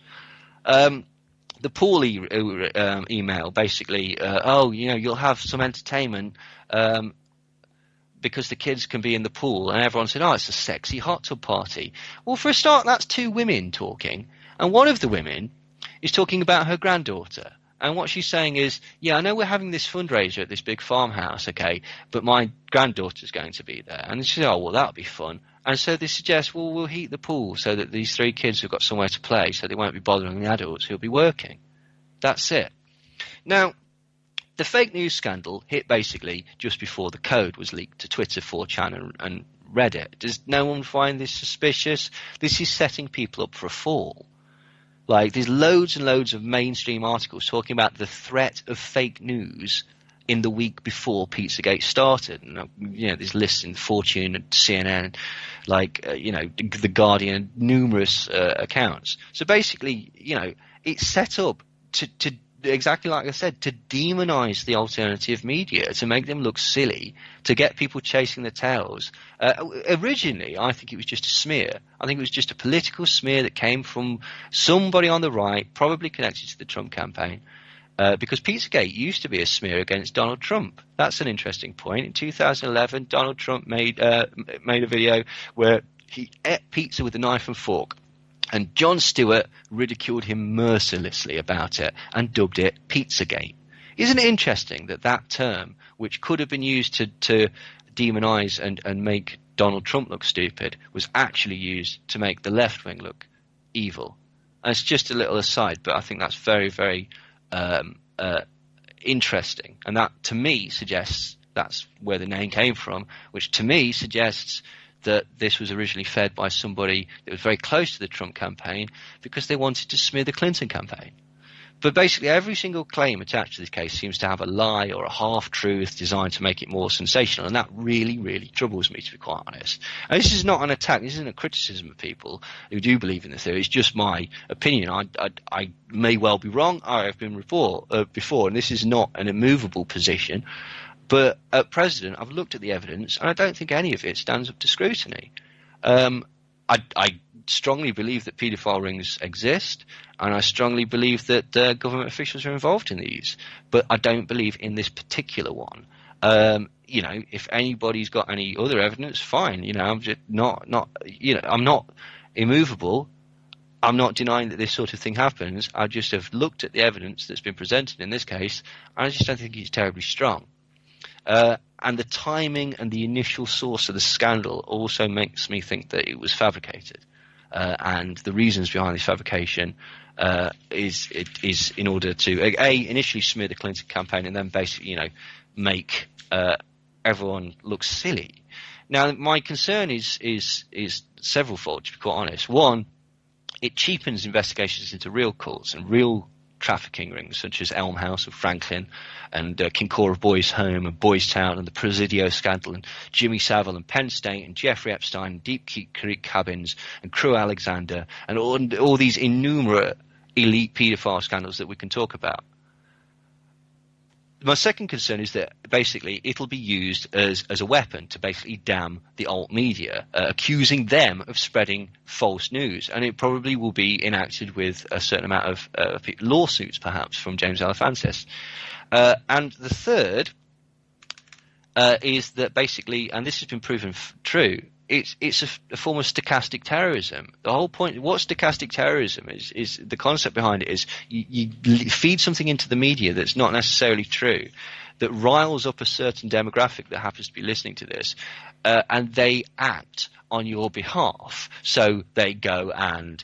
The pool email basically, you'll have some entertainment because the kids can be in the pool, and everyone said, it's a sexy hot tub party. Well, for a start, that's two women talking, and one of the women is talking about her granddaughter. And what she's saying is, I know we're having this fundraiser at this big farmhouse, okay, but my granddaughter's going to be there. And she says, well, that'll be fun. And so they suggest, well, we'll heat the pool so that these three kids have got somewhere to play, so they won't be bothering the adults who'll be working. That's it. Now, the fake news scandal hit basically just before the code was leaked to Twitter, 4chan and Reddit. Does no one find this suspicious? This is setting people up for a fall. Like, there's loads and loads of mainstream articles talking about the threat of fake news in the week before Pizzagate started. And, there's lists in Fortune and CNN, The Guardian, numerous accounts. So basically, it's set up to exactly like I said, to demonize the alternative media, to make them look silly, to get people chasing their tails. Originally, I think it was just a smear. I think it was just a political smear that came from somebody on the right, probably connected to the Trump campaign, because Pizzagate used to be a smear against Donald Trump. That's an interesting point. In 2011, Donald Trump made a video where he ate pizza with a knife and fork. And Jon Stewart ridiculed him mercilessly about it and dubbed it Pizzagate. Isn't it interesting that term, which could have been used to demonize and make Donald Trump look stupid, was actually used to make the left wing look evil? And it's just a little aside, but I think that's very, very interesting. And that, to me, suggests that's where the name came from, which to me suggests that this was originally fed by somebody that was very close to the Trump campaign because they wanted to smear the Clinton campaign. But basically every single claim attached to this case seems to have a lie or a half-truth designed to make it more sensational, and that really, really troubles me, to be quite honest. And this is not an attack, this isn't a criticism of people who do believe in the theory, it's just my opinion. I may well be wrong, I have been before, and this is not an immovable position. But at present, I've looked at the evidence, and I don't think any of it stands up to scrutiny. I strongly believe that paedophile rings exist, and I strongly believe that government officials are involved in these. But I don't believe in this particular one. If anybody's got any other evidence, fine. I'm just not. I'm not immovable. I'm not denying that this sort of thing happens. I just have looked at the evidence that's been presented in this case, and I just don't think it's terribly strong. And the timing and the initial source of the scandal also makes me think that it was fabricated. And the reasons behind this fabrication is in order to initially smear the Clinton campaign and then basically make everyone look silly. Now, my concern is severalfold, to be quite honest. One, it cheapens investigations into real cults and real trafficking rings such as Elm House of Franklin and Kincora Boys Home and Boys Town and the Presidio scandal and Jimmy Savile and Penn State and Jeffrey Epstein and Deep Creek Cabins and Crew Alexander and all these innumerable elite paedophile scandals that we can talk about. My second concern is that basically it'll be used as a weapon to basically damn the alt media, accusing them of spreading false news. And it probably will be enacted with a certain amount of lawsuits, perhaps, from James Alefantis. And the third is that basically, and this has been proven true, it's a form of stochastic terrorism. The whole point, what stochastic terrorism is the concept behind it is you feed something into the media that's not necessarily true, that riles up a certain demographic that happens to be listening to this, and they act on your behalf. So they go and,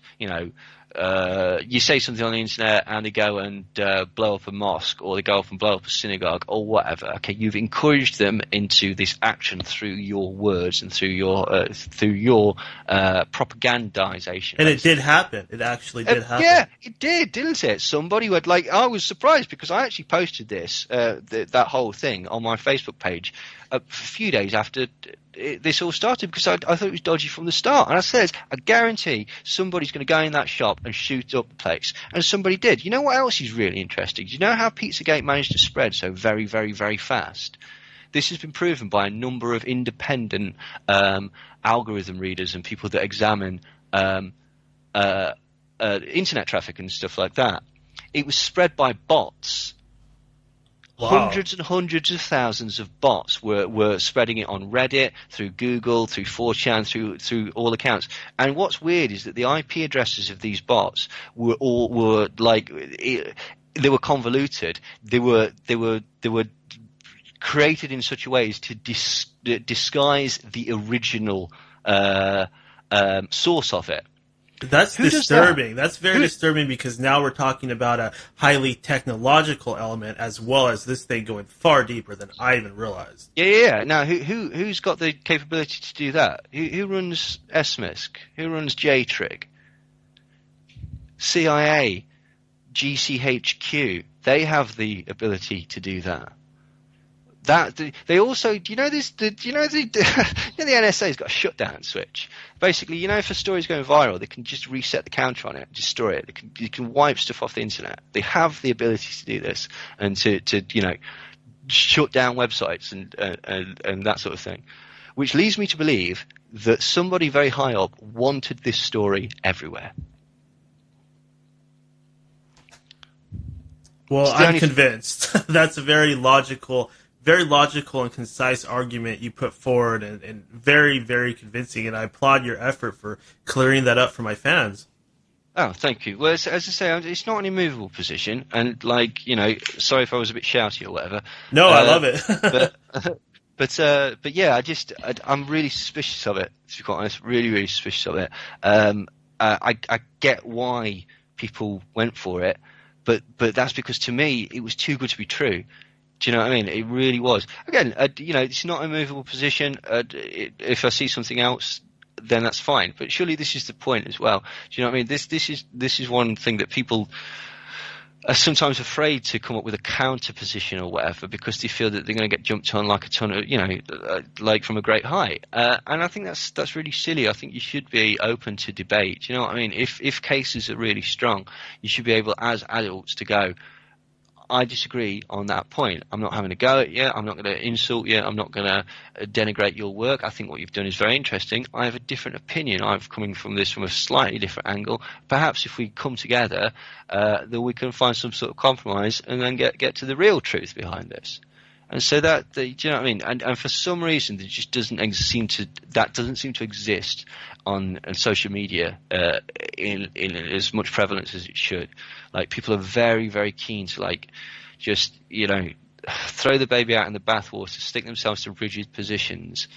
you say something on the internet and they go and blow up a mosque, or they go up and blow up a synagogue or whatever. Okay, you've encouraged them into this action through your words and through your propagandization. And it did happen. It actually did happen. Yeah, it did, didn't it? Somebody would I was surprised because I actually posted this that whole thing on my Facebook page a few days after this all started, because I thought it was dodgy from the start. And I said, I guarantee somebody's going to go in that shop and shoot up the place. And somebody did. You know what else is really interesting? Do you know how Pizzagate managed to spread so very, very, very fast? this has been proven by a number of independent algorithm readers and people that examine internet traffic and stuff like that. It was spread by bots. Wow. Hundreds and hundreds of thousands of bots were spreading it on Reddit, through Google, through 4chan, through all accounts. And what's weird is that the IP addresses of these bots were they were convoluted. They were created in such a way as to disguise the original source of it. That's disturbing. That's very disturbing, because now we're talking about a highly technological element, as well as this thing going far deeper than I even realized. Yeah. Now, who's got the capability to do that? Who runs SMISC? Who runs JTRIG? CIA, GCHQ. They have the ability to do that. They also, the NSA's got a shutdown switch. Basically, if a story's going viral, they can just reset the counter on it, destroy it. You can wipe stuff off the internet. They have the ability to do this and to shut down websites and that sort of thing. Which leads me to believe that somebody very high up wanted this story everywhere. Well, I'm convinced. That's a very logical and concise argument you put forward, and very, very convincing, and I applaud your effort for clearing that up for my fans. Oh, thank you. Well, as I say, it's not an immovable position, and sorry if I was a bit shouty or whatever. No, I love it. but yeah, I'm really suspicious of it, to be quite honest. Really, really suspicious of it. I get why people went for it, but that's because, to me, it was too good to be true. Do you know what I mean? It really was. Again, it's not a movable position. If I see something else, then that's fine. But surely this is the point as well. Do you know what I mean? This is one thing that people are sometimes afraid to come up with a counter position or whatever, because they feel that they're going to get jumped on like a ton of, like from a great height. And I think that's really silly. I think you should be open to debate. Do you know what I mean? If cases are really strong, you should be able, as adults, to go, I disagree on that point. I'm not having a go at you. I'm not going to insult you. I'm not going to denigrate your work. I think what you've done is very interesting. I have a different opinion. I'm coming from this from a slightly different angle. Perhaps if we come together, then we can find some sort of compromise and then get to the real truth behind this. And so do you know what I mean? And for some reason, there just doesn't seem to exist on social media in as much prevalence as it should. Like, people are very, very keen to just throw the baby out in the bathwater, stick themselves to rigid positions,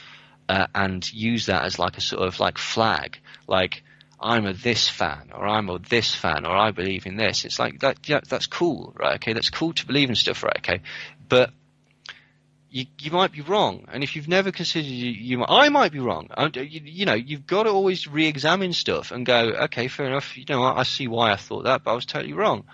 and use that as like a sort of like flag, like, I'm a this fan, or I'm a this fan, or I believe in this. It's like that. Yeah, that's cool, right? Okay, that's cool to believe in stuff, right? Okay, but you might be wrong, and if you've never considered, I might be wrong. You've got to always re-examine stuff and go, okay, fair enough. I see why I thought that, but I was totally wrong.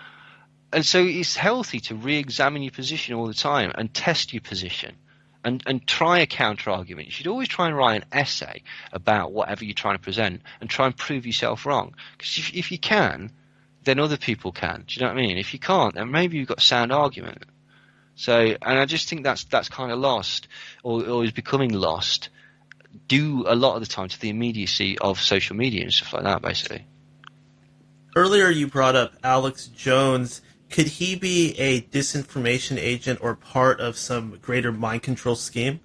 And so it's healthy to re-examine your position all the time and test your position, and try a counter argument. You should always try and write an essay about whatever you're trying to present and try and prove yourself wrong. Because if you can, then other people can. Do you know what I mean? If you can't, then maybe you've got a sound argument. So, and I just think that's kind of lost, or is becoming lost, due a lot of the time to the immediacy of social media and stuff like that, basically. Earlier you brought up Alex Jones. Could he be a disinformation agent or part of some greater mind control scheme?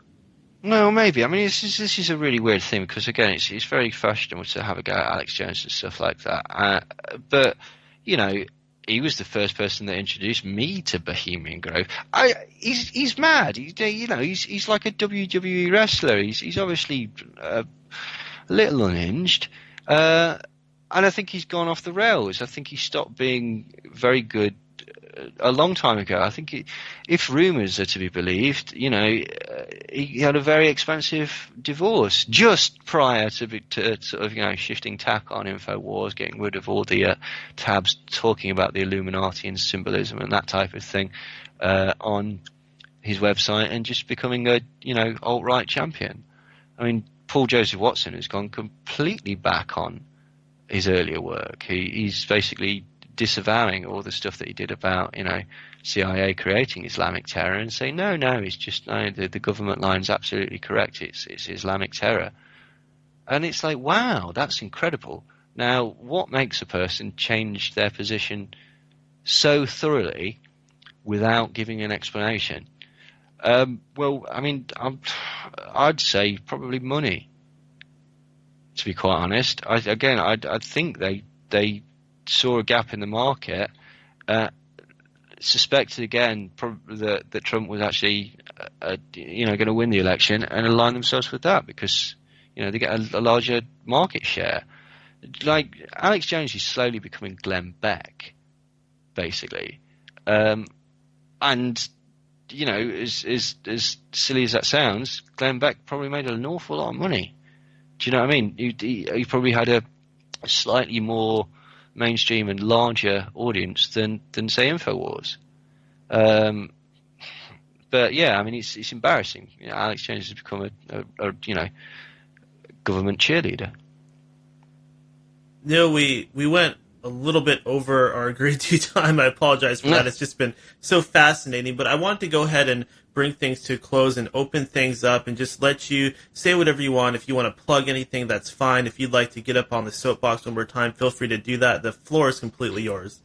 No, maybe. I mean, this is a really weird thing, because, again, it's very fashionable to have a go at Alex Jones and stuff like that. But, he was the first person that introduced me to Bohemian Grove. He's mad. He's like a WWE wrestler. He's obviously a little unhinged. And I think he's gone off the rails. I think he stopped being very good a long time ago. I think if rumours are to be believed, he had a very expensive divorce just prior to sort of shifting tack on InfoWars, getting rid of all the tabs talking about the Illuminati and symbolism and that type of thing on his website, and just becoming a alt-right champion. I mean, Paul Joseph Watson has gone completely back on his earlier work. He's basically disavowing all the stuff that he did about, CIA creating Islamic terror, and saying no, it's just the government line's absolutely correct. It's Islamic terror, and it's like, wow, that's incredible. Now, what makes a person change their position so thoroughly without giving an explanation? Well, I mean, I'd say probably money. To be quite honest, I think they saw a gap in the market, suspected again that Trump was actually going to win the election, and aligned themselves with that because they get a larger market share. Like Alex Jones is slowly becoming Glenn Beck, basically, and as silly as that sounds, Glenn Beck probably made an awful lot of money. Do you know what I mean? He probably had a slightly more mainstream and larger audience than say InfoWars. But yeah, I mean it's embarrassing. Alex Jones has become a government cheerleader. We went a little bit over our agreed to time. I apologize for that. It's just been so fascinating. But I want to go ahead and bring things to a close and open things up and just let you say whatever you want. If you want to plug anything, that's fine. If you'd like to get up on the soapbox one more time, feel free to do that. The floor is completely yours.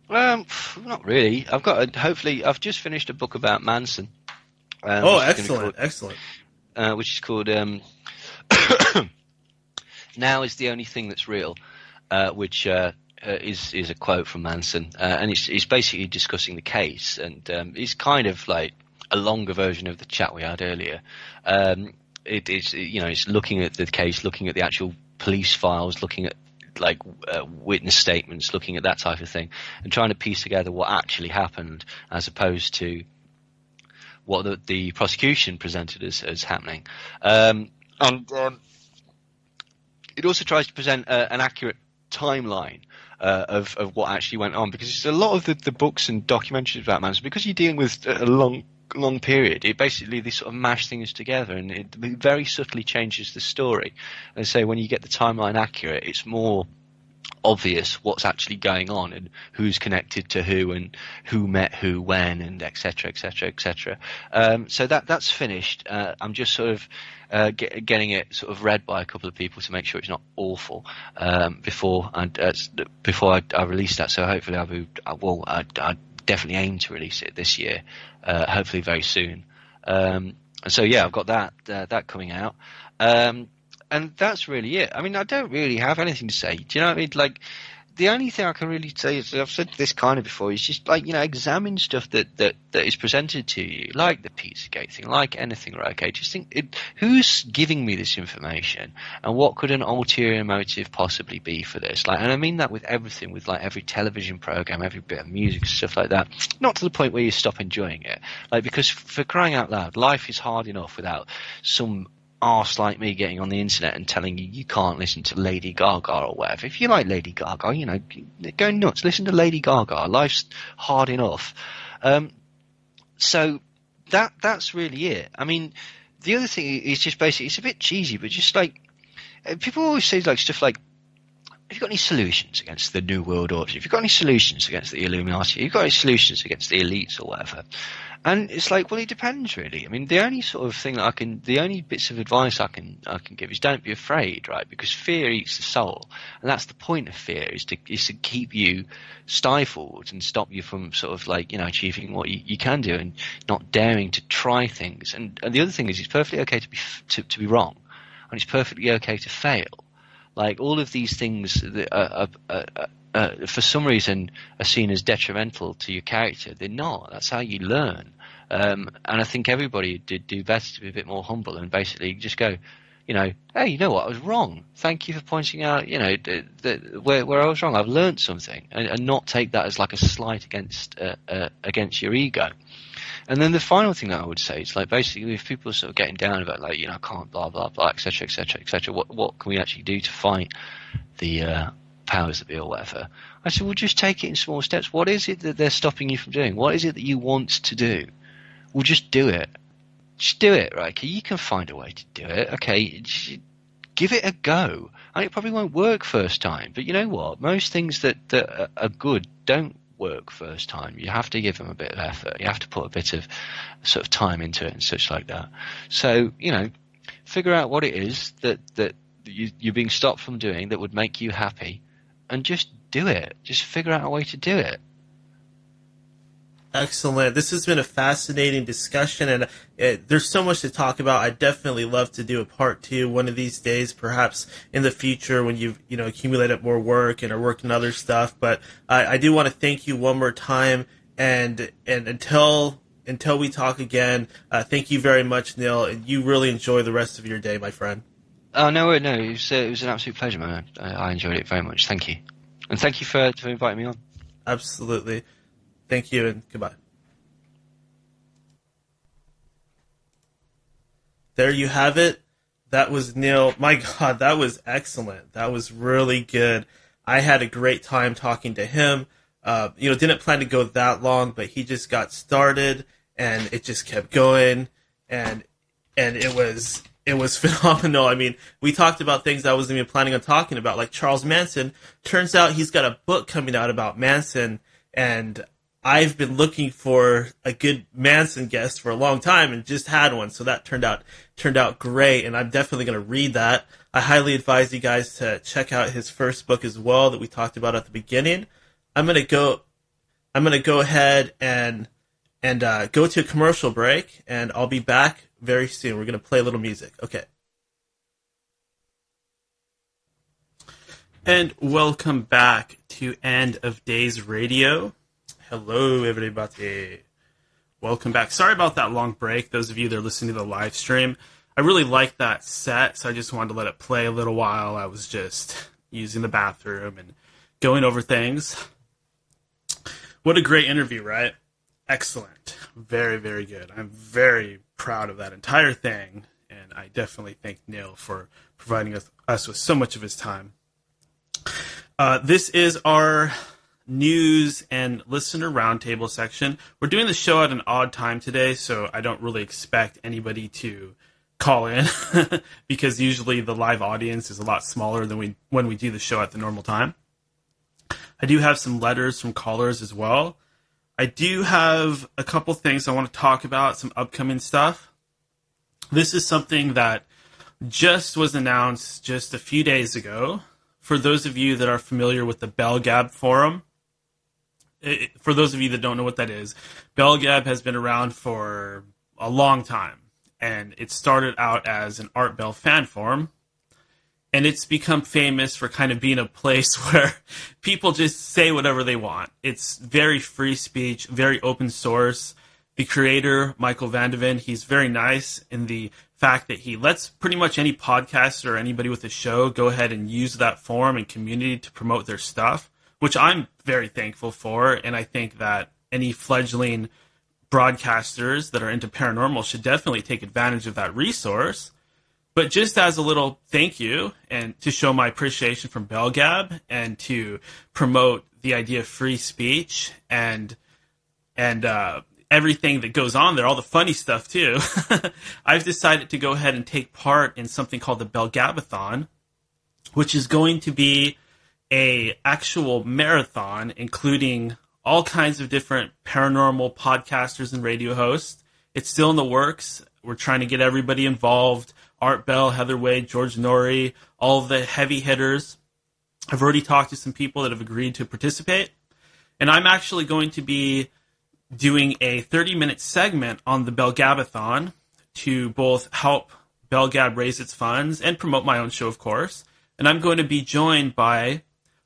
Not really. Hopefully, I've just finished a book about Manson. Excellent. Which is called Now is the Only Thing That's Real, which is a quote from Manson, and it's basically discussing the case, and it's kind of like a longer version of the chat we had earlier. It's looking at the case, looking at the actual police files, looking at like witness statements, looking at that type of thing, and trying to piece together what actually happened as opposed to what the prosecution presented as happening. It also tries to present an accurate timeline of what actually went on, because it's a lot of the books and documentaries about Manson, because you're dealing with a long period, it basically they sort of mash things together, and it very subtly changes the story. And so when you get the timeline accurate, it's more obvious what's actually going on and who's connected to who and who met who when, and etc. So that's finished. I'm just sort of getting it sort of read by a couple of people to make sure it's not awful before I release that. So hopefully I definitely aim to release it this year, hopefully very soon. And so yeah, I've got that coming out. And that's really it. I mean, I don't really have anything to say. Do you know what I mean? Like, the only thing I can really say is, I've said this kind of before, is just like, examine stuff that is presented to you, like the Pizzagate thing, like anything, right? Okay, just think, who's giving me this information, and what could an ulterior motive possibly be for this? Like, and I mean that with everything, with like every television program, every bit of music, stuff like that. Not to the point where you stop enjoying it, like, because for crying out loud, life is hard enough without some arse like me getting on the internet and telling you can't listen to Lady Gaga or whatever. If you like Lady Gaga, go nuts, listen to Lady Gaga. Life's hard enough. So that's really it. I mean, the other thing is just basically, it's a bit cheesy, but just like, people always say like stuff like, have you got any solutions against the New World Order? Have you got any solutions against the Illuminati? Have you got any solutions against the elites or whatever? And it's like, well, it depends, really. I mean, the only sort of thing the only bits of advice I can give is don't be afraid, right? Because fear eats the soul, and that's the point of fear, is to keep you stifled and stop you from sort of like, achieving what you can do and not daring to try things. And the other thing is, it's perfectly okay to be wrong, and it's perfectly okay to fail. Like, all of these things that for some reason are seen as detrimental to your character. They're not. That's how you learn. And I think everybody did do better to be a bit more humble and basically just go, hey, you know what, I was wrong. Thank you for pointing out, where I was wrong. I've learned something, and not take that as like a slight against your ego. And then the final thing that I would say is, like, basically, if people are sort of getting down about, like, I can't, blah, blah, blah, etc., what can we actually do to fight the powers that be or whatever? I said, well, just take it in small steps. What is it that they're stopping you from doing? What is it that you want to do? Well, just do it. Just do it, right? Okay, you can find a way to do it. Okay, give it a go. And it probably won't work first time, but you know what? Most things that are good don't work first time. You have to give them a bit of effort. You have to put a bit of sort of time into it and such like that. So, you know, figure out what it is that you're being stopped from doing that would make you happy, and just do it. Just figure out a way to do it. Excellent. This has been a fascinating discussion, and there's so much to talk about. I'd definitely love to do a part 2 one of these days, perhaps in the future when you've accumulated more work and are working other stuff. But I do want to thank you one more time, and until we talk again, thank you very much, Neil. And you really enjoy the rest of your day, my friend. Oh no, it was an absolute pleasure, man. I enjoyed it very much. Thank you, and thank you for inviting me on. Absolutely. Thank you, and goodbye. There you have it. That was Neil. My God, that was excellent. That was really good. I had a great time talking to him. Didn't plan to go that long, but he just got started, and it just kept going, and it was phenomenal. I mean, we talked about things I wasn't even planning on talking about, like Charles Manson. Turns out he's got a book coming out about Manson, and I've been looking for a good Manson guest for a long time and just had one, so that turned out great, and I'm definitely going to read that. I highly advise you guys to check out his first book as well that we talked about at the beginning. I'm going to go ahead and go to a commercial break, and I'll be back very soon. We're going to play a little music. Okay. And welcome back to End of Days Radio. Hello, everybody. Welcome back. Sorry about that long break, those of you that are listening to the live stream. I really liked that set, so I just wanted to let it play a little while. I was just using the bathroom and going over things. What a great interview, right? Excellent. Very, very good. I'm very proud of that entire thing, and I definitely thank Neil for providing us with so much of his time. This is our news and listener roundtable section. We're doing the show at an odd time today, so I don't really expect anybody to call in because usually the live audience is a lot smaller than when we do the show at the normal time. I do have some letters from callers as well. I do have a couple things I want to talk about, some upcoming stuff. This is something that just was announced just a few days ago. For those of you that are familiar with the BellGab forum, for those of you that don't know what that is, BellGab has been around for a long time, and it started out as an Art Bell fan forum, and it's become famous for kind of being a place where people just say whatever they want. It's very free speech, very open source. The creator, Michael Vandeven, he's very nice in the fact that he lets pretty much any podcaster or anybody with a show go ahead and use that forum and community to promote their stuff, which I'm very thankful for, and I think that any fledgling broadcasters that are into paranormal should definitely take advantage of that resource. But just as a little thank you, and to show my appreciation from BellGab, and to promote the idea of free speech and everything that goes on there, all the funny stuff too, I've decided to go ahead and take part in something called the BellGabathon, which is going to be a actual marathon, including all kinds of different paranormal podcasters and radio hosts. It's still in the works. We're trying to get everybody involved. Art Bell, Heather Wade, George Norrie, all of the heavy hitters. I've already talked to some people that have agreed to participate. And I'm actually going to be doing a 30-minute segment on the BellGabathon to both help BellGab raise its funds and promote my own show, of course. And I'm going to be joined by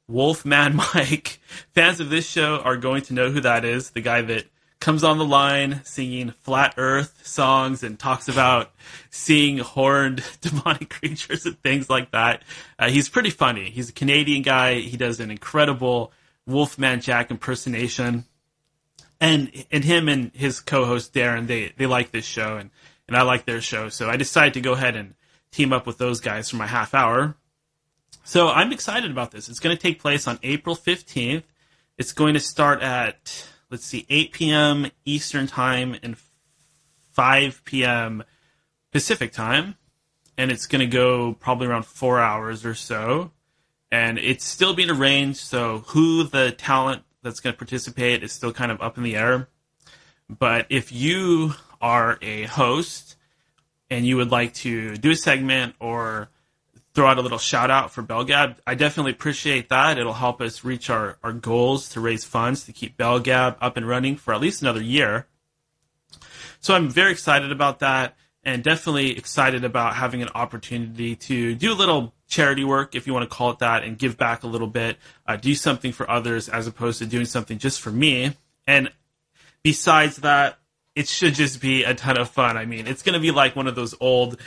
Wolfman Mike. Fans of this show are going to know who that is, the guy that comes on the line singing flat earth songs and talks about seeing horned demonic creatures and things like that. He's pretty funny. He's a Canadian guy. He does an incredible Wolfman Jack impersonation. And him and his co-host Darren, they like this show, and I like their show. So I decided to go ahead and team up with those guys for my half hour. So I'm excited about this. It's going to take place on April 15th. It's going to start at, 8 p.m. Eastern Time and 5 p.m. Pacific Time. and it's going to go probably around 4 hours or so. And it's still being arranged, so who the talent that's going to participate is still kind of up in the air. But if you are a host and you would like to do a segment or throw out a little shout out for BellGab, I definitely appreciate that. It'll help us reach our goals to raise funds to keep BellGab up and running for at least another year. So I'm very excited about that, and definitely excited about having an opportunity to do a little charity work, if you want to call it that, and give back a little bit, do something for others as opposed to doing something just for me. And besides that, it should just be a ton of fun. I mean, it's going to be like one of those old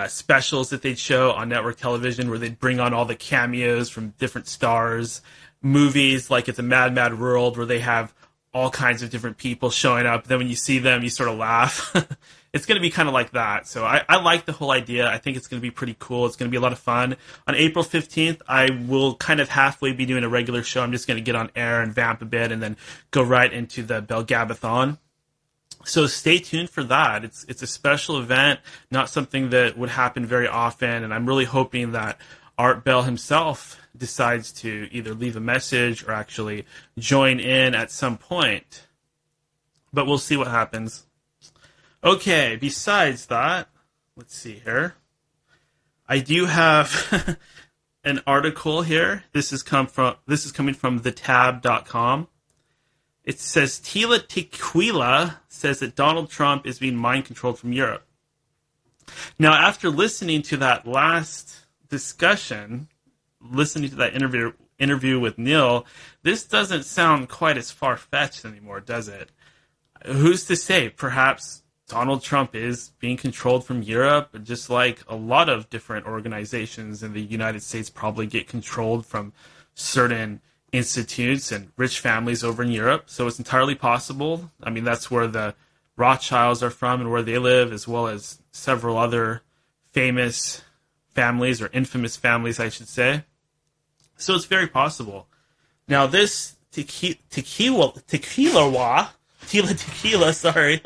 specials that they'd show on network television where they'd bring on all the cameos from different stars, movies like It's a Mad, Mad World where they have all kinds of different people showing up. Then when you see them, you sort of laugh. It's going to be kind of like that. So I like the whole idea. I think it's going to be pretty cool. It's going to be a lot of fun. On April 15th, I will kind of halfway be doing a regular show. I'm just going to get on air and vamp a bit and then go right into the BellGabathon. So stay tuned for that. It's a special event, not something that would happen very often. And I'm really hoping that Art Bell himself decides to either leave a message or actually join in at some point. But we'll see what happens. Okay, besides that, let's see here. I do have an article here. This is coming from thetab.com. It says Tila Tequila says that Donald Trump is being mind controlled from Europe. Now, after listening to that last discussion, listening to that interview with Neil, this doesn't sound quite as far-fetched anymore, does it? Who's to say? Perhaps Donald Trump is being controlled from Europe, just like a lot of different organizations in the United States probably get controlled from certain institutes and rich families over in Europe. So it's entirely possible. I mean, that's where the Rothschilds are from and where they live, as well as several other famous families, or infamous families, I should say. So it's very possible. Now, this Tequila, sorry.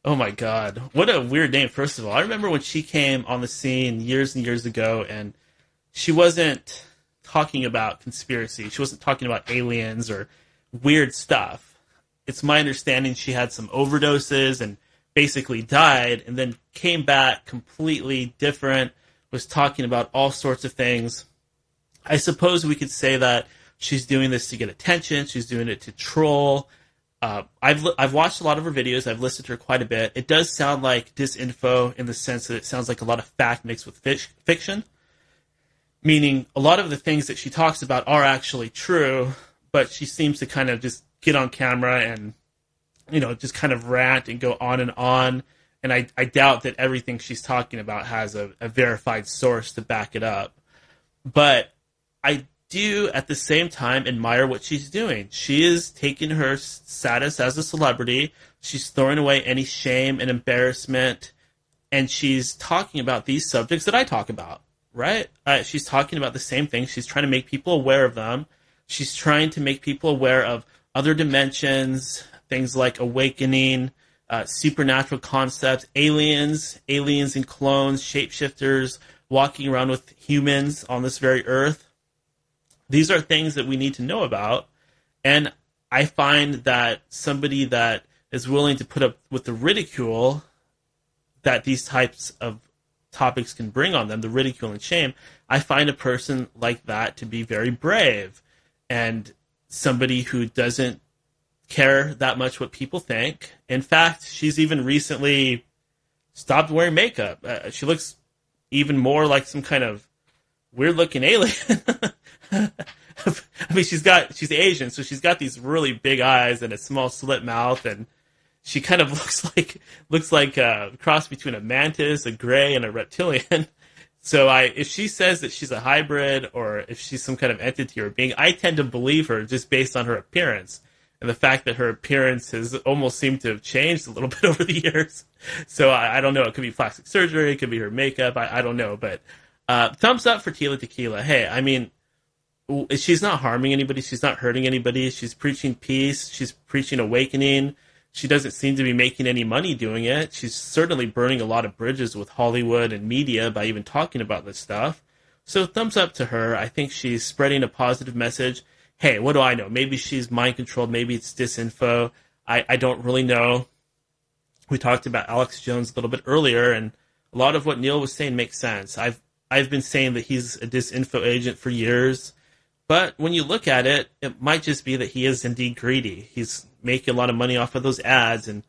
Oh my God. What a weird name, first of all. I remember when she came on the scene years and years ago, and she wasn't talking about conspiracy. She wasn't talking about aliens or weird stuff. It's my understanding she had some overdoses and basically died, and then came back completely different, was talking about all sorts of things. I suppose we could say that she's doing this to get attention. She's doing it to troll. I've watched a lot of her videos. I've listened to her quite a bit. It does sound like disinfo in the sense that it sounds like a lot of fact mixed with fiction, meaning a lot of the things that she talks about are actually true, but she seems to kind of just get on camera and, just kind of rant and go on and on. And I doubt that everything she's talking about has a verified source to back it up. But I do, at the same time, admire what she's doing. She is taking her status as a celebrity. She's throwing away any shame and embarrassment. And she's talking about these subjects that I talk about, right? She's talking about the same things. She's trying to make people aware of them. She's trying to make people aware of other dimensions, things like awakening, supernatural concepts, aliens and clones, shapeshifters, walking around with humans on this very earth. These are things that we need to know about, and I find that somebody that is willing to put up with the ridicule that these types of topics can bring on them, the ridicule and shame, I find a person like that to be very brave, and somebody who doesn't care that much what people think. In fact, she's even recently stopped wearing makeup. She looks even more like some kind of weird-looking alien. I mean, she's Asian, so she's got these really big eyes and a small slit mouth, and she kind of looks like a cross between a mantis, a gray, and a reptilian. So if she says that she's a hybrid, or if she's some kind of entity or being, I tend to believe her just based on her appearance. And the fact that her appearance has almost seemed to have changed a little bit over the years. So I don't know. It could be plastic surgery. It could be her makeup. I don't know. But thumbs up for Tila Tequila. Hey, I mean, she's not harming anybody. She's not hurting anybody. She's preaching peace. She's preaching awakening. She doesn't seem to be making any money doing it. She's certainly burning a lot of bridges with Hollywood and media by even talking about this stuff. So thumbs up to her. I think she's spreading a positive message. Hey, what do I know? Maybe she's mind controlled. Maybe it's disinfo. I don't really know. We talked about Alex Jones a little bit earlier, and a lot of what Neil was saying makes sense. I've been saying that he's a disinfo agent for years, but when you look at it, it might just be that he is indeed greedy. He's making a lot of money off of those ads, and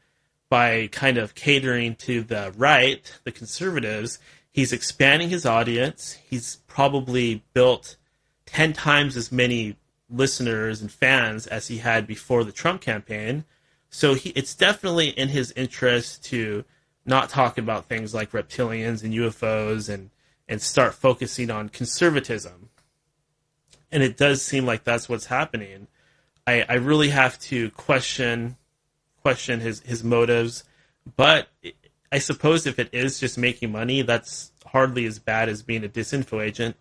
by kind of catering to the right, the conservatives, he's expanding his audience. He's probably built 10 times as many listeners and fans as he had before the Trump campaign. So it's definitely in his interest to not talk about things like reptilians and UFOs and start focusing on conservatism. And it does seem like that's what's happening. I really have to question his motives. But I suppose if it is just making money, that's hardly as bad as being a disinfo agent.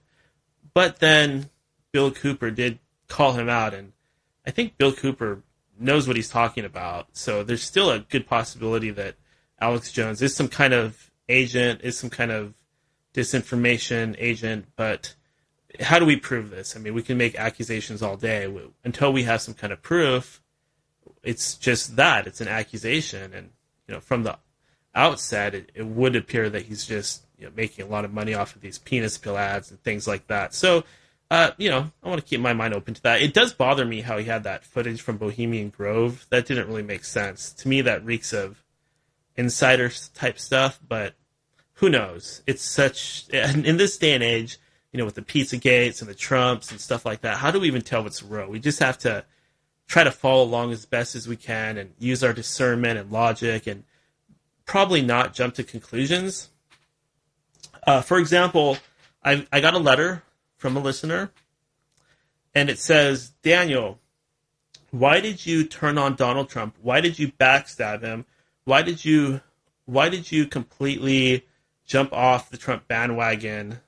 But then Bill Cooper did call him out, and I think Bill Cooper knows what he's talking about. So there's still a good possibility that Alex Jones is some kind of agent, is some kind of disinformation agent, but how do we prove this? I mean, we can make accusations all day. Until we have some kind of proof, it's just that. It's an accusation. And, from the outset, it would appear that he's just making a lot of money off of these penis pill ads and things like that. So, I want to keep my mind open to that. It does bother me how he had that footage from Bohemian Grove. That didn't really make sense. To me, that reeks of insider type stuff, but who knows? It's such, in this day and age, with the Pizzagates and the Trumps and stuff like that, how do we even tell what's real? We just have to try to follow along as best as we can and use our discernment and logic and probably not jump to conclusions. For example, I got a letter from a listener, and it says, Daniel, why did you turn on Donald Trump? Why did you backstab him? Why did you completely jump off the Trump bandwagon?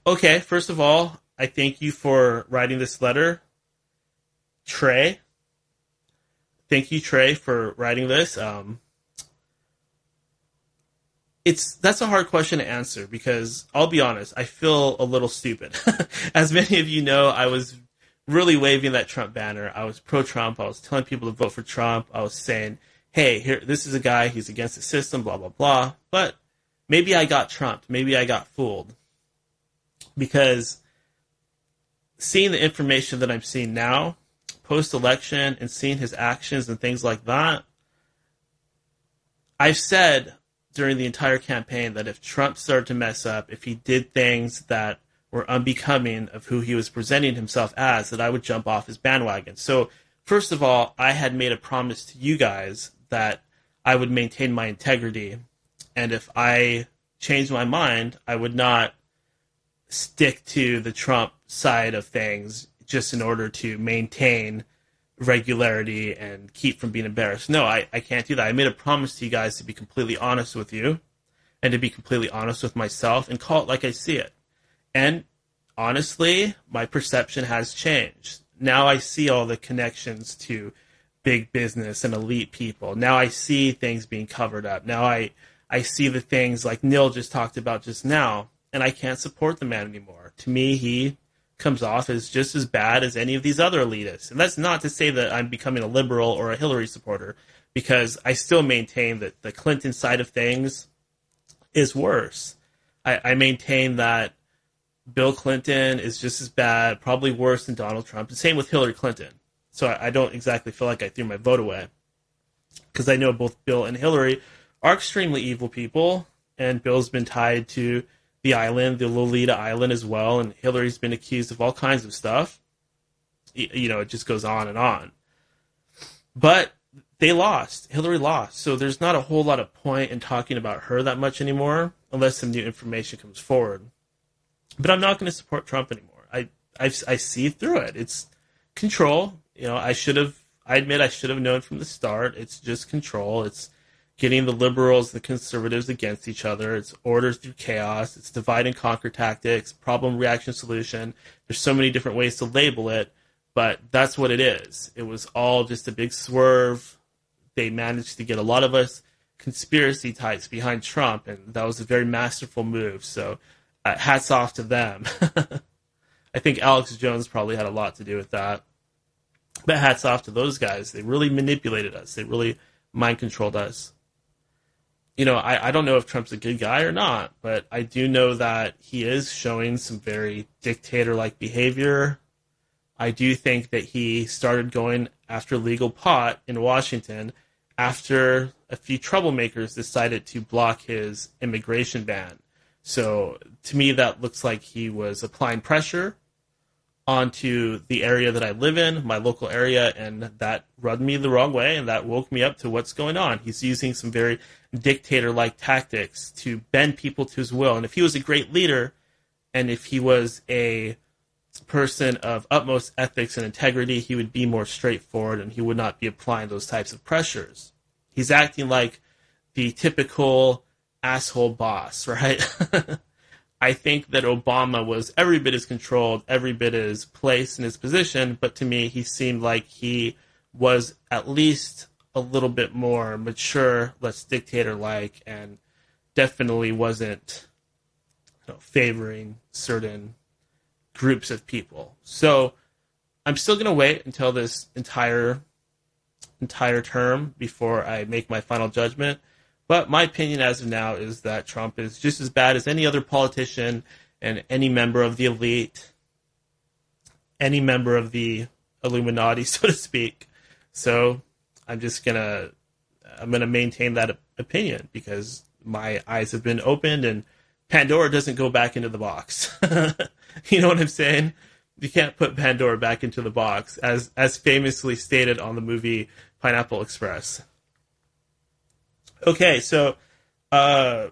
Okay, first of all, I thank you for writing this letter, Trey. Thank you, Trey, for writing this. That's a hard question to answer because I'll be honest, I feel a little stupid. As many of you know, I was really waving that Trump banner. I was pro-Trump. I was telling people to vote for Trump. I was saying, hey, here, this is a guy, he's against the system, blah, blah, blah. But maybe I got trumped. Maybe I got fooled. Because seeing the information that I'm seeing now, post-election, and seeing his actions and things like that, I've said during the entire campaign that if Trump started to mess up, if he did things that were unbecoming of who he was presenting himself as, that I would jump off his bandwagon. So, first of all, I had made a promise to you guys that I would maintain my integrity, and if I changed my mind, I would not stick to the Trump side of things just in order to maintain regularity and keep from being embarrassed. No, I can't do that. I made a promise to you guys to be completely honest with you and to be completely honest with myself and call it like I see it. And honestly, my perception has changed. Now I see all the connections to big business and elite people. Now I see things being covered up. Now I see the things like Neil just talked about just now, and I can't support the man anymore. To me, he comes off as just as bad as any of these other elitists. And that's not to say that I'm becoming a liberal or a Hillary supporter, because I still maintain that the Clinton side of things is worse. I maintain that Bill Clinton is just as bad, probably worse than Donald Trump. The same with Hillary Clinton. So I don't exactly feel like I threw my vote away, because I know both Bill and Hillary are extremely evil people, and Bill's been tied to the island, the Lolita Island as well, and Hillary's been accused of all kinds of stuff. It just goes on and on. But they lost. Hillary lost. So there's not a whole lot of point in talking about her that much anymore, unless some new information comes forward. But I'm not going to support Trump anymore. I see through it. It's control. I admit I should have known from the start. It's just control. It's getting the liberals, the conservatives against each other. It's order through chaos. It's divide and conquer tactics, problem, reaction, solution. There's so many different ways to label it. But that's what it is. It was all just a big swerve. They managed to get a lot of us conspiracy types behind Trump, and that was a very masterful move. So hats off to them. I think Alex Jones probably had a lot to do with that. But hats off to those guys. They really manipulated us. They really mind controlled us. You know, I don't know if Trump's a good guy or not, but I do know that he is showing some very dictator-like behavior. I do think that he started going after legal pot in Washington after a few troublemakers decided to block his immigration ban. So to me, that looks like he was applying pressure onto the area that I live in, my local area, and that rubbed me the wrong way, and that woke me up to what's going on. He's using some very dictator-like tactics to bend people to his will. And if he was a great leader, and if he was a person of utmost ethics and integrity, he would be more straightforward, and he would not be applying those types of pressures. He's acting like the typical asshole boss, right? I think that Obama was every bit as controlled, every bit as placed in his position, but to me, he seemed like he was at least a little bit more mature, less dictator-like, and definitely wasn't, favoring certain groups of people. So I'm still going to wait until this entire term before I make my final judgment. But my opinion as of now is that Trump is just as bad as any other politician and any member of the elite, any member of the Illuminati, so to speak. So I'm gonna maintain that opinion because my eyes have been opened and Pandora doesn't go back into the box. You know what I'm saying? You can't put Pandora back into the box, as famously stated on the movie Pineapple Express. Okay, so, wow,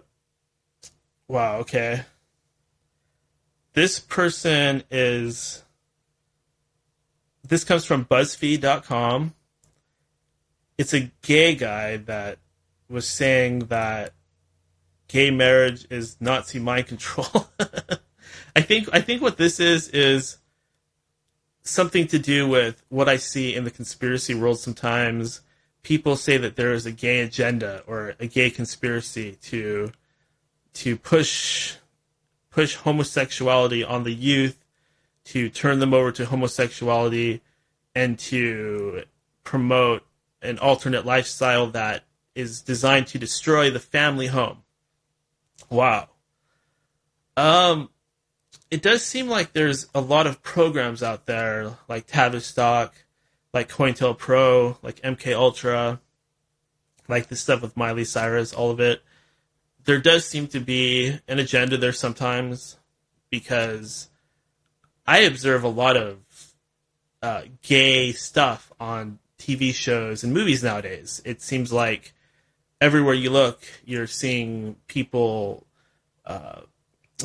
okay. This comes from BuzzFeed.com. It's a gay guy that was saying that gay marriage is Nazi mind control. I think what this is something to do with what I see in the conspiracy world sometimes. People say that there is a gay agenda or a gay conspiracy to push homosexuality on the youth, to turn them over to homosexuality, and to promote an alternate lifestyle that is designed to destroy the family home. Wow. It does seem like there's a lot of programs out there like Tavistock, like COINTELPRO, like MKUltra, like the stuff with Miley Cyrus, all of it. There does seem to be an agenda there sometimes because I observe a lot of gay stuff on TV shows and movies nowadays. It seems like everywhere you look, you're seeing people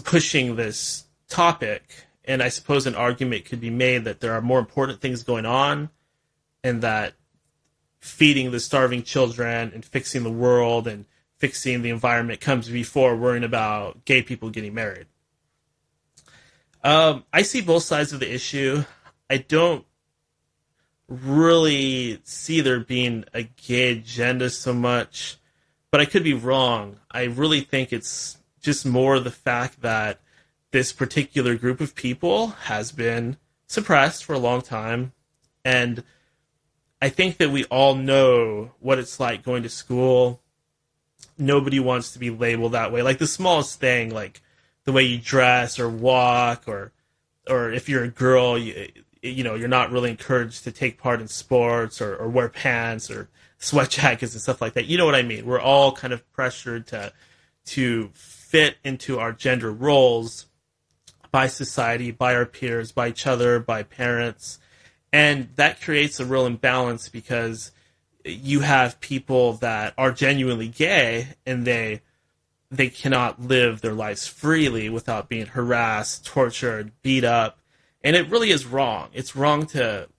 pushing this topic, and I suppose an argument could be made that there are more important things going on and that feeding the starving children and fixing the world and fixing the environment comes before worrying about gay people getting married. I see both sides of the issue. I don't really see there being a gay agenda so much, but I could be wrong. I really think it's just more the fact that this particular group of people has been suppressed for a long time, and I think that we all know what it's like going to school. Nobody wants to be labeled that way. Like the smallest thing, like the way you dress or walk, or if you're a girl, you're not really encouraged to take part in sports or wear pants or sweat jackets and stuff like that. You know what I mean? We're all kind of pressured to fit into our gender roles by society, by our peers, by each other, by parents. And that creates a real imbalance because you have people that are genuinely gay and they cannot live their lives freely without being harassed, tortured, beat up. And it really is wrong. It's wrong to,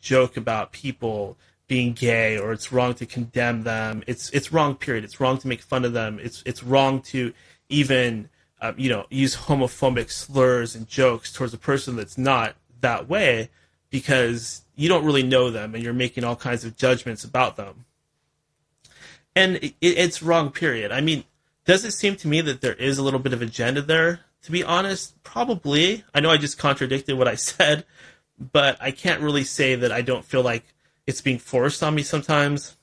joke about people being gay, or it's wrong to condemn them. It's wrong, period. It's wrong to make fun of them. It's wrong to even, use homophobic slurs and jokes towards a person that's not that way. because you don't really know them and you're making all kinds of judgments about them. And it's wrong, period. I mean, does it seem to me that there is a little bit of agenda there? To be honest, probably. I know I just contradicted what I said, but I can't really say that I don't feel like it's being forced on me sometimes.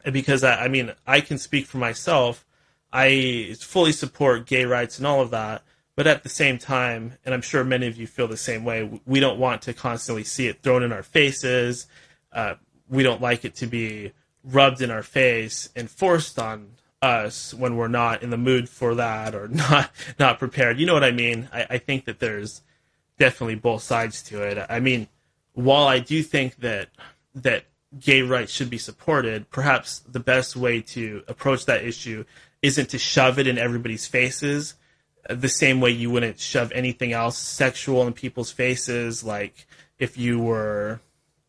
Because, I mean, I can speak for myself. I fully support gay rights and all of that. But at the same time, and I'm sure many of you feel the same way, we don't want to constantly see it thrown in our faces. We don't like it to be rubbed in our face and forced on us when we're not in the mood for that or not prepared. You know what I mean? I think that there's definitely both sides to it. I mean, while I do think that gay rights should be supported, perhaps the best way to approach that issue isn't to shove it in everybody's faces the same way you wouldn't shove anything else sexual in people's faces. Like if you were,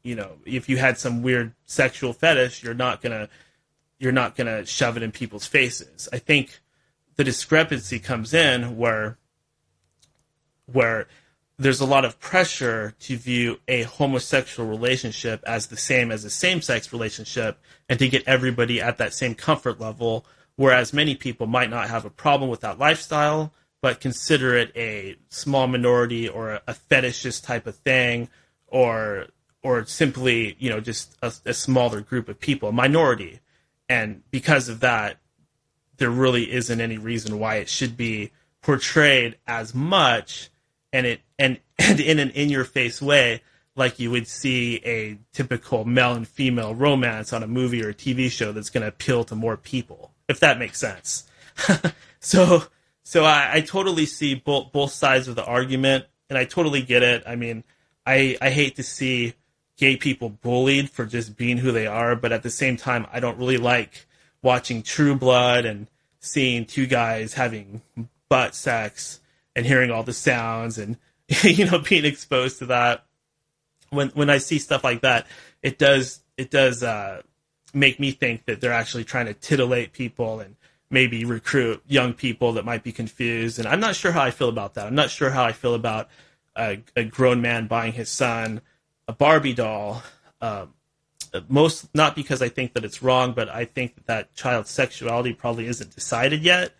if you had some weird sexual fetish, you're not gonna shove it in people's faces. I think the discrepancy comes in where there's a lot of pressure to view a homosexual relationship as the same as a same-sex relationship and to get everybody at that same comfort level, whereas many people might not have a problem with that lifestyle, but consider it a small minority or a fetishist type of thing, or simply, just a smaller group of people, a minority. And because of that, there really isn't any reason why it should be portrayed as much and in an in-your-face way, like you would see a typical male and female romance on a movie or a TV show that's going to appeal to more people, if that makes sense. So I totally see both sides of the argument, and I totally get it. I mean, I hate to see gay people bullied for just being who they are, but at the same time, I don't really like watching True Blood and seeing two guys having butt sex and hearing all the sounds and being exposed to that. When I see stuff like that, it does make me think that they're actually trying to titillate people and maybe recruit young people that might be confused. And I'm not sure how I feel about that. I'm not sure how I feel about a grown man buying his son a Barbie doll. Not because I think that it's wrong, but I think that child's sexuality probably isn't decided yet.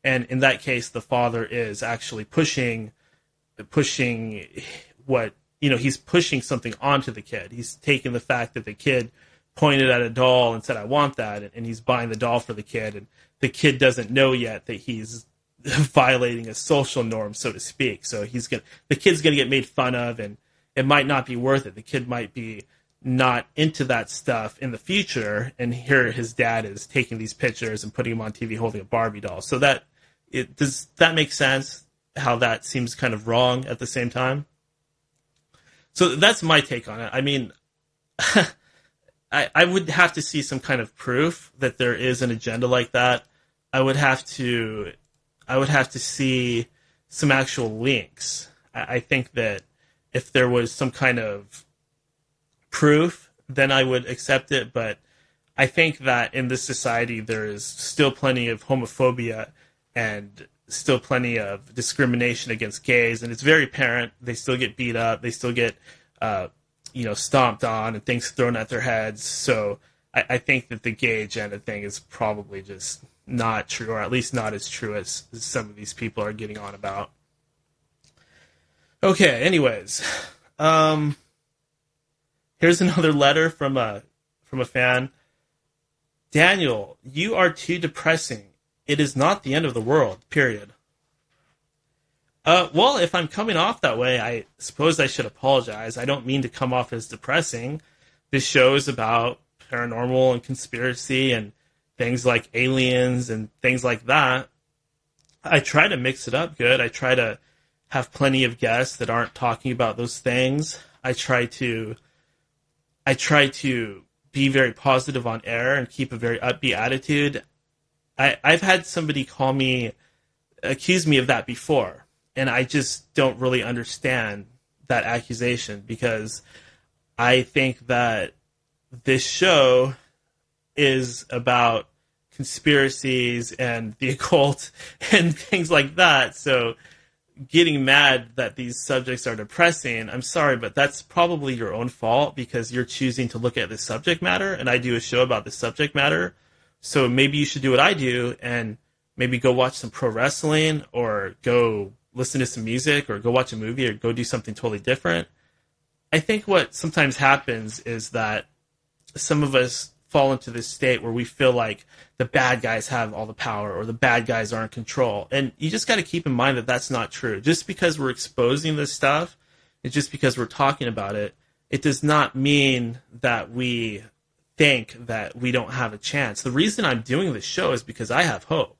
And in that case, the father is actually pushing what, he's pushing something onto the kid. He's taking the fact that the kid pointed at a doll and said, I want that. And he's buying the doll for the kid. And the kid doesn't know yet that he's violating a social norm, so to speak. So the kid's going to get made fun of, and it might not be worth it. The kid might be not into that stuff in the future, and here his dad is taking these pictures and putting them on TV holding a Barbie doll. So does that make sense, how that seems kind of wrong at the same time? So that's my take on it. I mean, I would have to see some kind of proof that there is an agenda like that. I would have to see some actual links. I think that if there was some kind of proof, then I would accept it. But I think that in this society, there is still plenty of homophobia and still plenty of discrimination against gays. And it's very apparent. They still get beat up. They still get, stomped on and things thrown at their heads. So I think that the gay agenda thing is probably just not true, or at least not as true as some of these people are getting on about. Okay, anyways. Here's another letter from a fan. Daniel, you are too depressing. It is not the end of the world, period. Well, if I'm coming off that way, I suppose I should apologize. I don't mean to come off as depressing. This show is about paranormal and conspiracy and things like aliens and things like that. I try to mix it up good. I try to have plenty of guests that aren't talking about those things. I try to be very positive on air and keep a very upbeat attitude. I've had somebody accuse me of that before, and I just don't really understand that accusation, because I think that this show is about conspiracies and the occult and things like that. So getting mad that these subjects are depressing, I'm sorry, but that's probably your own fault because you're choosing to look at the subject matter, and I do a show about the subject matter. So maybe you should do what I do and maybe go watch some pro wrestling or go listen to some music or go watch a movie or go do something totally different. I think what sometimes happens is that some of us fall into this state where we feel like the bad guys have all the power or the bad guys are in control. And you just got to keep in mind that that's not true. Just because we're exposing this stuff and just because we're talking about it, it does not mean that we think that we don't have a chance. The reason I'm doing this show is because I have hope.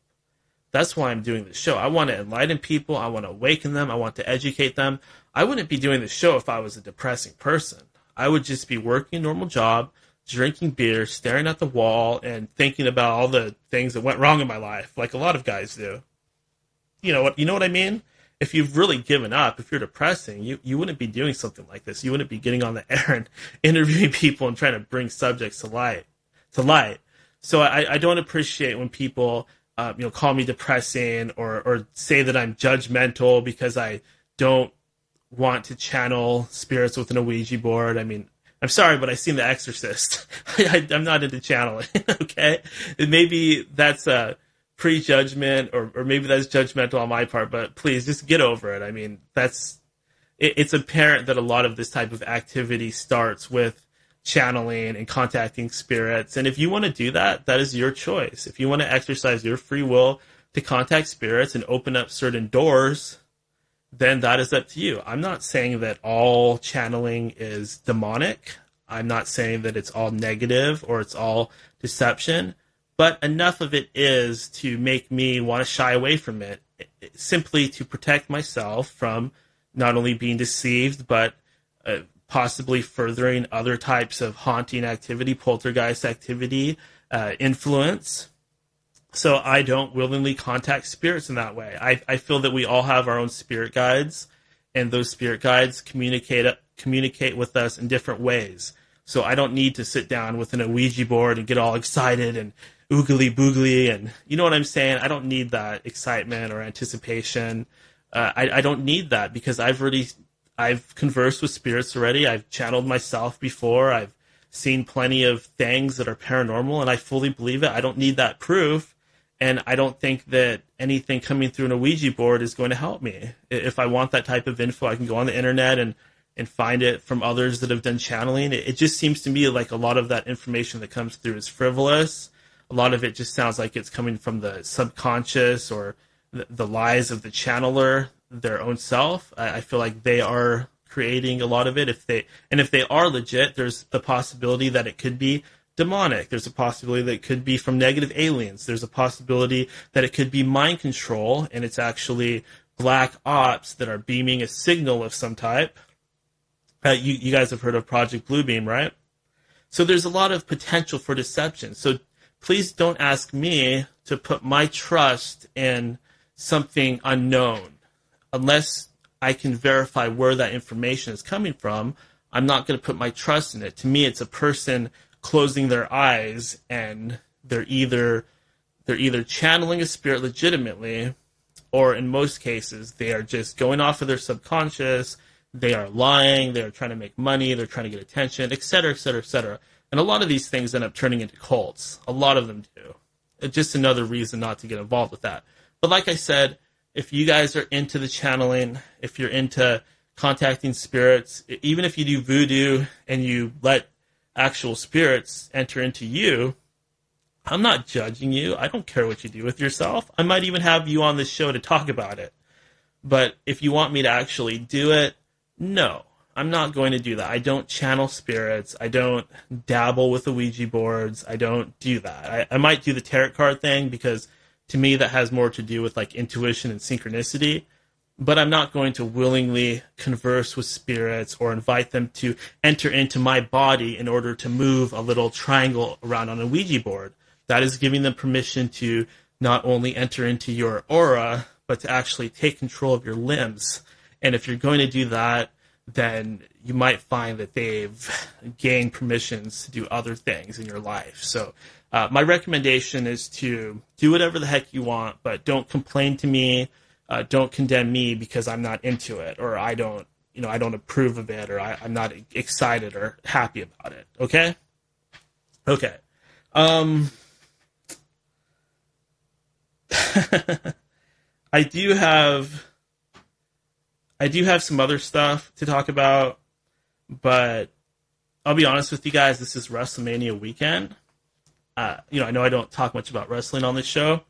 That's why I'm doing this show. I want to enlighten people. I want to awaken them. I want to educate them. I wouldn't be doing this show if I was a depressing person. I would just be working a normal job, drinking beer, staring at the wall, and thinking about all the things that went wrong in my life, like a lot of guys do. You know what I mean? If you've really given up, if you're depressing, you wouldn't be doing something like this. You wouldn't be getting on the air and interviewing people and trying to bring subjects to light. So I don't appreciate when people call me depressing or say that I'm judgmental because I don't want to channel spirits with an Ouija board. I mean, I'm sorry, but I've seen The Exorcist. I'm not into channeling, okay? And maybe that's a prejudgment or maybe that's judgmental on my part, but please just get over it. I mean, it's apparent that a lot of this type of activity starts with channeling and contacting spirits. And if you want to do that, that is your choice. If you want to exercise your free will to contact spirits and open up certain doors, then that is up to you. I'm not saying that all channeling is demonic. I'm not saying that it's all negative or it's all deception, but enough of it is to make me want to shy away from it, simply to protect myself from not only being deceived, but possibly furthering other types of haunting activity, poltergeist activity, influence. So I don't willingly contact spirits in that way. I feel that we all have our own spirit guides, and those spirit guides communicate with us in different ways. So I don't need to sit down with an Ouija board and get all excited and oogly boogly, and you know what I'm saying? I don't need that excitement or anticipation. I don't need that because I've conversed with spirits already. I've channeled myself before. I've seen plenty of things that are paranormal, and I fully believe it. I don't need that proof. And I don't think that anything coming through an Ouija board is going to help me. If I want that type of info, I can go on the internet and find it from others that have done channeling. It just seems to me like a lot of that information that comes through is frivolous. A lot of it just sounds like it's coming from the subconscious or the lies of the channeler, their own self. I feel like they are creating a lot of it. If they are legit, there's the possibility that it could be demonic. There's a possibility that it could be from negative aliens. There's a possibility that it could be mind control, and it's actually black ops that are beaming a signal of some type. You guys have heard of Project Bluebeam, right? So there's a lot of potential for deception. So please don't ask me to put my trust in something unknown. Unless I can verify where that information is coming from, I'm not going to put my trust in it. To me, it's a person closing their eyes, and they're either channeling a spirit legitimately, or in most cases, they are just going off of their subconscious. They are lying. They are trying to make money. They're trying to get attention, etc., etc., etc. And a lot of these things end up turning into cults. A lot of them do. It's just another reason not to get involved with that. But like I said, if you guys are into the channeling, if you're into contacting spirits, even if you do voodoo and you let actual spirits enter into you, I'm not judging you. I don't care what you do with yourself. I might even have you on this show to talk about it. But if you want me to actually do it, no, I'm not going to do that. I don't channel spirits. I don't dabble with the Ouija boards. I don't do that. I might do the tarot card thing because to me that has more to do with like intuition and synchronicity. But I'm not going to willingly converse with spirits or invite them to enter into my body in order to move a little triangle around on a Ouija board. That is giving them permission to not only enter into your aura, but to actually take control of your limbs. And if you're going to do that, then you might find that they've gained permissions to do other things in your life. So my recommendation is to do whatever the heck you want, but don't complain to me. don't condemn me because I'm not into it, or I don't approve of it, or I'm not excited or happy about it. Okay? Okay. I do have some other stuff to talk about, but I'll be honest with you guys, this is WrestleMania weekend. I know I don't talk much about wrestling on this show,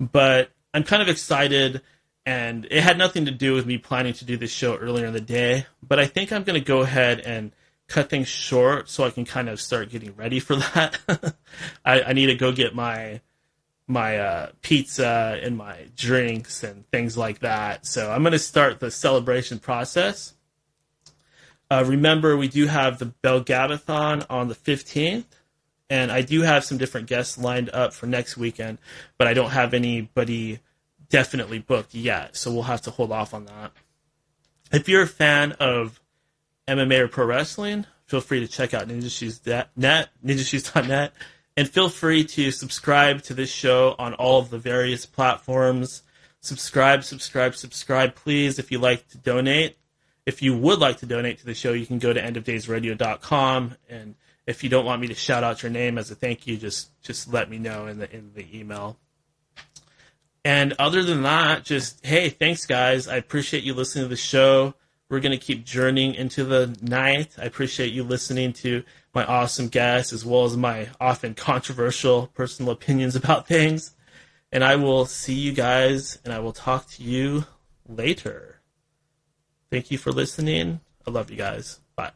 but I'm kind of excited, and it had nothing to do with me planning to do this show earlier in the day, but I think I'm going to go ahead and cut things short so I can kind of start getting ready for that. I need to go get my pizza and my drinks and things like that. So I'm going to start the celebration process. Remember, we do have the Belgabathon on the 15th, and I do have some different guests lined up for next weekend, but I don't have anybody definitely booked yet, so we'll have to hold off on that. If you're a fan of MMA or pro wrestling, feel free to check out ninjashoes.net, and feel free to subscribe to this show on all of the various platforms. Subscribe, please, if you like to donate. If you would like to donate to the show, you can go to endofdaysradio.com, and if you don't want me to shout out your name as a thank you, just let me know in the email. And other than that, just, hey, thanks, guys. I appreciate you listening to the show. We're going to keep journeying into the night. I appreciate you listening to my awesome guests, as well as my often controversial personal opinions about things. And I will see you guys, and I will talk to you later. Thank you for listening. I love you guys. Bye.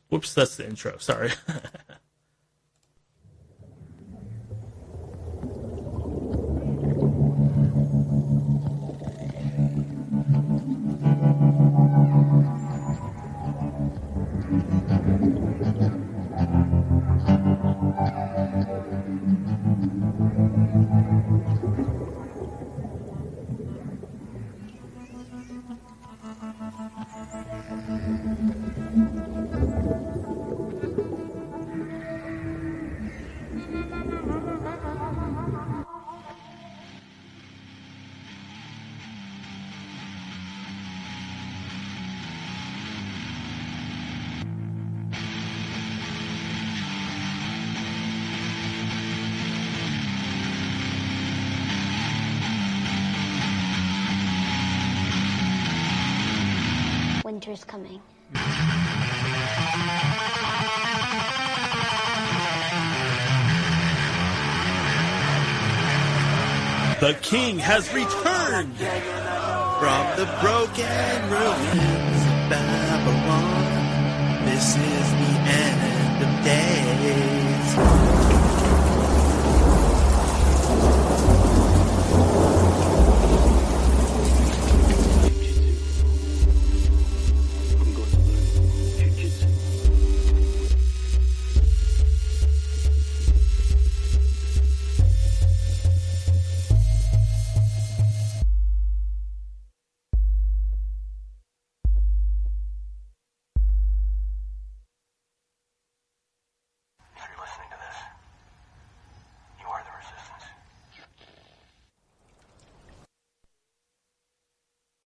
Whoops, that's the intro. Sorry. Winter's coming. The king has returned from the broken ruins of Babylon. This is